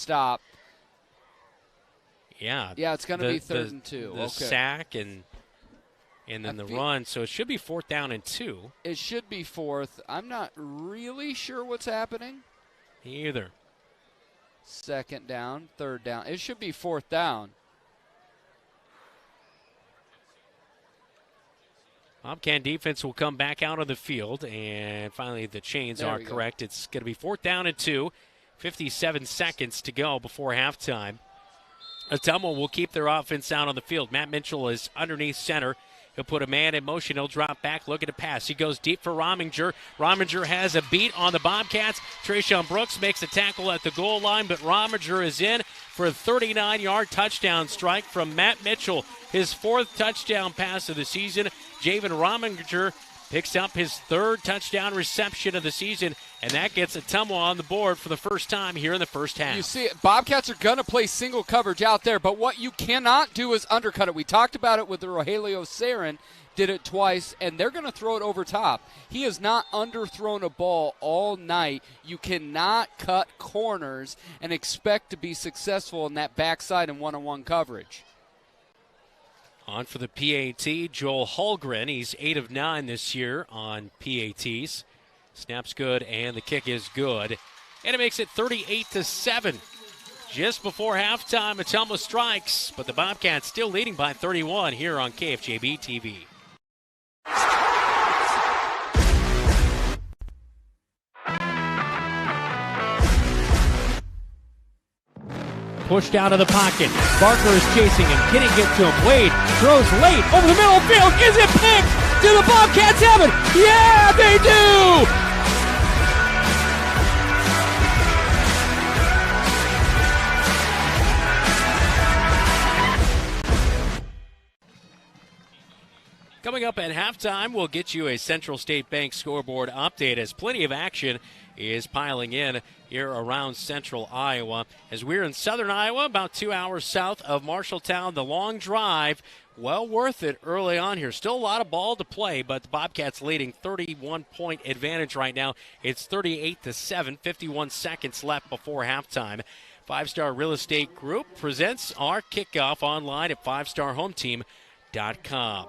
Yeah. Yeah, it's going to be 3rd and 2. The sack and then the run. So it should be 4th down and 2. It should be 4th. I'm not really sure what's happening. Me either. 2nd down, 3rd down. It should be 4th down. Bobcat defense will come back out of the field, and finally the chains are correct. It's going to be 4th down and 2. 57 seconds to go before halftime. Ottumwa will keep their offense out on the field. Matt Mitchell is underneath center. He'll put a man in motion. He'll drop back, looking to pass. He goes deep for Rominger. Rominger has a beat on the Bobcats. Trayshawn Brooks makes a tackle at the goal line, but Rominger is in for a 39-yard touchdown strike from Matt Mitchell. His 4th touchdown pass of the season. Javen Rominger picks up his 3rd touchdown reception of the season, and that gets Ottumwa on the board for the first time here in the first half. You see, Bobcats are going to play single coverage out there, but what you cannot do is undercut it. We talked about it with the Rogelio Sarin, did it twice, and they're going to throw it over top. He has not underthrown a ball all night. You cannot cut corners and expect to be successful in that backside and one-on-one coverage. On for the PAT, Joel Holgren. He's 8 of 9 this year on PATs. Snap's good, and the kick is good. And it makes it 38-7. Just before halftime, Ottumwa strikes, but the Bobcats still leading by 31 here on KFJB-TV. Pushed out of the pocket. Barker is chasing him. Can he get to him? Wade throws late over the middle of the field. Is it picked? Do the Bobcats have it? Yeah, they do! Coming up at halftime, we'll get you a Central State Bank scoreboard update as plenty of action is piling in here around central Iowa. As we're in southern Iowa, about 2 hours south of Marshalltown, the long drive, well worth it early on here. Still a lot of ball to play, but the Bobcats leading 31-point advantage right now. It's 38-7, 51 seconds left before halftime. 5-Star Real Estate Group presents our kickoff online at 5starhometeam.com.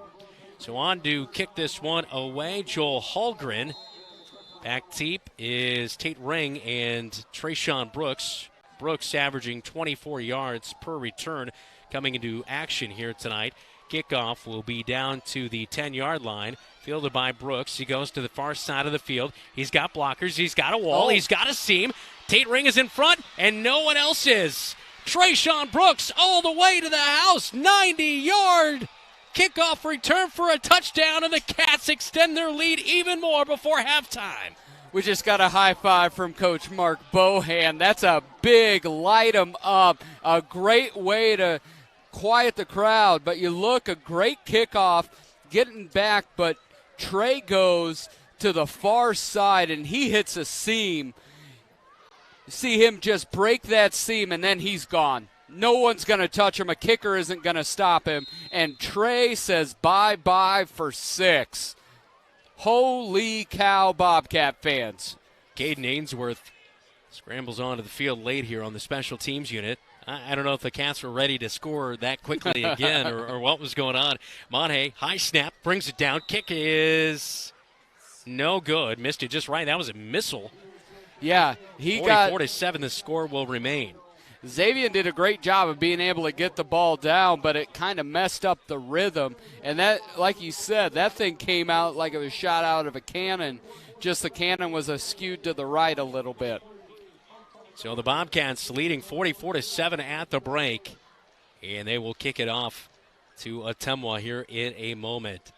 So on to kick this one away, Joel Holgren. Back deep is Tate Ring and Trayshawn Brooks. Brooks averaging 24 yards per return coming into action here tonight. Kickoff will be down to the 10-yard line, fielded by Brooks. He goes to the far side of the field. He's got blockers. He's got a wall. He's got a seam. Tate Ring is in front, and no one else is. Trayshawn Brooks all the way to the house. 90-yard kickoff return for a touchdown, and the Cats extend their lead even more before halftime. We just got a high five from Coach Mark Bohan. That's a big light 'em up, a great way to quiet the crowd. But you look, a great kickoff, getting back, but Trey goes to the far side, and he hits a seam. You see him just break that seam, and then he's gone. No one's going to touch him. A kicker isn't going to stop him. And Trey says bye-bye for 6. Holy cow, Bobcat fans. Caden Ainsworth scrambles onto the field late here on the special teams unit. I don't know if the Cats were ready to score that quickly again or what was going on. Monhay, high snap, brings it down. Kick is no good. Missed it just right. That was a missile. Yeah, he 44-7, the score will remain. Xavier did a great job of being able to get the ball down, but it kind of messed up the rhythm. And that, like you said, that thing came out like it was shot out of a cannon. Just the cannon was skewed to the right a little bit. So the Bobcats leading 44-7 at the break, and they will kick it off to Ottumwa here in a moment.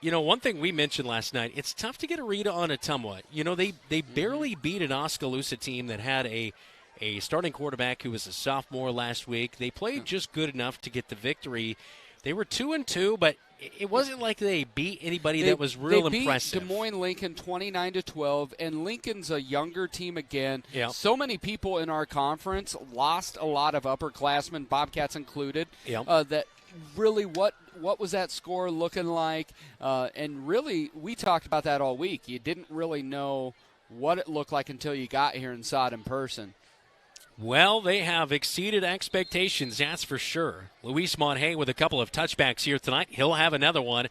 You know, one thing we mentioned last night, it's tough to get a read on Ottumwa. You know, they barely beat an Oskaloosa team that had a starting quarterback who was a sophomore last week. They played just good enough to get the victory. They were 2-2, but it wasn't like they beat anybody that was real impressive. They beat Des Moines Lincoln 29-12, and Lincoln's a younger team again. Yep. So many people in our conference lost a lot of upperclassmen, Bobcats included. Yep. That really, what was that score looking like? And really, we talked about that all week. You didn't really know what it looked like until you got here and saw it in person. Well, they have exceeded expectations, that's for sure. Luis Monhay with a couple of touchbacks here tonight. He'll have another one. I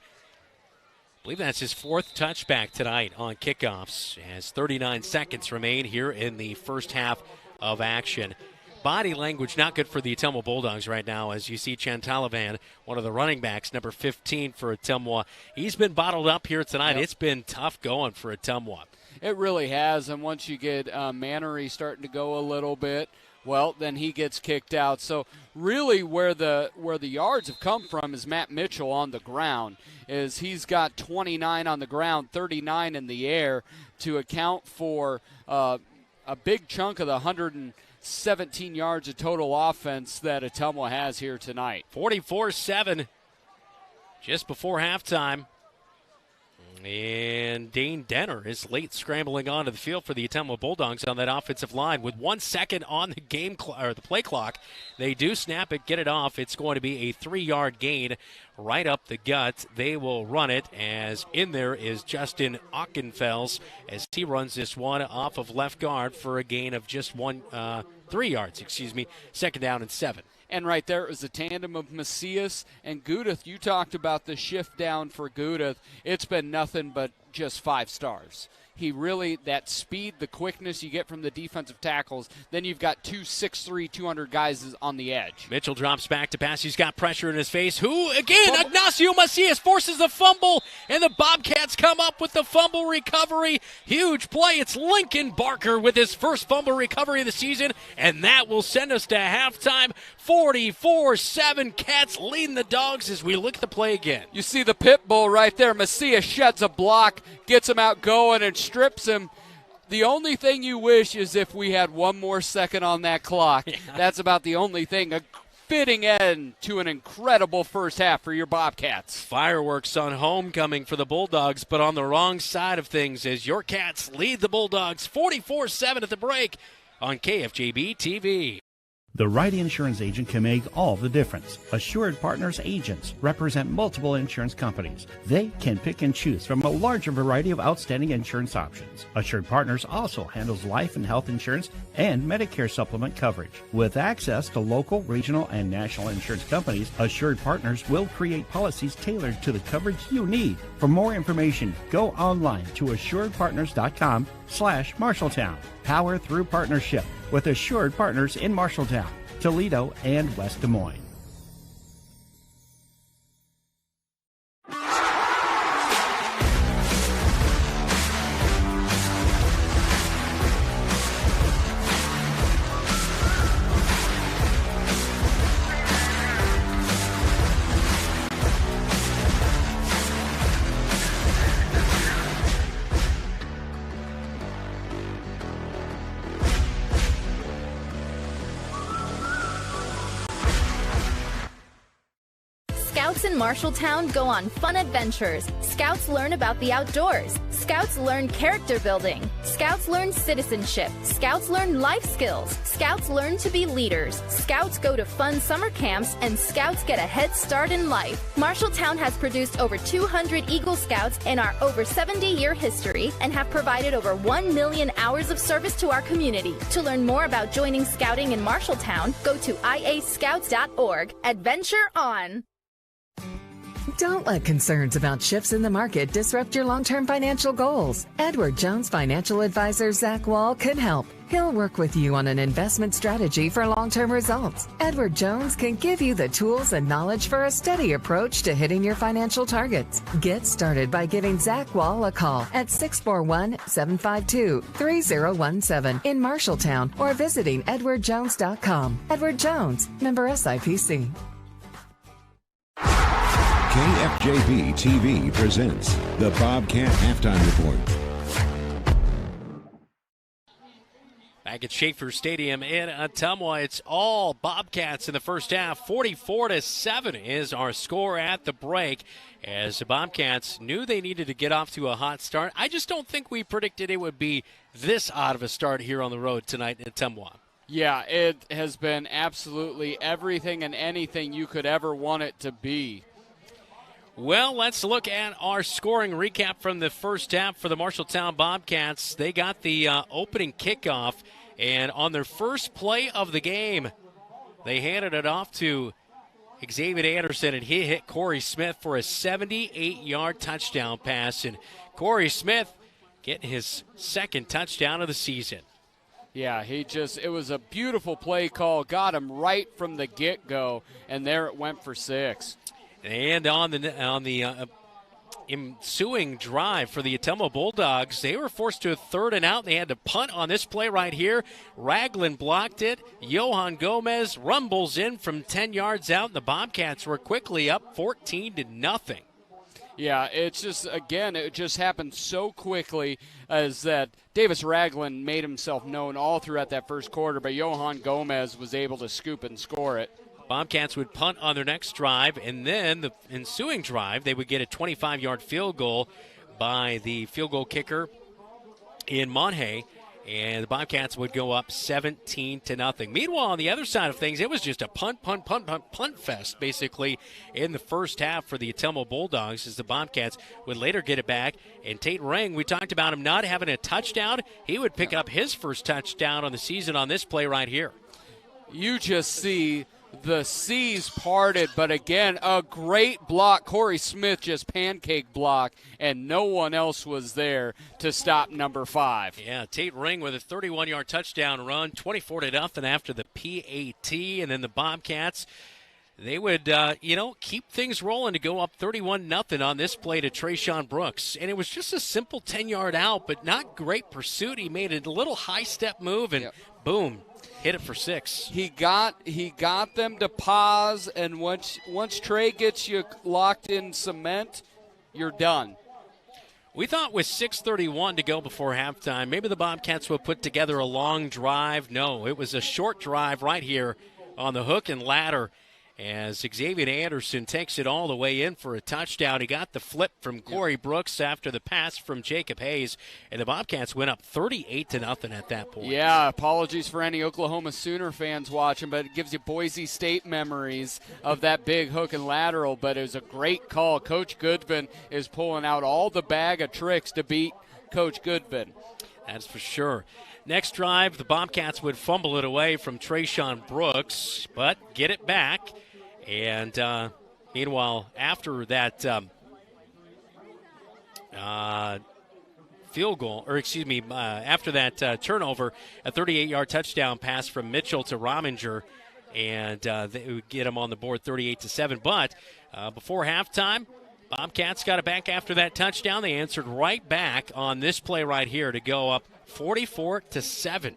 believe that's his fourth touchback tonight on kickoffs, as 39 seconds remain here in the first half of action. Body language not good for the Ottumwa Bulldogs right now, as you see Chantalavan, one of the running backs, number 15 for Ottumwa. He's been bottled up here tonight. Yep. It's been tough going for Ottumwa. It really has, and once you get Mannery starting to go a little bit, well, then he gets kicked out. So really where the yards have come from is Matt Mitchell on the ground, is he's got 29 on the ground, 39 in the air to account for a big chunk of the 117 yards of total offense that Ottumwa has here tonight. 44-7 just before halftime. And Dane Denner is late scrambling onto the field for the Ottumwa Bulldogs on that offensive line. With 1 second on the the play clock, they do snap it, get it off. It's going to be a 3-yard gain right up the gut. They will run it, as in there is Justin Ockenfels, as he runs this one off of left guard for a gain of just 3 yards. Second down and 7. And right there is a tandem of Macias and Gudeth. You talked about the shift down for Gudeth. It's been nothing but just 5 stars. He really, that speed, the quickness you get from the defensive tackles, then you've got 2 6'3", 200 guys on the edge. Mitchell drops back to pass. He's got pressure in his face. Who, again, Ignacio Macias forces the fumble, and the Bobcats come up with the fumble recovery. Huge play. It's Lincoln Barker with his first fumble recovery of the season, and that will send us to halftime. 44-7, Cats leading the Dogs as we look at the play again. You see the pit bull right there. Macias sheds a block, gets him out going, and strips him. The only thing you wish is if we had 1 more second on that clock. Yeah. That's about the only thing. A fitting end to an incredible first half for your Bobcats. Fireworks on homecoming for the Bulldogs, but on the wrong side of things as your Cats lead the Bulldogs 44-7 at the break on KFJB-TV. The right insurance agent can make all the difference. Assured Partners agents represent multiple insurance companies. They can pick and choose from a larger variety of outstanding insurance options. Assured Partners also handles life and health insurance and Medicare supplement coverage. With access to local, regional, and national insurance companies, Assured Partners will create policies tailored to the coverage you need. For more information, go online to assuredpartners.com/Marshalltown. Power through partnership with Assured Partners in Marshalltown, Toledo, and West Des Moines. Scouts in Marshalltown go on fun adventures. Scouts learn about the outdoors. Scouts learn character building. Scouts learn citizenship. Scouts learn life skills. Scouts learn to be leaders. Scouts go to fun summer camps, and Scouts get a head start in life. Marshalltown has produced over 200 Eagle Scouts in our over 70-year history and have provided over 1 million hours of service to our community. To learn more about joining Scouting in Marshalltown, go to iascouts.org. Adventure on! Don't let concerns about shifts in the market disrupt your long-term financial goals. Edward Jones financial advisor Zach Wall can help. He'll work with you on an investment strategy for long-term results. Edward Jones can give you the tools and knowledge for a steady approach to hitting your financial targets. Get started by giving Zach Wall a call at 641-752-3017 in Marshalltown or visiting edwardjones.com. Edward Jones, member SIPC. KFJB-TV presents the Bobcat Halftime Report. Back at Schaefer Stadium in Ottumwa, it's all Bobcats in the first half. 44-7 is our score at the break, as the Bobcats knew they needed to get off to a hot start. I just don't think we predicted it would be this odd of a start here on the road tonight in Ottumwa. Yeah, it has been absolutely everything and anything you could ever want it to be. Well, let's look at our scoring recap from the first half for the Marshalltown Bobcats. They got the opening kickoff, and on their first play of the game, they handed it off to Xavier Anderson, and he hit Corey Smith for a 78-yard touchdown pass. And Corey Smith getting his second touchdown of the season. Yeah, it was a beautiful play call, got him right from the get-go, and there it went for 6. And on the ensuing drive for the Ottumwa Bulldogs, they were forced to a 3rd and out. They had to punt on this play right here. Ragland blocked it. Johan Gomez rumbles in from 10 yards out, and the Bobcats were quickly up 14-0. Yeah, it just happened so quickly as that Davis Ragland made himself known all throughout that first quarter, but Johan Gomez was able to scoop and score it. Bobcats would punt on their next drive, and then the ensuing drive, they would get a 25-yard field goal by the field goal kicker in Monhay, and the Bobcats would go up 17-0. Meanwhile, on the other side of things, it was just a punt fest, basically, in the first half for the Ottumwa Bulldogs, as the Bobcats would later get it back. And Tate Ring, we talked about him not having a touchdown. He would pick up his first touchdown on the season on this play right here. You just see the seas parted, but again, a great block. Corey Smith just pancake block, and no one else was there to stop number 5. Yeah, Tate Ring with a 31-yard touchdown run, 24-0 after the PAT, and then the Bobcats, they would, keep things rolling to go up 31-0 on this play to Trayshawn Brooks. And it was just a simple 10-yard out, but not great pursuit. He made a little high-step move, and boom, hit it for 6. He got them to pause, and once Trey gets you locked in cement, you're done. We thought with 6:31 to go before halftime, maybe the Bobcats would put together a long drive. No, it was a short drive right here on the hook and ladder, as Xavier Anderson takes it all the way in for a touchdown. He got the flip from Corey Brooks after the pass from Jacob Hayes, and the Bobcats went up 38-0 at that point. Yeah, apologies for any Oklahoma Sooner fans watching, but it gives you Boise State memories of that big hook and lateral, but it was a great call. Coach Goodvin is pulling out all the bag of tricks to beat Coach Goodvin. That's for sure. Next drive, the Bobcats would fumble it away from Trayshawn Brooks, but get it back. And meanwhile, after that after that turnover, a 38-yard touchdown pass from Mitchell to Rominger, and they would get him on the board 38-7. But before halftime, Bobcats got it back after that touchdown. They answered right back on this play right here to go up 44-7.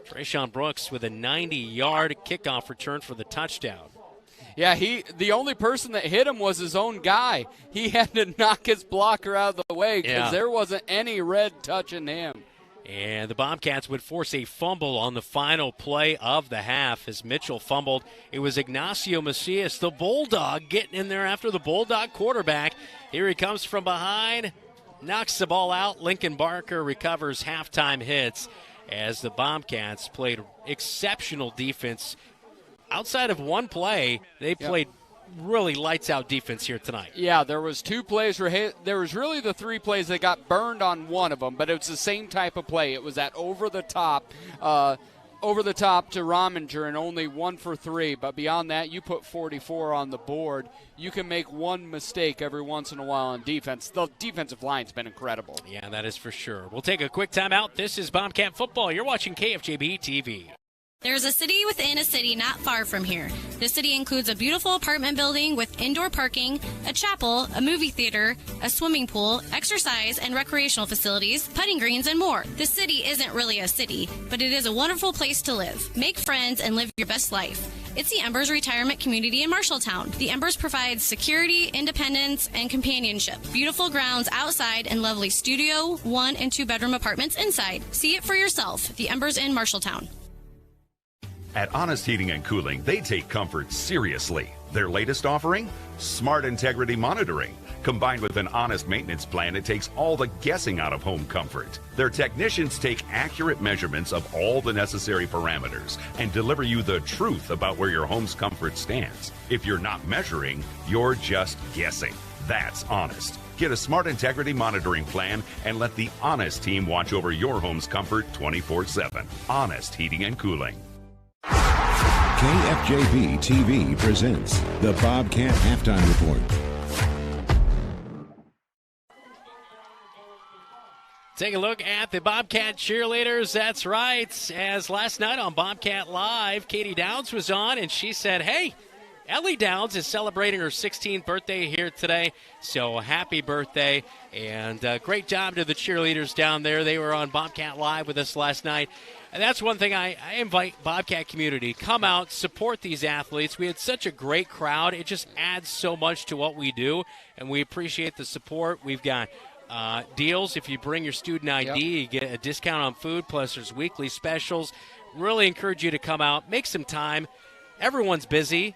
Trayshawn Brooks with a 90-yard kickoff return for the touchdown. Yeah, the only person that hit him was his own guy. He had to knock his blocker out of the way because there wasn't any red touching him. And the Bobcats would force a fumble on the final play of the half as Mitchell fumbled. It was Ignacio Macias, the Bulldog, getting in there after the Bulldog quarterback. Here he comes from behind, knocks the ball out. Lincoln Barker recovers halftime hits as the Bobcats played exceptional defense. Outside of one play, they played really lights-out defense here tonight. Yeah, there was 2 plays where there was really the 3 plays that got burned on one of them, but it was the same type of play. It was that over-the-top over the top to Rominger and only 1 for 3. But beyond that, you put 44 on the board. You can make one mistake every once in a while on defense. The defensive line's been incredible. Yeah, that is for sure. We'll take a quick timeout. This is Bobcat Football. You're watching KFJB-TV. There's a city within a city not far from here. This city includes a beautiful apartment building with indoor parking, a chapel, a movie theater, a swimming pool, exercise and recreational facilities, putting greens, and more. This city isn't really a city, but it is a wonderful place to live. Make friends and live your best life. It's the Embers Retirement Community in Marshalltown. The Embers provides security, independence, and companionship. Beautiful grounds outside and lovely studio, 1 and 2 bedroom apartments inside. See it for yourself. The Embers in Marshalltown. At Honest Heating and Cooling, they take comfort seriously. Their latest offering? Smart Integrity Monitoring. Combined with an honest maintenance plan, it takes all the guessing out of home comfort. Their technicians take accurate measurements of all the necessary parameters and deliver you the truth about where your home's comfort stands. If you're not measuring, you're just guessing. That's honest. Get a Smart Integrity Monitoring plan and let the Honest team watch over your home's comfort 24/7. Honest Heating and Cooling. KFJB-TV presents the Bobcat Halftime Report. Take a look at the Bobcat cheerleaders. That's right. As last night on Bobcat Live, Katie Downs was on, and she said, hey, Ellie Downs is celebrating her 16th birthday here today, so happy birthday. And great job to the cheerleaders down there. They were on Bobcat Live with us last night. And that's one thing I invite Bobcat community, come out, support these athletes. We had such a great crowd. It just adds so much to what we do, and we appreciate the support. We've got deals. If you bring your student ID, you get a discount on food, plus there's weekly specials. Really encourage you to come out, make some time. Everyone's busy.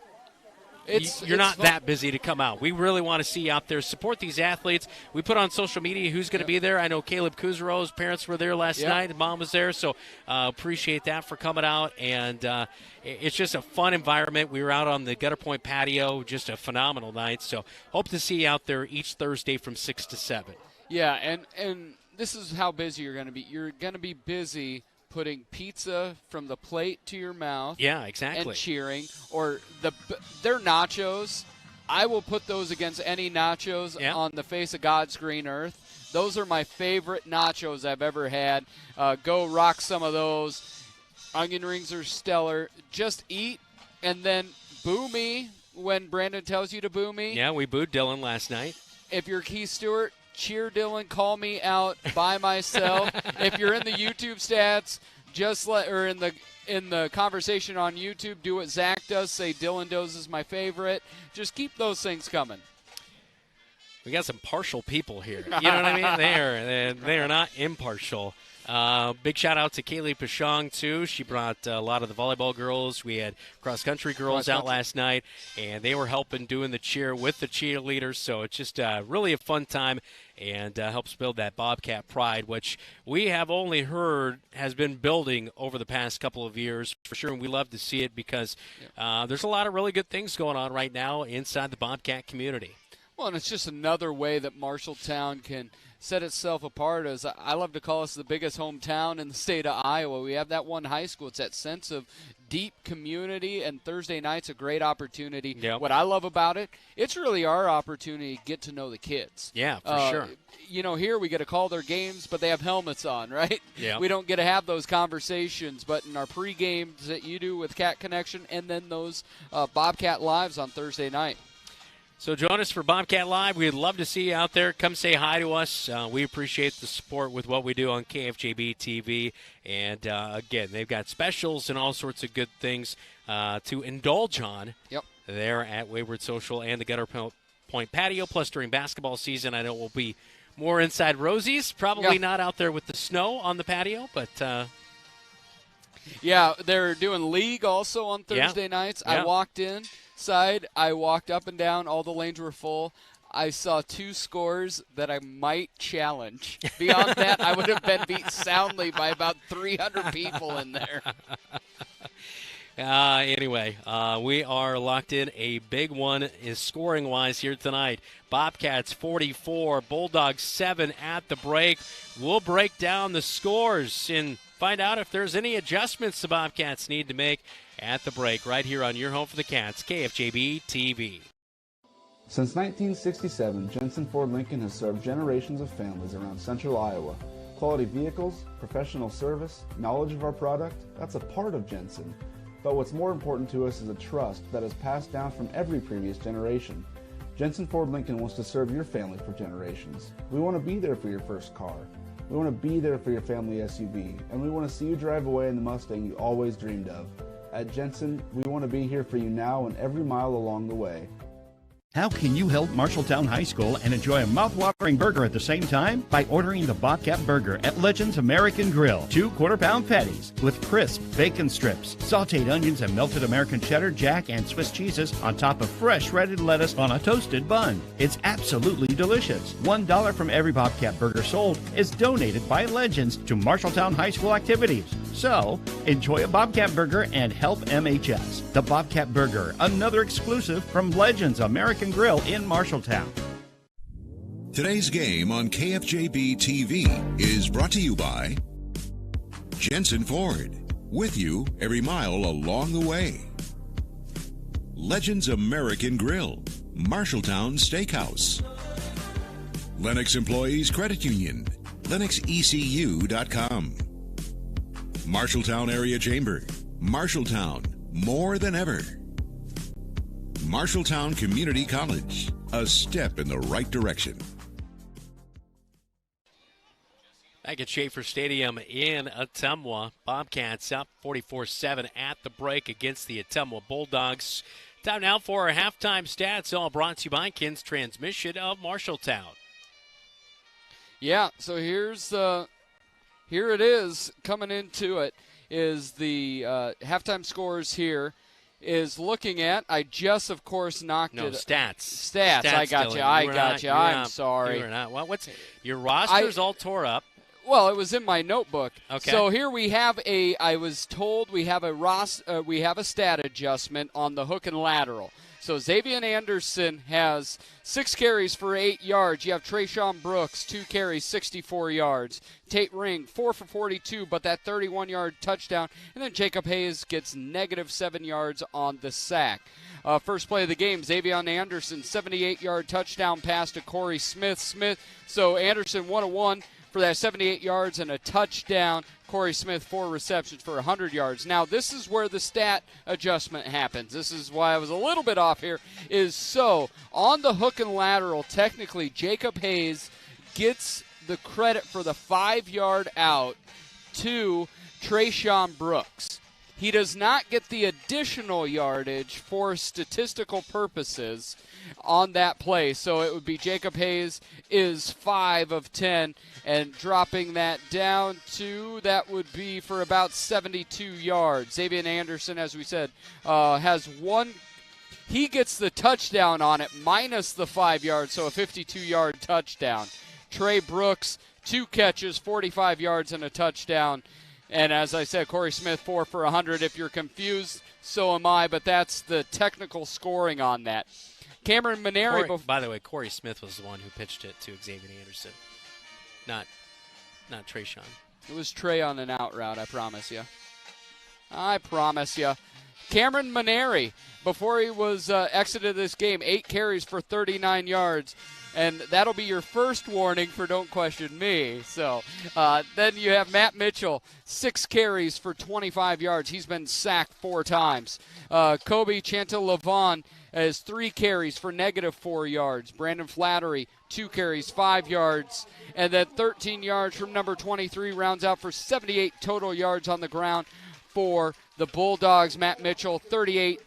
You're not fun. That busy to come out. We really want to see you out there. Support these athletes. We put on social media who's going to be there. I know Caleb Kuzero's parents were there last night. His mom was there, so appreciate that for coming out. And it's just a fun environment. We were out on the Gutter Point patio, just a phenomenal night. So hope to see you out there each Thursday from 6 to 7. Yeah, and this is how busy you're going to be. You're going to be busy putting pizza from the plate to your mouth. Yeah, exactly. And cheering. Or their nachos. I will put those against any nachos on the face of God's green earth. Those are my favorite nachos I've ever had. Go rock some of those. Onion rings are stellar. Just eat and then boo me when Brandon tells you to boo me. Yeah, we booed Dylan last night. If you're Keith Stewart, cheer Dylan, call me out by myself. If you're in the YouTube stats, or in the conversation on YouTube, do what Zach does. Say Dylan Doze is my favorite. Just keep those things coming. We got some partial people here. You know what I mean? They are not impartial. Big shout out to Kaylee Pashong, too. She brought a lot of the volleyball girls. We had cross-country girls out last night, and they were helping doing the cheer with the cheerleaders. So it's just really a fun time and helps build that Bobcat pride, which we have only heard has been building over the past couple of years for sure, and we love to see it because there's a lot of really good things going on right now inside the Bobcat community. Well, and it's just another way that Marshalltown can set itself apart. As I love to call us the biggest hometown in the state of Iowa. We have that one high school. It's that sense of deep community, and Thursday night's a great opportunity. Yep. What I love about it, it's really our opportunity to get to know the kids. Yeah, for sure. You know, here we get to call their games, but they have helmets on, right? Yeah. We don't get to have those conversations, but in our pre-games that you do with Cat Connection and then those Bobcat Lives on Thursday night. So join us for Bobcat Live. We'd love to see you out there. Come say hi to us. We appreciate the support with what we do on KFJB-TV. And, again, they've got specials and all sorts of good things to indulge on there at Wayward Social and the Gutter Point patio. Plus, during basketball season, I know we'll be more inside Rosie's. Probably not out there with the snow on the patio, but yeah, they're doing league also on Thursday nights. Yeah. I walked inside. I walked up and down. All the lanes were full. I saw 2 scores that I might challenge. Beyond that, I would have been beat soundly by about 300 people in there. Anyway, we are locked in. A big one is scoring-wise here tonight. Bobcats 44, Bulldogs 7 at the break. We'll break down the scores in find out if there's any adjustments the Bobcats need to make at the break right here on your home for the Cats, KFJB-TV. Since 1967, Jensen Ford Lincoln has served generations of families around central Iowa. Quality vehicles, professional service, knowledge of our product, that's a part of Jensen. But what's more important to us is a trust that is passed down from every previous generation. Jensen Ford Lincoln wants to serve your family for generations. We want to be there for your first car. We want to be there for your family SUV. And we want to see you drive away in the Mustang you always dreamed of. At Jensen, we want to be here for you now and every mile along the way. How can you help Marshalltown High School and enjoy a mouth-watering burger at the same time? By ordering the Bobcat Burger at Legends American Grill. 2 quarter-pound patties with crisp bacon strips, sautéed onions and melted American cheddar, jack, and Swiss cheeses on top of fresh shredded lettuce on a toasted bun. It's absolutely delicious. $1 from every Bobcat Burger sold is donated by Legends to Marshalltown High School activities. So, enjoy a Bobcat Burger and help MHS. The Bobcat Burger, another exclusive from Legends American Grill in Marshalltown. Today's game on KFJB-TV is brought to you by Jensen Ford, with you every mile along the way. Legends American Grill, Marshalltown Steakhouse. Lennox Employees Credit Union, LennoxECU.com. Marshalltown Area Chamber, Marshalltown, more than ever. Marshalltown Community College, a step in the right direction. Back at Schaefer Stadium in Ottumwa, Bobcats up 44-7 at the break against the Ottumwa Bulldogs. Time now for our halftime stats, all brought to you by Ken's Transmission of Marshalltown. Yeah, so here it is coming into it is the halftime scores here. Is looking at, I just, of course, knocked it. Stats. I got you. I got you. I'm sorry. You're not. Well, your roster's all tore up. Well, it was in my notebook. Okay. So here we have I was told we have a stat adjustment on the hook and lateral. So Xavier Anderson has 6 carries for 8 yards. You have Trayshawn Brooks, 2 carries, 64 yards. Tate Ring, 4 for 42, but that 31-yard touchdown. And then Jacob Hayes gets -7 yards on the sack. First play of the game, Xavier Anderson, 78-yard touchdown pass to Corey Smith. So Anderson 1-1 for that 78 yards and a touchdown. Corey Smith, 4 receptions for 100 yards. Now, this is where the stat adjustment happens. This is why I was a little bit off here. On the hook and lateral, technically, Jacob Hayes gets the credit for the 5-yard out to Trayshawn Brooks. He does not get the additional yardage for statistical purposes on that play. So it would be Jacob Hayes is 5 of 10, and dropping that down to, that would be for about 72 yards. Xavier Anderson, as we said, has 1. He gets the touchdown on it minus the 5 yards, so a 52-yard touchdown. Trey Brooks, 2 catches, 45 yards and a touchdown. And as I said, Corey Smith, 4 for 100. If you're confused, so am I, but that's the technical scoring on that. Cameron Maneri. By the way, Corey Smith was the one who pitched it to Xavier Anderson, not Trayshawn. It was Trey on an out route, I promise you. Cameron Maneri, before he was exited this game, 8 carries for 39 yards. And that'll be your first warning for Don't Question Me. So then you have Matt Mitchell, 6 carries for 25 yards. He's been sacked 4 times. Kobe Chantil-Lavon has 3 carries for -4 yards. Brandon Flattery, 2 carries, 5 yards. And then 13 yards from number 23 rounds out for 78 total yards on the ground for the Bulldogs. Matt Mitchell, 38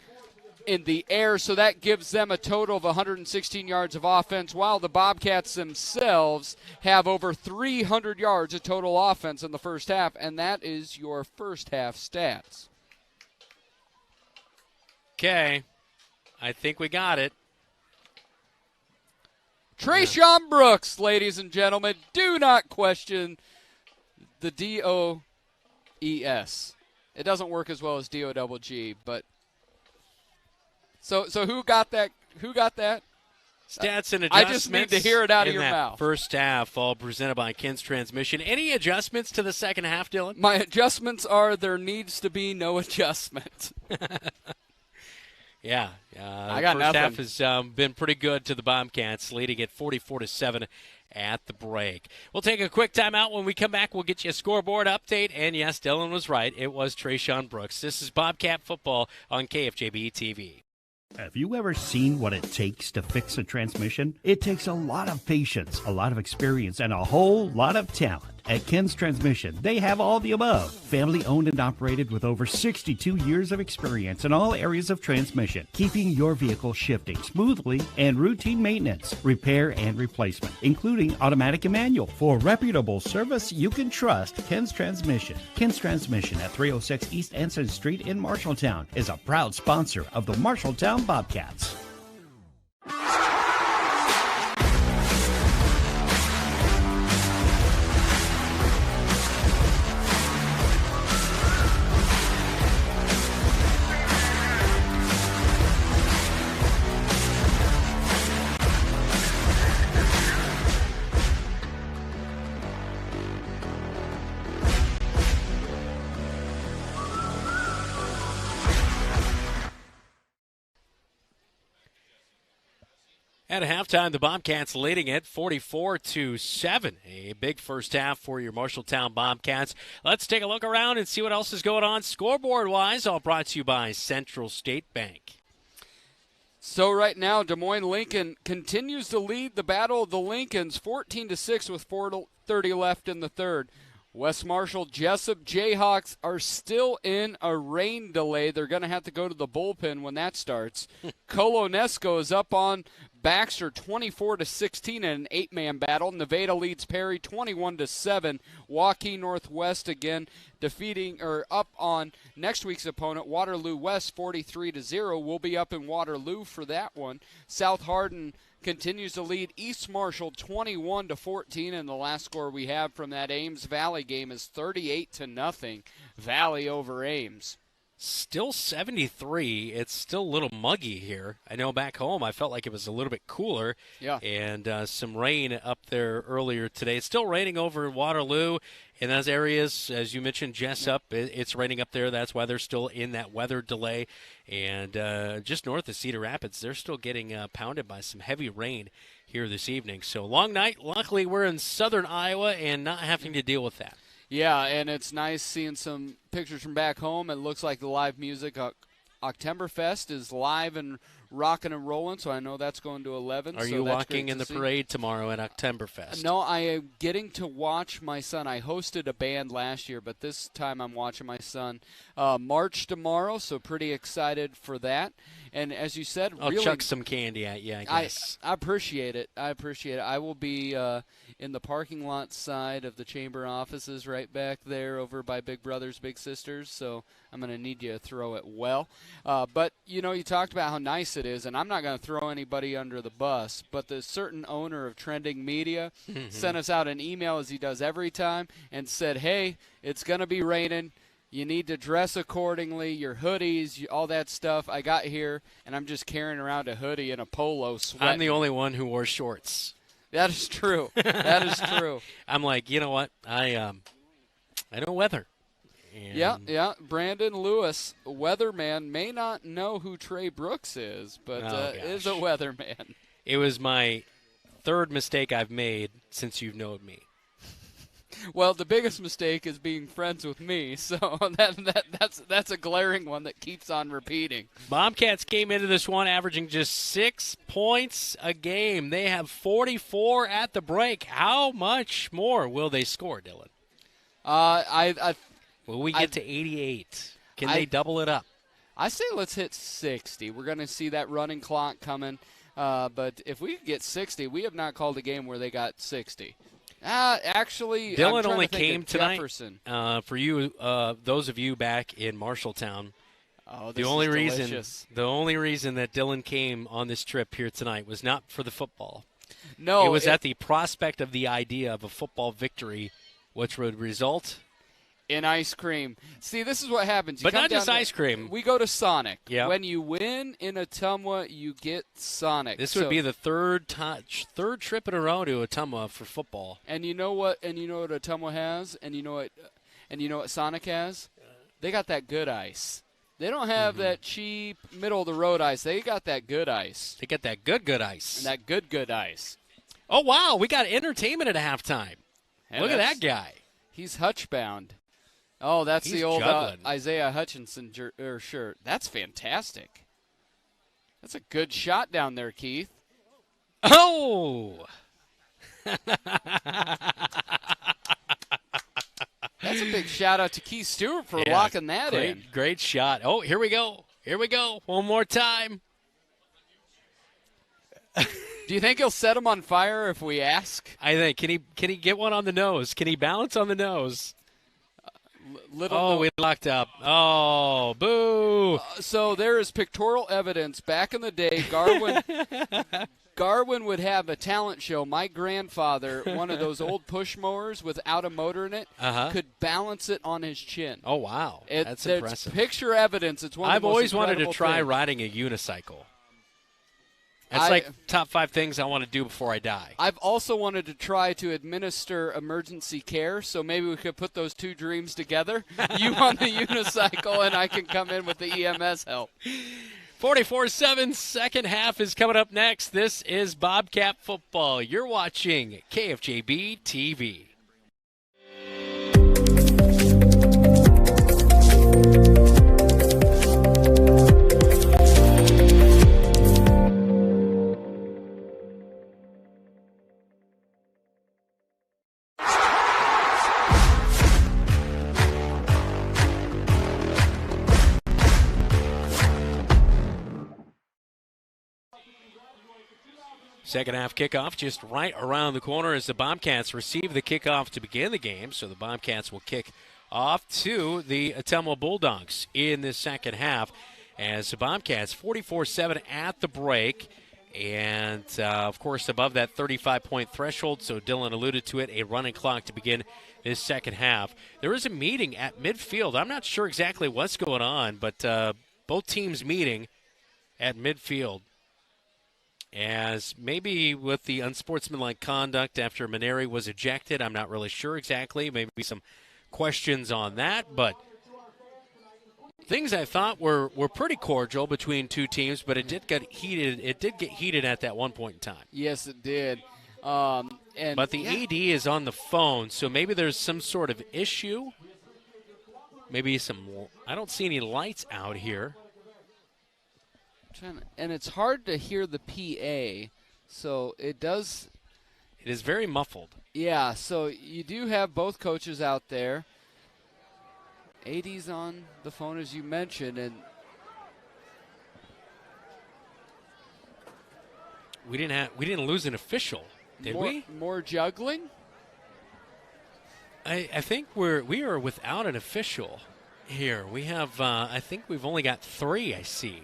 in the air, so that gives them a total of 116 yards of offense, while the Bobcats themselves have over 300 yards of total offense in the first half, and that is your first half stats. Okay, I think we got it. Trayshawn Brooks, ladies and gentlemen, do not question the D-O-E-S. It doesn't work as well as D-O-double-G, but So who got that? Stats and adjustments. I just need to hear it out of your mouth. First half, all presented by Ken's Transmission. Any adjustments to the second half, Dylan? My adjustments are there needs to be no adjustment. Yeah, I got first nothing. half has been pretty good to the Bobcats, leading at 44-7 at the break. We'll take a quick timeout. When we come back, we'll get you a scoreboard update. And yes, Dylan was right. It was Trayshawn Brooks. This is Bobcat football on KFJB-TV. Have you ever seen what it takes to fix a transmission? It takes a lot of patience, a lot of experience, and a whole lot of talent. At Ken's Transmission, they have all the above. Family owned and operated with over 62 years of experience in all areas of transmission, keeping your vehicle shifting smoothly and routine maintenance, repair and replacement, including automatic and manual. For reputable service you can trust, Ken's Transmission. Ken's Transmission at 306 East Anson Street in Marshalltown is a proud sponsor of the Marshalltown Bobcats. At halftime, the Bobcats leading it 44-7. A big first half for your Marshalltown Bobcats. Let's take a look around and see what else is going on scoreboard-wise. All brought to you by Central State Bank. So right now, Des Moines Lincoln continues to lead the Battle of the Lincolns 14-6 with 4:30 left in the third. West Marshall Jessup Jayhawks are still in a rain delay. They're going to have to go to the bullpen when that starts. Colonesco is up on Baxter 24-16 in an 8-man battle. Nevada leads Perry 21-7. Waukee Northwest again up on next week's opponent, Waterloo West 43-0. We'll be up in Waterloo for that one. South Hardin continues to lead East Marshall 21-14, and the last score we have from that Ames Valley game is 38-0. Valley over Ames. Still 73. It's still a little muggy here. I know back home I felt like it was a little bit cooler. Yeah. And some rain up there earlier today. It's still raining over in Waterloo. In those areas, as you mentioned, Jessup, it's raining up there. That's why they're still in that weather delay. And just north of Cedar Rapids, they're still getting pounded by some heavy rain here this evening. So long night. Luckily, we're in southern Iowa and not having to deal with that. Yeah, and it's nice seeing some pictures from back home. It looks like the live music, Oktoberfest, is live and rocking and rolling, so I know that's going to 11. Are you walking in the parade tomorrow at Oktoberfest? No, I am getting to watch my son. I hosted a band last year, but this time I'm watching my son march tomorrow, so pretty excited for that. And as you said, I'll really, chuck some candy at you, I guess. I appreciate it. I will be in the parking lot side of the chamber offices right back there over by Big Brothers, Big Sisters, so I'm going to need you to throw it well. But, you talked about how nice it is, and I'm not going to throw anybody under the bus, but the certain owner of Trending Media sent us out an email, as he does every time, and said, hey, it's going to be raining. You need to dress accordingly, your hoodies, all that stuff. I got here, and I'm just carrying around a hoodie and a polo sweating. I'm the only one who wore shorts. That is true. That is true. I'm like, you know what? I know weather. And yeah. Brandon Lewis, weatherman, may not know who Trey Brooks is, but is a weatherman. It was my third mistake I've made since you've known me. Well, the biggest mistake is being friends with me, so that's a glaring one that keeps on repeating. Bobcats came into this one averaging just 6 points a game. They have 44 at the break. How much more will they score, Dylan? Will we get to 88? Can they double it up? I say let's hit 60. We're going to see that running clock coming. But if we get 60, we have not called a game where they got 60. Actually, Dylan only came tonight. Jefferson. For you, those of you back in Marshalltown. Oh, this the only is delicious. The only reason that Dylan came on this trip here tonight was not for the football. No, it was at the prospect of the idea of a football victory, which would result in ice cream. See, this is what happens. But not just ice cream. We go to Sonic. Yep. When you win in Ottumwa, you get Sonic. This would be the third trip in a row to Ottumwa for football. And you know what? And you know what Ottumwa has? And you know what Sonic has? They got that good ice. They don't have that cheap, middle-of-the-road ice. They got that good ice. They got that good ice. And that good ice. Oh, wow. We got entertainment at halftime. Look at that guy. He's Hutchbound. Oh, that's He's the old Isaiah Hutchinson shirt. That's fantastic. That's a good shot down there, Keith. Oh! That's a big shout-out to Keith Stewart for locking that in. Great shot. Oh, here we go. One more time. Do you think he'll set him on fire if we ask? I think. Can he get one on the nose? Can he balance on the nose? We locked up. Oh, boo. So there is pictorial evidence. Back in the day, Garwin would have a talent show. My grandfather, one of those old push mowers without a motor in it, could balance it on his chin. Oh, wow. That's impressive. Picture evidence. It's one of the most I've always wanted to try things. riding a unicycle. That's like top 5 things I want to do before I die. I've also wanted to try to administer emergency care, so maybe we could put those two dreams together. You on the unicycle, and I can come in with the EMS help. 44-7, second half is coming up next. This is Bobcat football. You're watching KFJB-TV. Second half kickoff just right around the corner as the Bobcats receive the kickoff to begin the game. So the Bobcats will kick off to the Ottumwa Bulldogs in the second half as the Bobcats 44-7 at the break. And, of course, above that 35-point threshold, so Dylan alluded to it, a running clock to begin this second half. There is a meeting at midfield. I'm not sure exactly what's going on, but both teams meeting at midfield. As maybe with the unsportsmanlike conduct after Maneri was ejected, I'm not really sure exactly. Maybe some questions on that, but things I thought were pretty cordial between two teams, but it did get heated. It did get heated at that one point in time. Yes, it did. But the AD is on the phone, so maybe there's some sort of issue. Maybe I don't see any lights out here. And it's hard to hear the PA, so it is very muffled. Yeah, so you do have both coaches out there. AD's on the phone, as you mentioned, and we didn't lose an official, did we? More juggling? I think we are without an official here. We have I think we've only got 3, I see.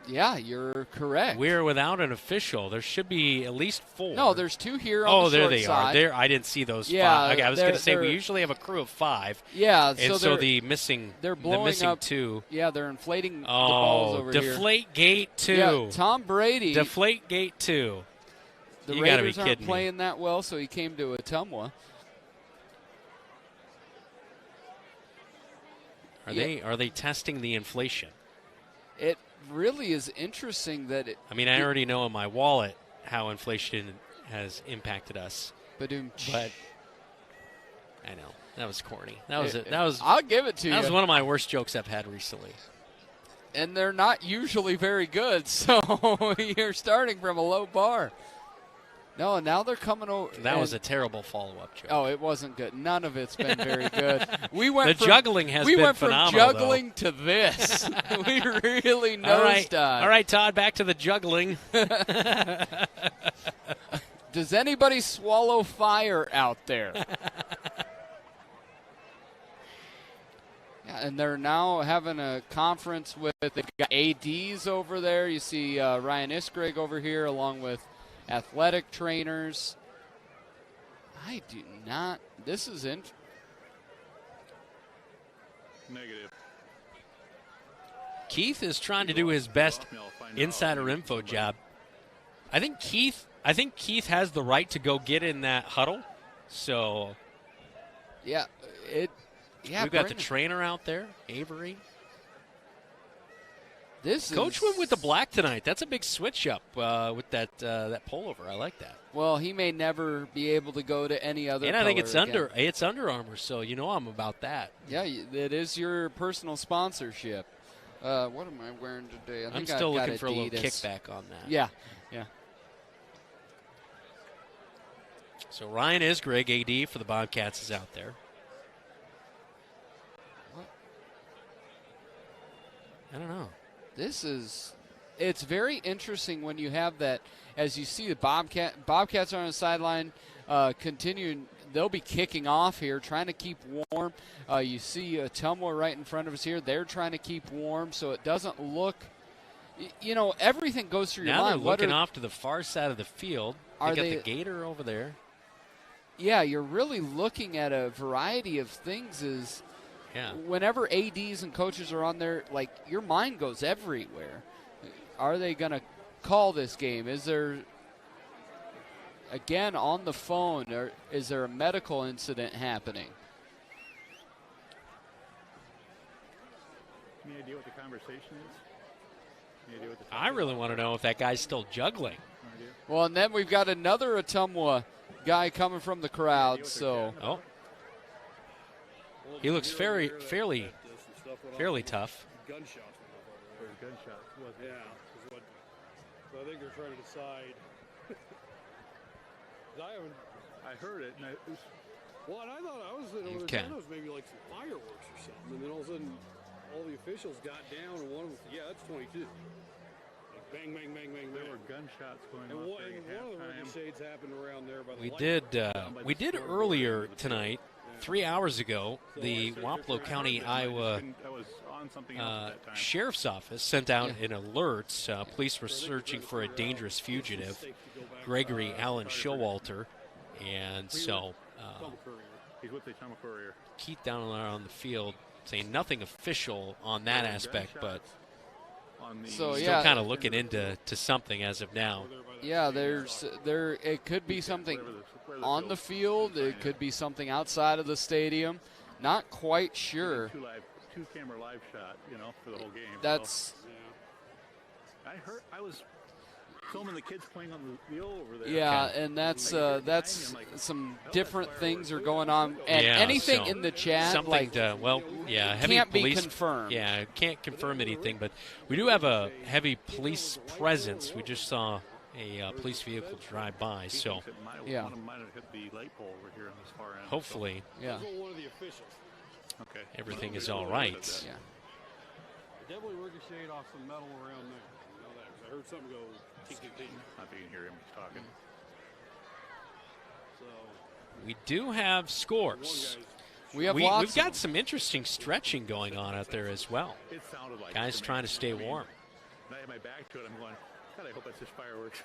Yeah, you're correct. We're without an official. There should be at least 4. No, there's 2 here on the there short they side. are. There, I didn't see those 5. Okay, I was going to say we usually have a crew of 5. Yeah, and so the missing, they're blowing the missing up 2. Yeah, they're inflating the balls over here. Deflate Gate 2. Yeah, Tom Brady. Deflate Gate 2. The you Raiders gotta be aren't playing that well, so he came to Ottumwa. Are they testing the inflation? It really is interesting that it. I mean, I already know in my wallet how inflation has impacted us. But I know that was corny. That was. I'll give it to you. That was one of my worst jokes I've had recently. And they're not usually very good, so you're starting from a low bar. No, and now they're coming over. That was a terrible follow-up joke. Oh, it wasn't good. None of it's been very good. The juggling has been phenomenal. We went from juggling to this. We really nosedived. All right, Todd, back to the juggling. Does anybody swallow fire out there? Yeah, and they're now having a conference with, they've got ADs over there. You see Ryan Iskrig over here along with athletic trainers. I do not. This is Negative. Keith is trying to do his best insider info job. I think Keith has the right to go get in that huddle. So yeah, we've got the trainer out there, Avery. This Coach went with the black tonight. That's a big switch up with that pullover. I like that. Well, he may never be able to go to any other. And I think it's again. it's Under Armour, so you know I'm about that. Yeah, it is your personal sponsorship. What am I wearing today? I think I'm still I've got looking for a little Adidas. kickback on that. Yeah. So Ryan Isgrigg, AD for the Bobcats, is out there. I don't know. It's very interesting when you have that, as you see the Bobcats are on the sideline continuing. They'll be kicking off here, trying to keep warm. You see Ottumwa right in front of us here. They're trying to keep warm so it doesn't look, everything goes through your mind. Now they're looking off to the far side of the field. They got the Gator over there. Yeah, you're really looking at a variety of things. Whenever ADs and coaches are on there, like, your mind goes everywhere. Are they going to call this game? Is there, again, on the phone, or is there a medical incident happening? Any idea what the conversation is? I really want to know if that guy's still juggling. Well, and then we've got another Ottumwa guy coming from the crowd. So, he looks fairly tough. Gunshots. Yeah. So I think they're trying to decide. I heard it. And and I thought I was maybe like some fireworks or something. And then all of a sudden, all the officials got down, and one of them said, "Yeah, that's 22." Like bang, bang, bang, bang. There were gunshots going off. And one of the ricochets happened around there by the We did earlier tonight, 3 hours ago, the Wapello County, Iowa Sheriff's Office sent out an alert. Police were searching for a dangerous fugitive, Gregory Allen Showalter, and so he's with the Ottumwa Courier. Keith down on the field saying nothing official on that aspect, but still kind of looking into something as of now. Yeah, it could be something on the field. It could be something outside of the stadium. Not quite sure. Two camera live shot, for the whole game. I was filming the kids playing on the wheel over there. Yeah, and that's some different things are going on. And anything in the chat, something heavy can't police, be confirmed. Yeah, can't confirm anything, but we do have a heavy police presence. We just saw a police vehicle drive by, so One of them might have hit the light pole over here on this far end. Hopefully, One of the officials. Okay. Everything is all right. Yeah. Definitely ricocheted off some metal around there. I heard something go tick, tick, tick. I think you can hear him talking. We do have scores. We've got some interesting stretching going on out there as well. It sounded like guys trying to stay warm. And I had my back to it. I'm going, God, I hope that's just fireworks.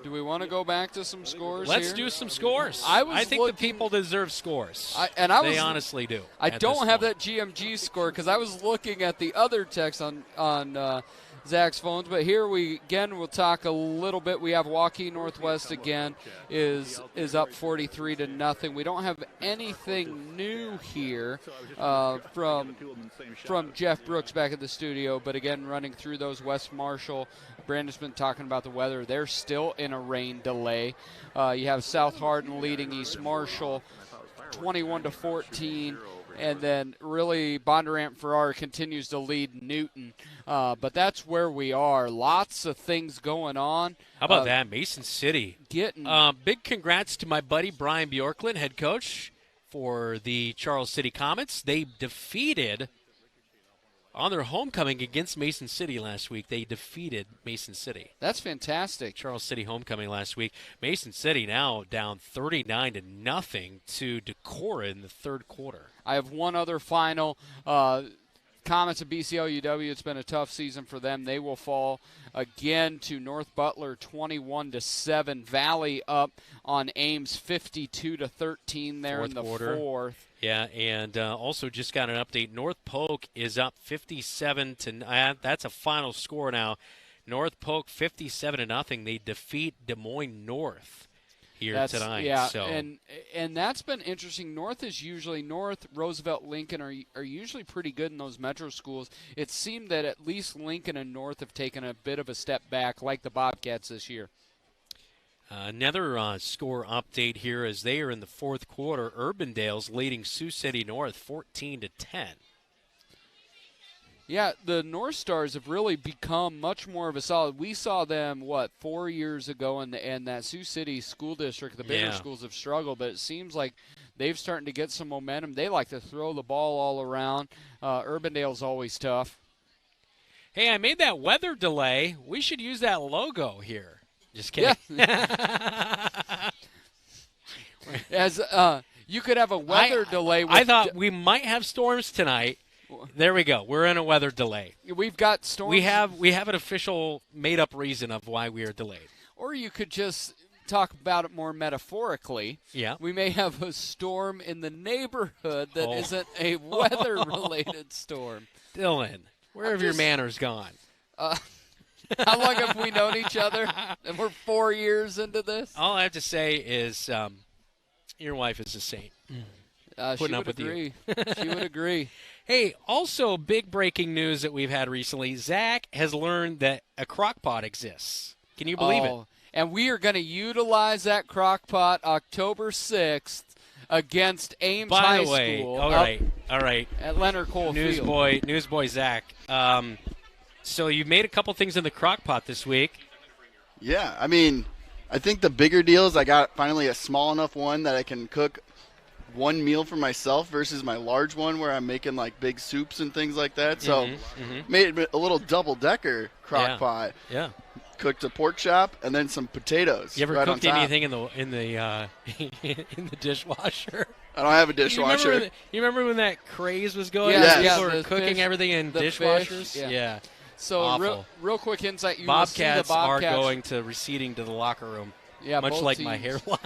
Do we want to go back to some scores Let's here? do some scores. I think the people deserve scores. They honestly do. I don't have that GMG score because I was looking at the other text on Zach's phones, but here we'll talk a little bit. We have Waukee Northwest again is up 43-0. We don't have anything new here from Jeff Brooks back at the studio, but again, running through those, West Marshall. Brandon's been talking about the weather. They're still in a rain delay. You have South Hardin leading East Marshall 21-14. And then really Bondurant Farrar continues to lead Newton. But that's where we are. Lots of things going on. How about that? Mason City. Big congrats to my buddy Brian Bjorklund, head coach for the Charles City Comets. They defeated, on their homecoming against Mason City last week, they defeated Mason City. That's fantastic. Charles City homecoming last week. Mason City now down 39-0 to Decorah in the third quarter. I have one other final. Comets of BCL-UW, it's been a tough season for them. They will fall again to North Butler 21-7. Valley up on Ames 52-13 there in the fourth. Yeah, and also just got an update. North Polk is up 57 to. That's a final score now. North Polk 57-0. They defeat Des Moines North here tonight. Yeah, so. and that's been interesting. North, Roosevelt, Lincoln are usually pretty good in those metro schools. It seemed that at least Lincoln and North have taken a bit of a step back, like the Bobcats this year. Another score update here as they are in the fourth quarter. Urbandale's leading Sioux City North 14-10. Yeah, the North Stars have really become much more of a solid. We saw them, 4 years ago, and that Sioux City school district, the bigger schools have struggled, but it seems like they've starting to get some momentum. They like to throw the ball all around. Urbandale's always tough. Hey, I made that weather delay. We should use that logo here. Just kidding. Yeah. As you could have a weather delay. I thought we might have storms tonight. There we go. We're in a weather delay. We've got storms. We have an official made-up reason of why we are delayed. Or you could just talk about it more metaphorically. Yeah. We may have a storm in the neighborhood that isn't a weather-related storm. Dylan, where have your manners gone? How long have we known each other? And we're 4 years into this? All I have to say is your wife is a saint. Putting up with you. She would agree. Hey, also big breaking news that we've had recently. Zach has learned that a crock pot exists. Can you believe it? And we are going to utilize that crock pot October 6th against Ames High School. All right. At Leonard Cole Field. Newsboy Zach. So you made a couple things in the crock pot this week. Yeah, I mean, I think the bigger deal is I got finally a small enough one that I can cook one meal for myself versus my large one where I'm making like big soups and things like that. So made it a little double-decker crock pot. Yeah. Cooked a pork chop and then some potatoes. You ever right cooked on top. anything in the dishwasher? I don't have a dishwasher. You remember when that craze was going? Yes. People were cooking everything in dishwashers. Yeah. So real quick insight. You Bobcats will see the are going to receding to the locker room. Yeah, much like teams. my hairline.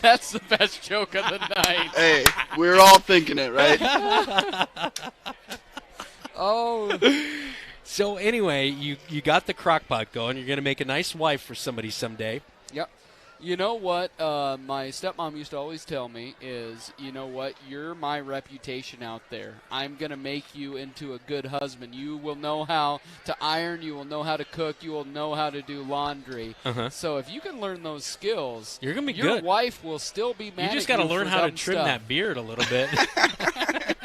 That's the best joke of the night. Hey, we're all thinking it, right? So anyway, you got the crock pot going. You're going to make a nice wife for somebody someday. Yep. You know what my stepmom used to always tell me is, you know what, you're my reputation out there. I'm going to make you into a good husband. You will know how to iron. You will know how to cook. You will know how to do laundry. So if you can learn those skills, you're going to be your good. wife will still be mad at you. You just got to learn how to trim stuff. that beard a little bit.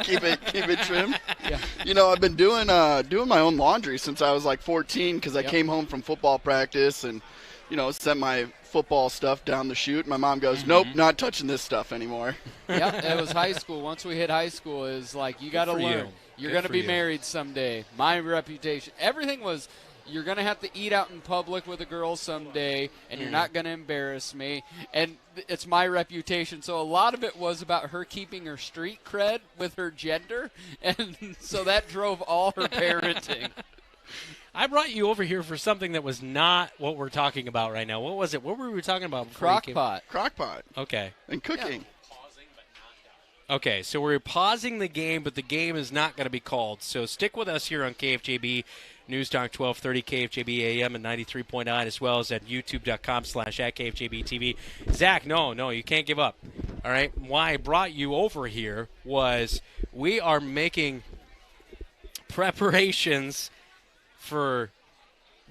keep it trim. Yeah. You know, I've been doing my own laundry since I was like 14 because I came home from football practice and, you know, sent my football stuff down the chute. My mom goes, nope, not touching this stuff anymore. Yeah, it was high school. Once we hit high school, it was like, you got to learn. You're going to be married someday. My reputation. Everything was, you're going to have to eat out in public with a girl someday, and you're not going to embarrass me. And it's my reputation. So a lot of it was about her keeping her street cred with her gender, and so that drove all her parenting. I brought you over here for something that was not what we're talking about right now. What was it? What were we talking about before? Crock pot. Okay. And cooking. Yeah. Okay, so we're pausing the game, but the game is not going to be called. So stick with us here on KFJB News Talk 1230, KFJB AM and 93.9, as well as at youtube.com/@KFJB-TV. Zach, no, you can't give up. All right? Why I brought you over here was we are making preparations for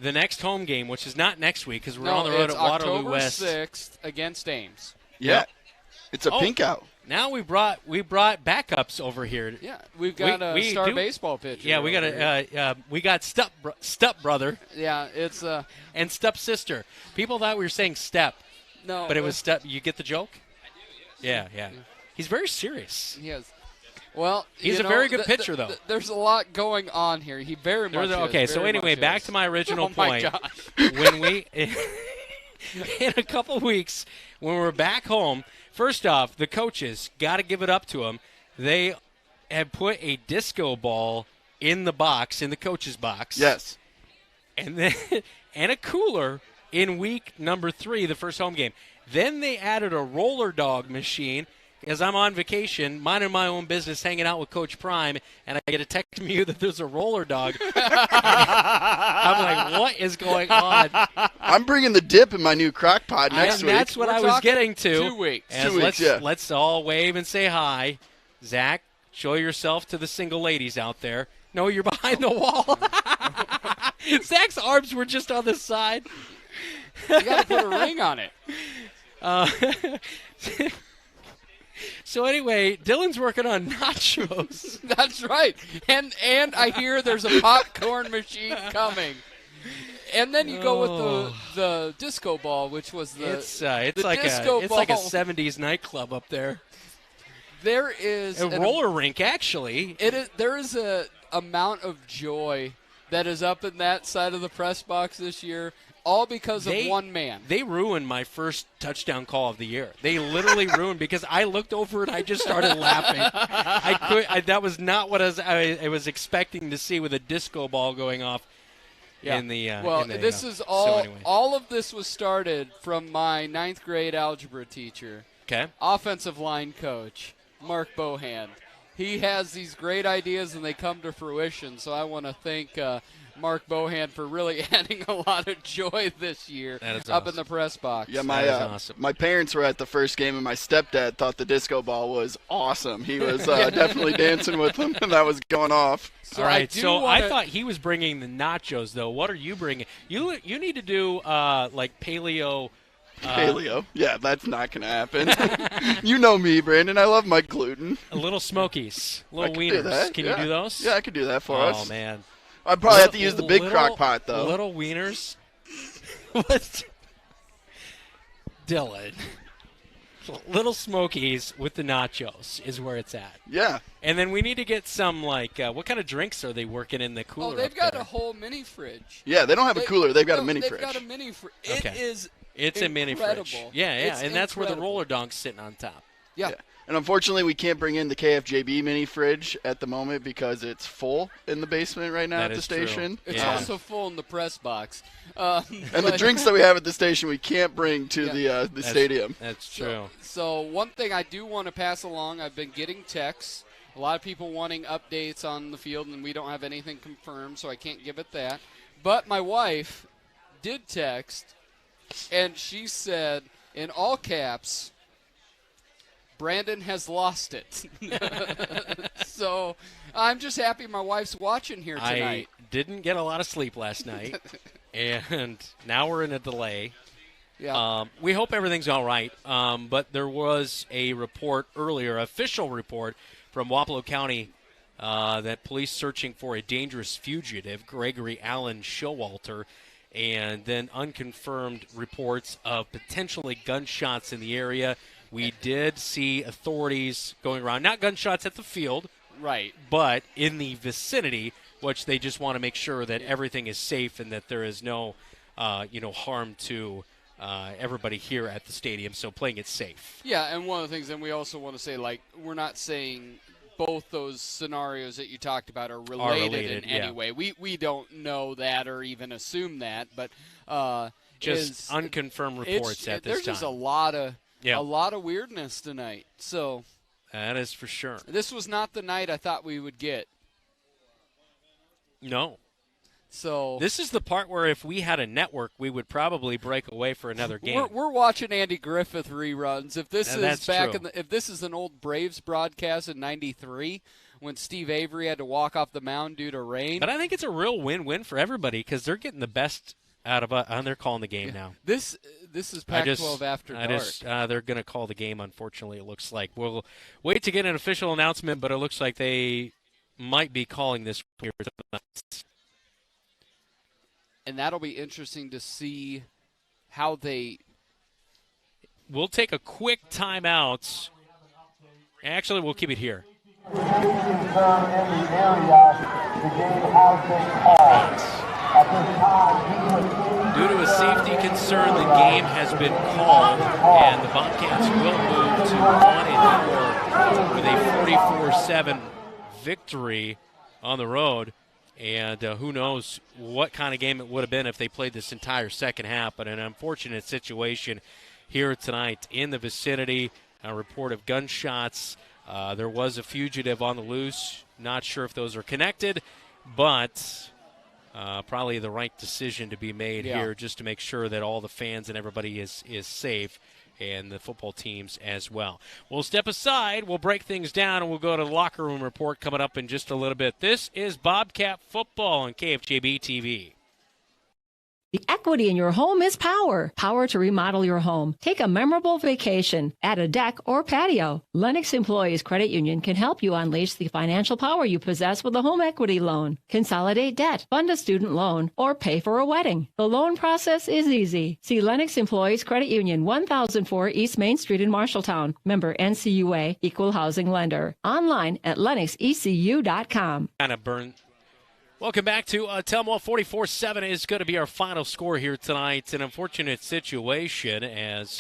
the next home game, which is not next week because we're on the road at Waterloo West. October 6th against Ames. Yeah. It's a pink out. Now we brought backups over here. Yeah, we've got a star baseball pitcher. Yeah, we got step brother. Yeah, it's and step sister. People thought we were saying step. No, but it was step. You get the joke? I do. Yes. Yeah. He's very serious. He is. Well, he's a very good pitcher, though. There's a lot going on here. He very much is. Okay, so anyway, back to my original point. My gosh. in a couple weeks when we're back home, first off, the coaches, got to give it up to them. They have put a disco ball in the box, in the coach's box. Yes. And then and a cooler in week number 3, the first home game. Then they added a roller dog machine because I'm on vacation, minding my own business, hanging out with Coach Prime, and I get a text from you that there's a roller dog. I'm like, what is going on? I'm bringing the dip in my new crock pot next week. That's what I was getting to. 2 weeks. And 2 weeks, yeah. Let's all wave and say hi. Zach, show yourself to the single ladies out there. No, you're behind the wall. Zach's arms were just on the side. You got to put a ring on it. So anyway, Dylan's working on nachos. That's right. And I hear there's a popcorn machine coming. And then you go with the disco ball, which was it's like a 70s nightclub up there. There is a roller rink, actually. There is a amount of joy that is up in that side of the press box this year, all because of one man. They ruined my first touchdown call of the year. They literally ruined because I looked over and I just started laughing. That was not what I was expecting to see with a disco ball going off. Yeah. All of this was started from my 9th grade algebra teacher. Okay. Offensive line coach, Mark Bohan. He has these great ideas and they come to fruition. So I want to thank Mark Bohan for really adding a lot of joy this year up in the press box. Yeah, my parents were at the first game, and my stepdad thought the disco ball was awesome. He was definitely dancing with them, and that was going off. So all right, I thought he was bringing the nachos, though. What are you bringing? You need to do like paleo. Paleo? Yeah, that's not going to happen. You know me, Brandon. I love my gluten. A little Smokies, little wieners. Can you do those? Yeah, I could do that for us. Oh, man. I'd probably have to use the big crock pot, though. Little wieners? What? Dylan. Little Smokies with the nachos is where it's at. Yeah. And then we need to get some, like, what kind of drinks are they working in the cooler? Oh, they've got a whole mini fridge. Yeah, they don't have a cooler. They've got a mini fridge. They've got a mini fridge. Okay. It's a mini fridge. Yeah, and that's where the roller dog's sitting on top. Yeah. And unfortunately, we can't bring in the KFJB mini fridge at the moment because it's full in the basement right now at the station. It's also full in the press box. And the drinks that we have at the station, we can't bring to the stadium. That's true. So one thing I do want to pass along, I've been getting texts. A lot of people wanting updates on the field, and we don't have anything confirmed, so I can't give it that. But my wife did text, and she said, in all caps, Brandon has lost it. So I'm just happy my wife's watching here tonight. I didn't get a lot of sleep last night, and now we're in a delay. Yeah. We hope everything's all right, but there was a report earlier, official report from Wapello County, that police searching for a dangerous fugitive, Gregory Allen Showalter, and then unconfirmed reports of potentially gunshots in the area. We did see authorities going around, not gunshots at the field, right, but in the vicinity, which they just want to make sure that everything is safe and that there is no, harm to everybody here at the stadium. So playing it safe. Yeah, and one of the things, and we also want to say, like, we're not saying both those scenarios that you talked about are related in any way. We don't know that or even assume that, but just unconfirmed reports at this time. There's just a lot of weirdness tonight. So that is for sure. This was not the night I thought we would get. No. So this is the part where if we had a network, we would probably break away for another game. We're watching Andy Griffith reruns. If this is back true. if this is an old Braves broadcast in '93 when Steve Avery had to walk off the mound due to rain. But I think it's a real win-win for everybody because they're getting the best out of and they're calling the game now. This is Pac-12 after dark. They're going to call the game, unfortunately, it looks like. We'll wait to get an official announcement, but it looks like they might be calling this here tonight. And that'll be interesting to see how they... We'll take a quick timeout. Actually, we'll keep it here. Due to a safety concerned the game has been called, and the Bobcats will move to 1-4 with a 44-7 victory on the road. And who knows what kind of game it would have been if they played this entire second half. But an unfortunate situation here tonight in the vicinity. A report of gunshots. There was a fugitive on the loose. Not sure if those are connected, but probably the right decision to be made here, just to make sure that all the fans and everybody is safe, and the football teams as well. We'll step aside, we'll break things down, and we'll go to the locker room report coming up in just a little bit. This is Bobcat Football on KFJB-TV. The equity in your home is power. Power to remodel your home. Take a memorable vacation. Add a deck or patio. Lennox Employees Credit Union can help you unleash the financial power you possess with a home equity loan. Consolidate debt, fund a student loan, or pay for a wedding. The loan process is easy. See Lennox Employees Credit Union, 1004 East Main Street in Marshalltown. Member NCUA, Equal Housing Lender. Online at lennoxecu.com. Kind of burn. Welcome back to Ottumwa. 44-7 is going to be our final score here tonight. An unfortunate situation as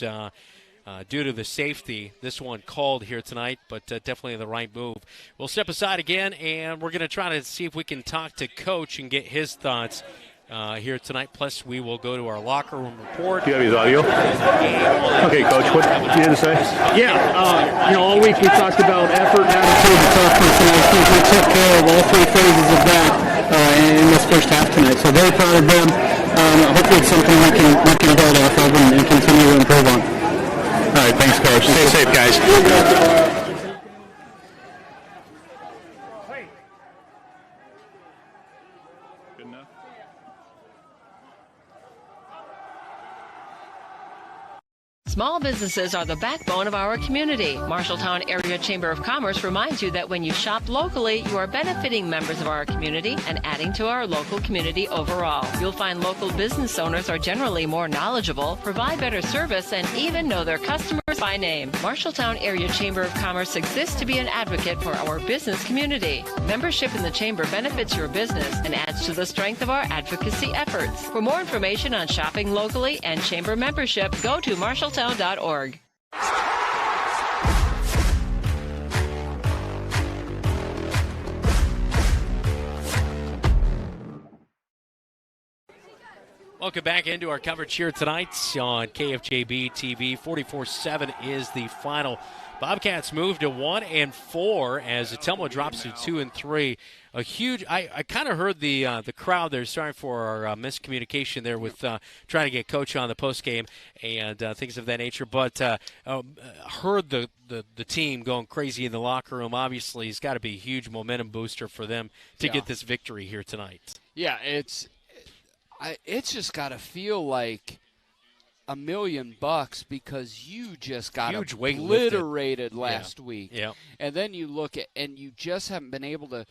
due to the safety, this one called here tonight, but definitely the right move. We'll step aside again, and we're going to try to see if we can talk to Coach and get his thoughts here tonight. Plus, we will go to our locker room report. Do you have his audio? Okay, Coach, what do you have to say? Yeah, all week we talked about effort, attitude, and toughness, and I think we took care of all three phases of that in this first half tonight. So very proud of them. Hopefully it's something we can build off of and continue to improve on. All right, thanks, Coach. Stay safe, guys. Good enough. Small businesses are the backbone of our community. Marshalltown Area Chamber of Commerce reminds you that when you shop locally, you are benefiting members of our community and adding to our local community overall. You'll find local business owners are generally more knowledgeable, provide better service, and even know their customers by name. Marshalltown Area Chamber of Commerce exists to be an advocate for our business community. Membership in the Chamber benefits your business and adds to the strength of our advocacy efforts. For more information on shopping locally and Chamber membership, go to Marshalltown.org. Welcome back into our coverage here tonight on KFJB-TV. 44-7 is the final. Bobcats move to 1-4 as Ottumwa drops to 2-3. A huge. I kind of heard the crowd there. Sorry for our miscommunication there with trying to get Coach on the post game and things of that nature. But heard the team going crazy in the locker room. Obviously, it's got to be a huge momentum booster for them to get this victory here tonight. Yeah, it's just got to feel like $1 million because you just got huge obliterated last week. Yeah. And then you look at, and you just haven't been able to.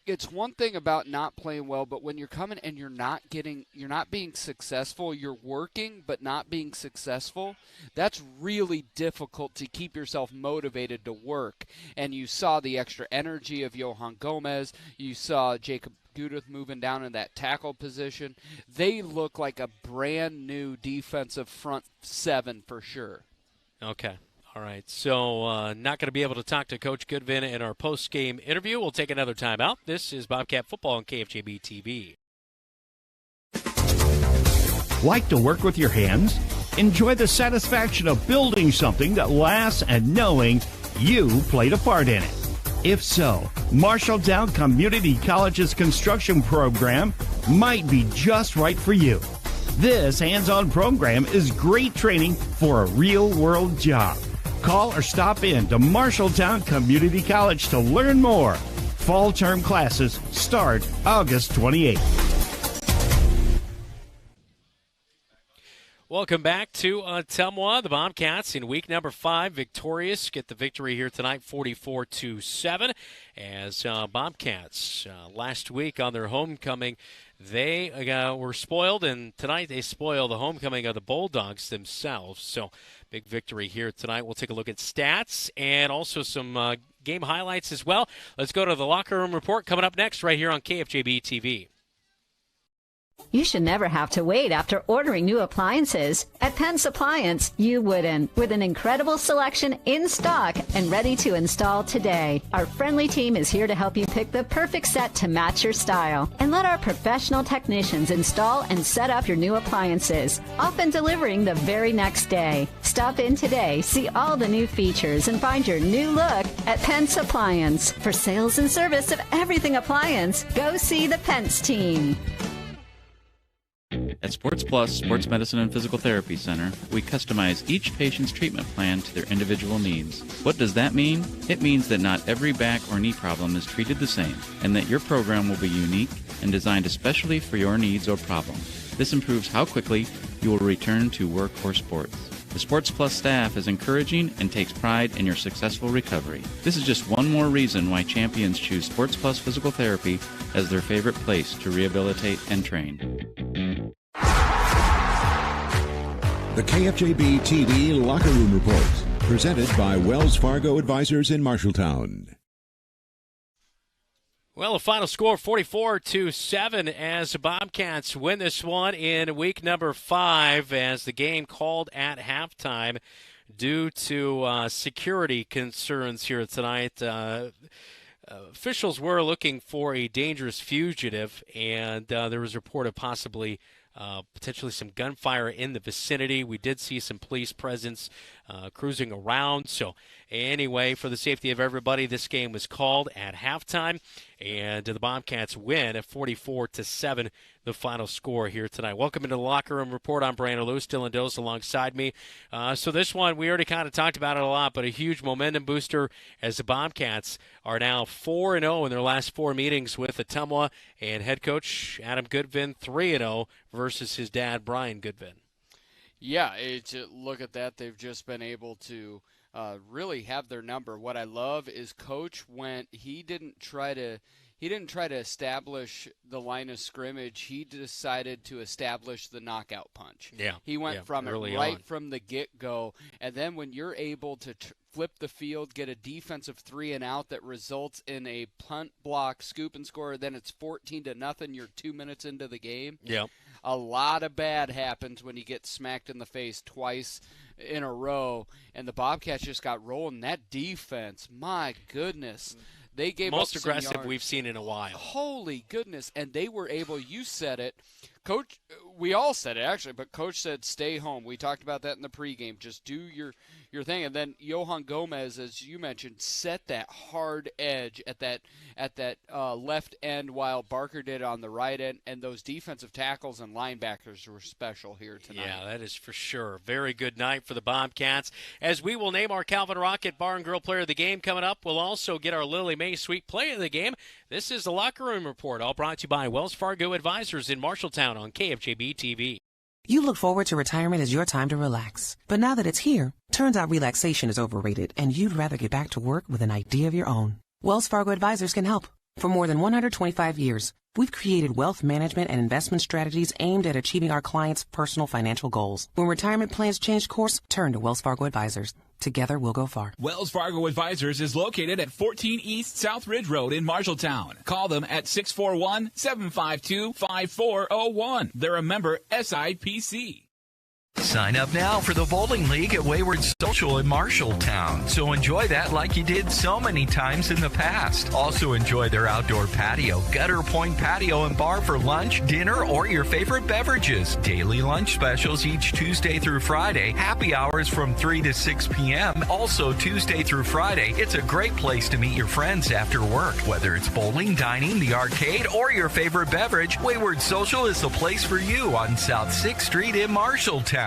It's one thing about not playing well, but when you're coming and you're not being successful, you're working but not being successful, that's really difficult to keep yourself motivated to work. And you saw the extra energy of Johan Gomez. You saw Jacob Gudith moving down in that tackle position. They look like a brand new defensive front seven for sure. Okay. All right, so not going to be able to talk to Coach Goodvin in our post-game interview. We'll take another timeout. This is Bobcat Football on KFJB-TV. Like to work with your hands? Enjoy the satisfaction of building something that lasts and knowing you played a part in it. If so, Marshalltown Community College's construction program might be just right for you. This hands-on program is great training for a real-world job. Call or stop in to Marshalltown Community College to learn more. Fall term classes start August 28th. Welcome back to Ottumwa. The Bobcats in week number 5, victorious, get the victory here tonight, 44-7. As Bobcats last week on their homecoming, they were spoiled, and tonight they spoil the homecoming of the Bulldogs themselves. So big victory here tonight. We'll take a look at stats and also some game highlights as well. Let's go to the locker room report coming up next right here on KFJB-TV. You should never have to wait after ordering new appliances. At Pence Appliance, you wouldn't. With an incredible selection in stock and ready to install today. Our friendly team is here to help you pick the perfect set to match your style. And let our professional technicians install and set up your new appliances, often delivering the very next day. Stop in today, see all the new features, and find your new look at Pence Appliance. For sales and service of everything appliance, go see the Pence team. At Sports Plus Sports Medicine and Physical Therapy Center, we customize each patient's treatment plan to their individual needs. What does that mean? It means that not every back or knee problem is treated the same, and that your program will be unique and designed especially for your needs or problems. This improves how quickly you will return to work or sports. The Sports Plus staff is encouraging and takes pride in your successful recovery. This is just one more reason why champions choose Sports Plus Physical Therapy as their favorite place to rehabilitate and train. The KFJB-TV Locker Room Report, presented by Wells Fargo Advisors in Marshalltown. Well, a final score 44-7 as the Bobcats win this one in week number 5 as the game called at halftime due to security concerns here tonight. Officials were looking for a dangerous fugitive, and there was a report of possibly potentially some gunfire in the vicinity. We did see some police presence cruising around. So anyway, for the safety of everybody, this game was called at halftime, and the Bobcats win at 44-7, the final score here tonight. Welcome into the Locker Room Report. I'm Brandon Lewis, Dylan Dose alongside me. So this one, we already kind of talked about it a lot, but a huge momentum booster as the Bobcats are now 4-0 in their last 4 meetings with Ottumwa, and head coach Adam Goodvin 3-0 versus his dad, Brian Goodvin. Yeah, look at that. They've just been able to really have their number. What I love is Coach he didn't try to establish the line of scrimmage. He decided to establish the knockout punch. Yeah, he went from it right from the get-go. And then when you're able to flip the field, get a defensive 3-and-out that results in a punt block, scoop and score, then it's 14-0. You're 2 minutes into the game. Yeah. A lot of bad happens when you get smacked in the face twice in a row, and the Bobcats just got rolling. That defense, my goodness. They gave most up some aggressive yards. We've seen in a while. Holy goodness. And they were able, you said it, Coach, we all said it actually, but Coach said stay home. We talked about that in the pregame. Just do your thing. And then Johan Gomez, as you mentioned, set that hard edge at that left end while Barker did on the right end. And those defensive tackles and linebackers were special here tonight. Yeah, that is for sure. Very good night for the Bobcats. As we will name our Calvin Rocket Bar and Grill Player of the Game coming up, we'll also get our Lily Mae Sweet Play of the Game. This is the Locker Room Report, all brought to you by Wells Fargo Advisors in Marshalltown on KFJB-TV. You look forward to retirement as your time to relax. But now that it's here, turns out relaxation is overrated and you'd rather get back to work with an idea of your own. Wells Fargo Advisors can help. For more than 125 years, we've created wealth management and investment strategies aimed at achieving our clients' personal financial goals. When retirement plans change course, turn to Wells Fargo Advisors. Together, we'll go far. Wells Fargo Advisors is located at 14 East South Ridge Road in Marshalltown. Call them at 641-752-5401. They're a member SIPC. Sign up now for the Bowling League at Wayward Social in Marshalltown. So enjoy that like you did so many times in the past. Also enjoy their outdoor patio, Gutter Point Patio and Bar for lunch, dinner, or your favorite beverages. Daily lunch specials each Tuesday through Friday. Happy hours from 3 to 6 p.m. Also Tuesday through Friday. It's a great place to meet your friends after work. Whether it's bowling, dining, the arcade, or your favorite beverage, Wayward Social is the place for you on South 6th Street in Marshalltown.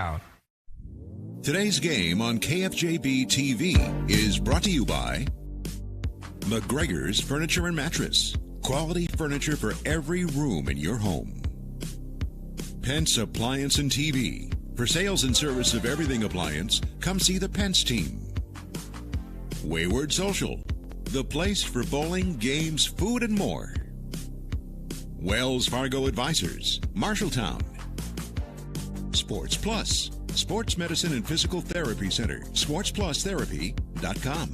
Today's game on KFJB-TV is brought to you by McGregor's Furniture and Mattress. Quality furniture for every room in your home. Pence Appliance and TV. For sales and service of everything appliance, come see the Pence team. Wayward Social. The place for bowling, games, food, and more. Wells Fargo Advisors. Marshalltown. Sports Plus. Sports Medicine and Physical Therapy Center. SportsPlusTherapy.com.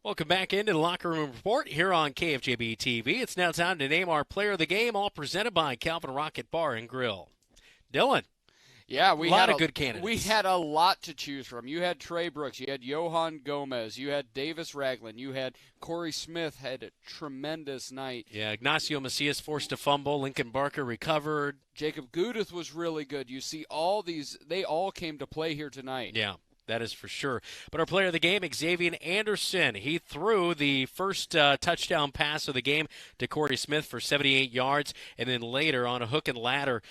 Welcome back into the Locker Room Report here on KFJB-TV. It's now time to name our player of the game, all presented by Calvin Rocket Bar and Grill. Dylan. Yeah, we had had a good candidates. We had a lot to choose from. You had Trey Brooks, you had Johan Gomez, you had Davis Ragland, you had Corey Smith had a tremendous night. Yeah, Ignacio Macias forced a fumble. Lincoln Barker recovered. Jacob Gudith was really good. You see all these, they all came to play here tonight. Yeah. That is for sure. But our player of the game, Xavier Anderson, he threw the first touchdown pass of the game to Corey Smith for 78 yards. And then later on a hook and ladder,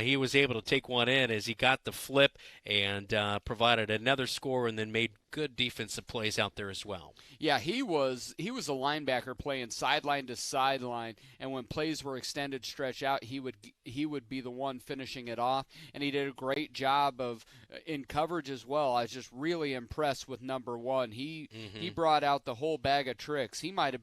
he was able to take one in as he got the flip and provided another score and then made good defensive plays out there as well. Yeah, he was a linebacker playing sideline to sideline, and when plays were extended stretch out, he would be the one finishing it off, and he did a great job of in coverage as well. I was just really impressed with number one. He brought out the whole bag of tricks. He might have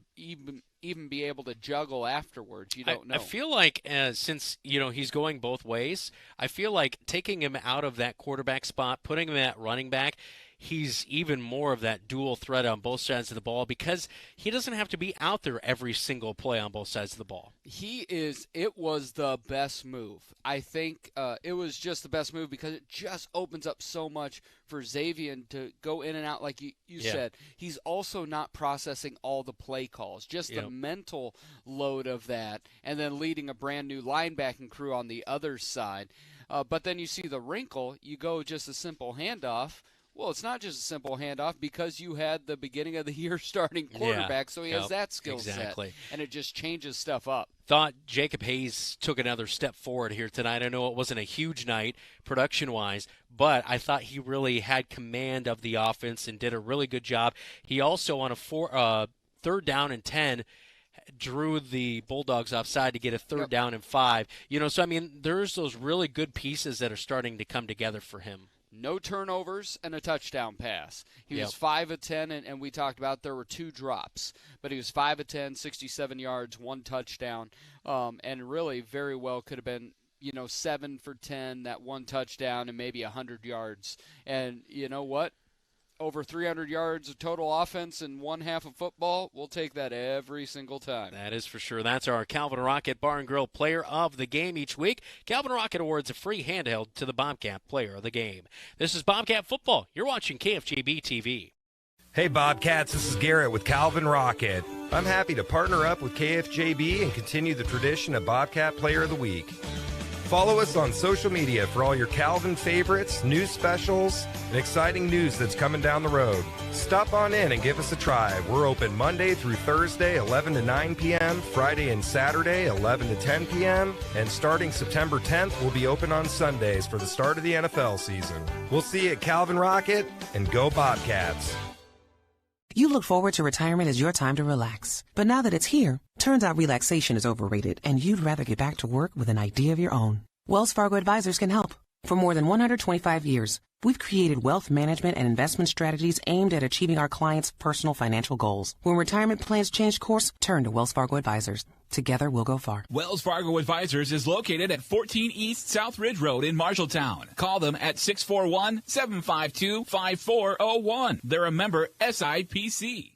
even be able to juggle afterwards. You don't know. I feel like since he's going both ways, I feel like taking him out of that quarterback spot, putting him at running back, he's even more of that dual threat on both sides of the ball because he doesn't have to be out there every single play on both sides of the ball. It was the best move. I think it was just the best move because it just opens up so much for Xavier to go in and out like you said. He's also not processing all the play calls, just the mental load of that, and then leading a brand new linebacking crew on the other side. But then you see the wrinkle, you go just a simple handoff. Well, it's not just a simple handoff because you had the beginning of the year starting quarterback, so he has that skill set, and it just changes stuff up. Thought Jacob Hayes took another step forward here tonight. I know it wasn't a huge night production-wise, but I thought he really had command of the offense and did a really good job. He also, on a third down and 10, drew the Bulldogs offside to get a third down and 5. So, I mean, there's those really good pieces that are starting to come together for him. No turnovers and a touchdown pass. He was 5 of 10, and we talked about there were 2 drops. But he was 5 of 10, 67 yards, 1 touchdown, and really very well could have been, 7 for 10, that 1 touchdown, and maybe 100 yards. And you know what? Over 300 yards of total offense in one half of football, we'll take that every single time. That is for sure. That's our Calvin Rocket Bar and Grill Player of the Game each week. Calvin Rocket awards a free handheld to the Bobcat Player of the Game. This is Bobcat Football. You're watching KFJB-TV. Hey, Bobcats, this is Garrett with Calvin Rocket. I'm happy to partner up with KFJB and continue the tradition of Bobcat Player of the Week. Follow us on social media for all your Calvin favorites, news specials, and exciting news that's coming down the road. Stop on in and give us a try. We're open Monday through Thursday, 11 to 9 p.m., Friday and Saturday, 11 to 10 p.m., and starting September 10th, we'll be open on Sundays for the start of the NFL season. We'll see you at Calvin Rocket, and go Bobcats. You look forward to retirement as your time to relax. But now that it's here, turns out relaxation is overrated and you'd rather get back to work with an idea of your own. Wells Fargo Advisors can help. For more than 125 years, we've created wealth management and investment strategies aimed at achieving our clients' personal financial goals. When retirement plans change course, turn to Wells Fargo Advisors. Together, we'll go far. Wells Fargo Advisors is located at 14 East South Ridge Road in Marshalltown. Call them at 641-752-5401. They're a member SIPC.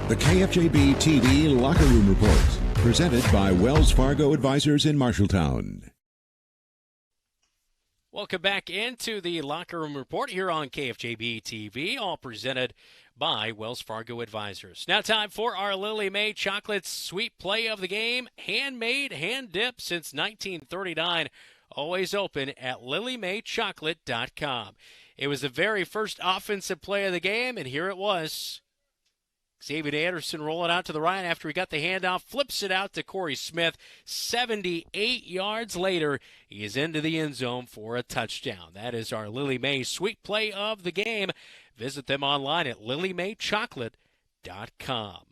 The KFJB-TV Locker Room Report, presented by Wells Fargo Advisors in Marshalltown. Welcome back into the Locker Room Report here on KFJB-TV, all presented by Wells Fargo Advisors. Now time for our Lily Mae Chocolate Sweet Play of the Game. Handmade, hand-dipped since 1939. Always open at lilymaychocolate.com. It was the very first offensive play of the game, and here it was. Xavier Anderson rolling out to the right after he got the handoff, flips it out to Corey Smith. 78 yards later, he is into the end zone for a touchdown. That is our Lily Mae Sweet Play of the Game. Visit them online at lilymaychocolate.com.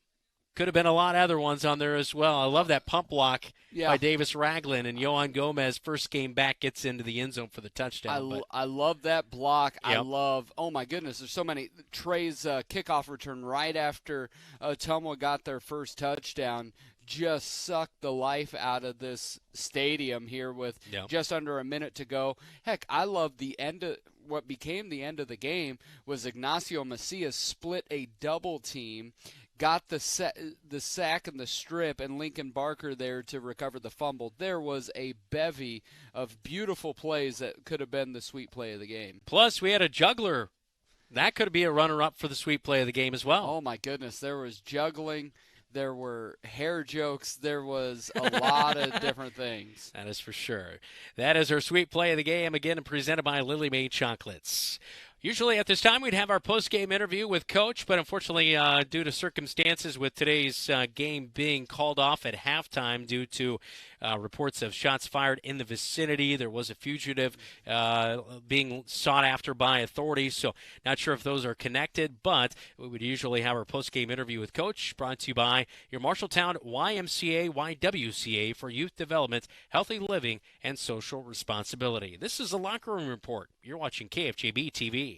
Could have been a lot of other ones on there as well. I love that pump block by Davis Ragland, and Johan Gomez, first game back, gets into the end zone for the touchdown. I love that block. Yep. I love, oh my goodness, there's so many. Trey's kickoff return right after Ottumwa got their first touchdown just sucked the life out of this stadium here with just under a minute to go. Heck, I love the end of what became the end of the game was Ignacio Macias split a double team, got the sack and the strip, and Lincoln Barker there to recover the fumble. There was a bevy of beautiful plays that could have been the sweet play of the game. Plus, we had a juggler. That could be a runner-up for the sweet play of the game as well. Oh, my goodness. There was juggling. There were hair jokes. There was a lot of different things. That is for sure. That is our sweet play of the game, again presented by Lily Mae Chocolates. Usually at this time we'd have our post-game interview with Coach, but unfortunately due to circumstances with today's game being called off at halftime due to reports of shots fired in the vicinity, there was a fugitive being sought after by authorities, so not sure if those are connected, but we would usually have our post-game interview with Coach, brought to you by your Marshalltown YMCA, YWCA for youth development, healthy living, and social responsibility. This is the Locker Room Report. You're watching KFJB-TV.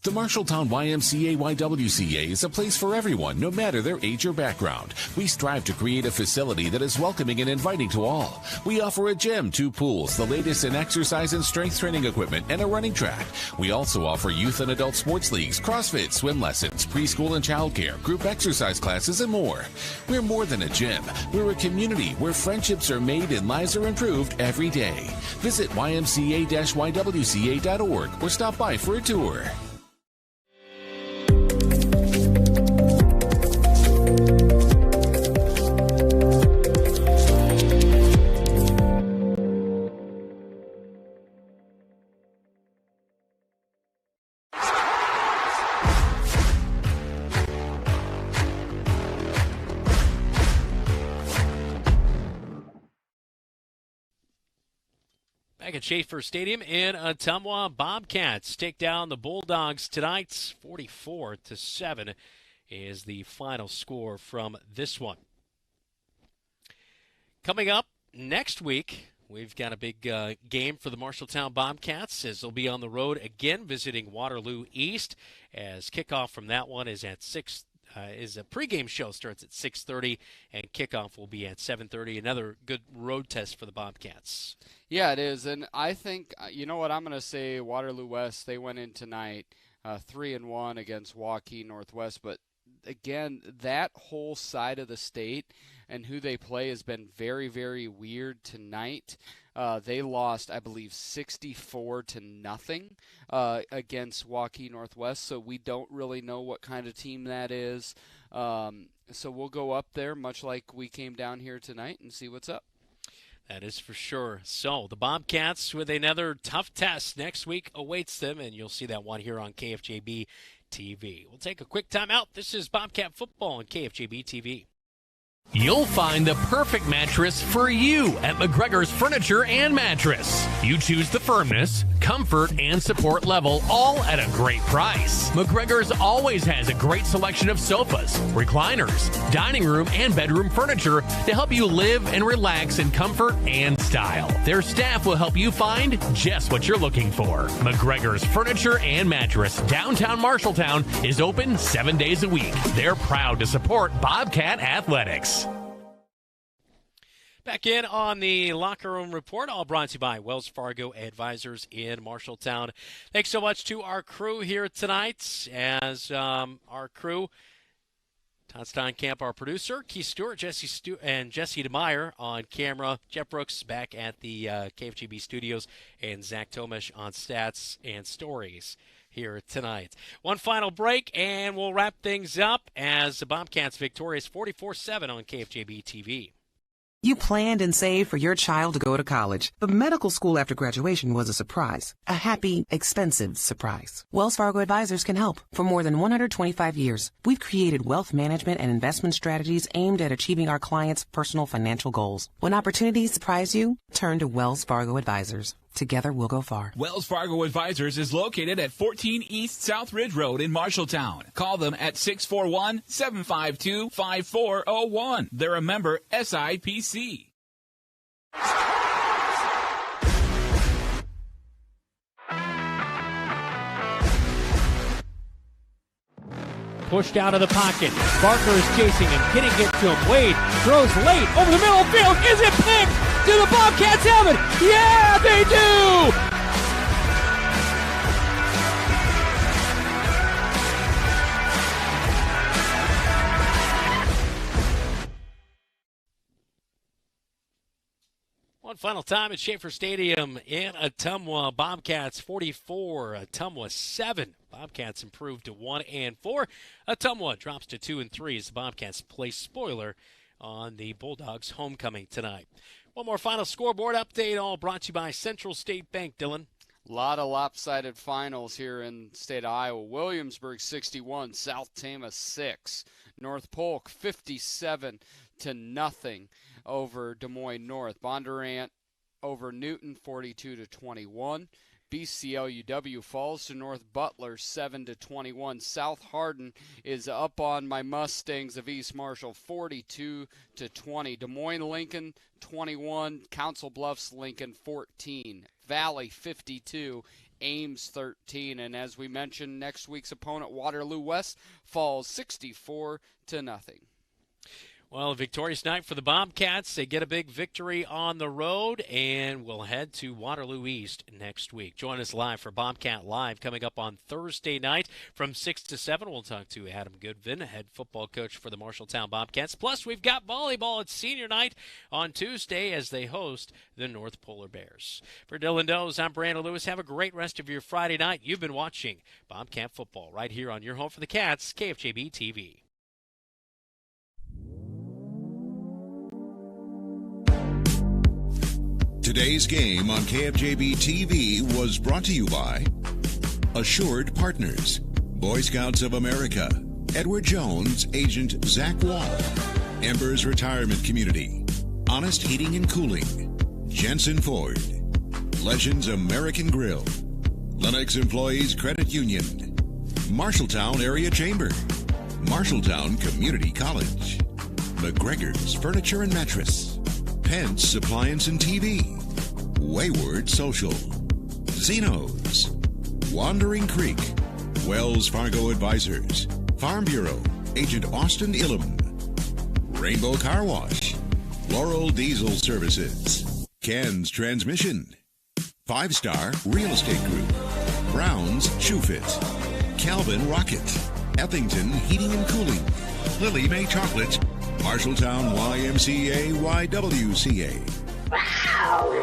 The Marshalltown YMCA-YWCA is a place for everyone, no matter their age or background. We strive to create a facility that is welcoming and inviting to all. We offer a gym, 2 pools, the latest in exercise and strength training equipment, and a running track. We also offer youth and adult sports leagues, CrossFit, swim lessons, preschool and childcare, group exercise classes, and more. We're more than a gym. We're a community where friendships are made and lives are improved every day. Visit ymca-ywca.org or stop by for a tour. Back at Schaefer Stadium in Ottumwa, Bobcats take down the Bulldogs tonight. 44-7 is the final score from this one. Coming up next week, we've got a big game for the Marshalltown Bobcats, as they'll be on the road again visiting Waterloo East, as kickoff from that one is at 6. Is a pregame show starts at 6:30, and kickoff will be at 7:30. Another good road test for the Bobcats. Yeah, it is, and I think, you know what, I'm going to say Waterloo West, they went in tonight 3-1 against Waukee Northwest, but again, that whole side of the state and who they play has been very, very weird tonight. They lost, I believe, 64-0 against Waukee Northwest, so we don't really know what kind of team that is. So we'll go up there, much like we came down here tonight, and see what's up. That is for sure. So the Bobcats with another tough test next week awaits them, and you'll see that one here on KFJB-TV. We'll take a quick time out. This is Bobcat Football on KFJB-TV. You'll find the perfect mattress for you at McGregor's Furniture and Mattress. You choose the firmness, comfort, and support level, all at a great price. McGregor's always has a great selection of sofas, recliners, dining room, and bedroom furniture to help you live and relax in comfort and style. Their staff will help you find just what you're looking for. McGregor's Furniture and Mattress, downtown Marshalltown, is open 7 days a week. They're proud to support Bobcat Athletics. Back in on the Locker Room Report, all brought to you by Wells Fargo Advisors in Marshalltown. Thanks so much to our crew here tonight, as our crew, Todd Steinkamp, our producer, Keith Stewart, and Jesse DeMeyer on camera, Jeff Brooks back at the KFGB studios, and Zach Tomish on stats and stories here tonight. One final break, and we'll wrap things up as the Bobcats victorious 44-7 on KFJB-TV. You planned and saved for your child to go to college, but medical school after graduation was a surprise. A happy, expensive surprise. Wells Fargo Advisors can help. For more than 125 years, we've created wealth management and investment strategies aimed at achieving our clients' personal financial goals. When opportunities surprise you, turn to Wells Fargo Advisors. Together we'll go far. Wells Fargo Advisors is located at 14 East South Ridge Road in Marshalltown. Call them at 641-752-5401. They're a member SIPC. Pushed out of the pocket. Barker is chasing him, getting it to him. Wade throws late over the middle of the field. Is it picked? Do the Bobcats have it? Yeah, they do! One final time at Schaefer Stadium in Ottumwa. Bobcats 44, Ottumwa 7. Bobcats improved to 1-4. Ottumwa drops to 2-3 as the Bobcats play spoiler on the Bulldogs' homecoming tonight. One more final scoreboard update, all brought to you by Central State Bank. Dylan. A lot of lopsided finals here in the state of Iowa. Williamsburg 61, South Tama 6. North Polk 57-0 over Des Moines North. Bondurant over Newton 42-21. BCLUW falls to North Butler 7-21. South Hardin is up on my Mustangs of East Marshall 42-20. Des Moines Lincoln 21. Council Bluffs Lincoln 14. Valley 52. Ames 13. And as we mentioned, next week's opponent Waterloo West falls 64-0. Well, a victorious night for the Bobcats. They get a big victory on the road, and we'll head to Waterloo East next week. Join us live for Bobcat Live coming up on Thursday night from 6 to 7. We'll talk to Adam Goodvin, head football coach for the Marshalltown Bobcats. Plus, we've got volleyball at senior night on Tuesday as they host the North Polar Bears. For Dylan Does, I'm Brandon Lewis. Have a great rest of your Friday night. You've been watching Bobcat football right here on your home for the Cats, KFJB-TV. Today's game on KFJB-TV was brought to you by Assured Partners, Boy Scouts of America, Edward Jones, Agent Zach Wall, Embers Retirement Community, Honest Heating and Cooling, Jensen Ford, Legends American Grill, Lennox Employees Credit Union, Marshalltown Area Chamber, Marshalltown Community College, McGregor's Furniture and Mattress, Pence Appliance and TV, Wayward Social, Zeno's, Wandering Creek, Wells Fargo Advisors, Farm Bureau, Agent Austin Illum, Rainbow Car Wash, Laurel Diesel Services, Ken's Transmission, 5-Star Real Estate Group, Brown's Shoe Fit, Calvin Rocket, Effington Heating and Cooling, Lily May Chocolate, Marshalltown YMCA YWCA. Wow.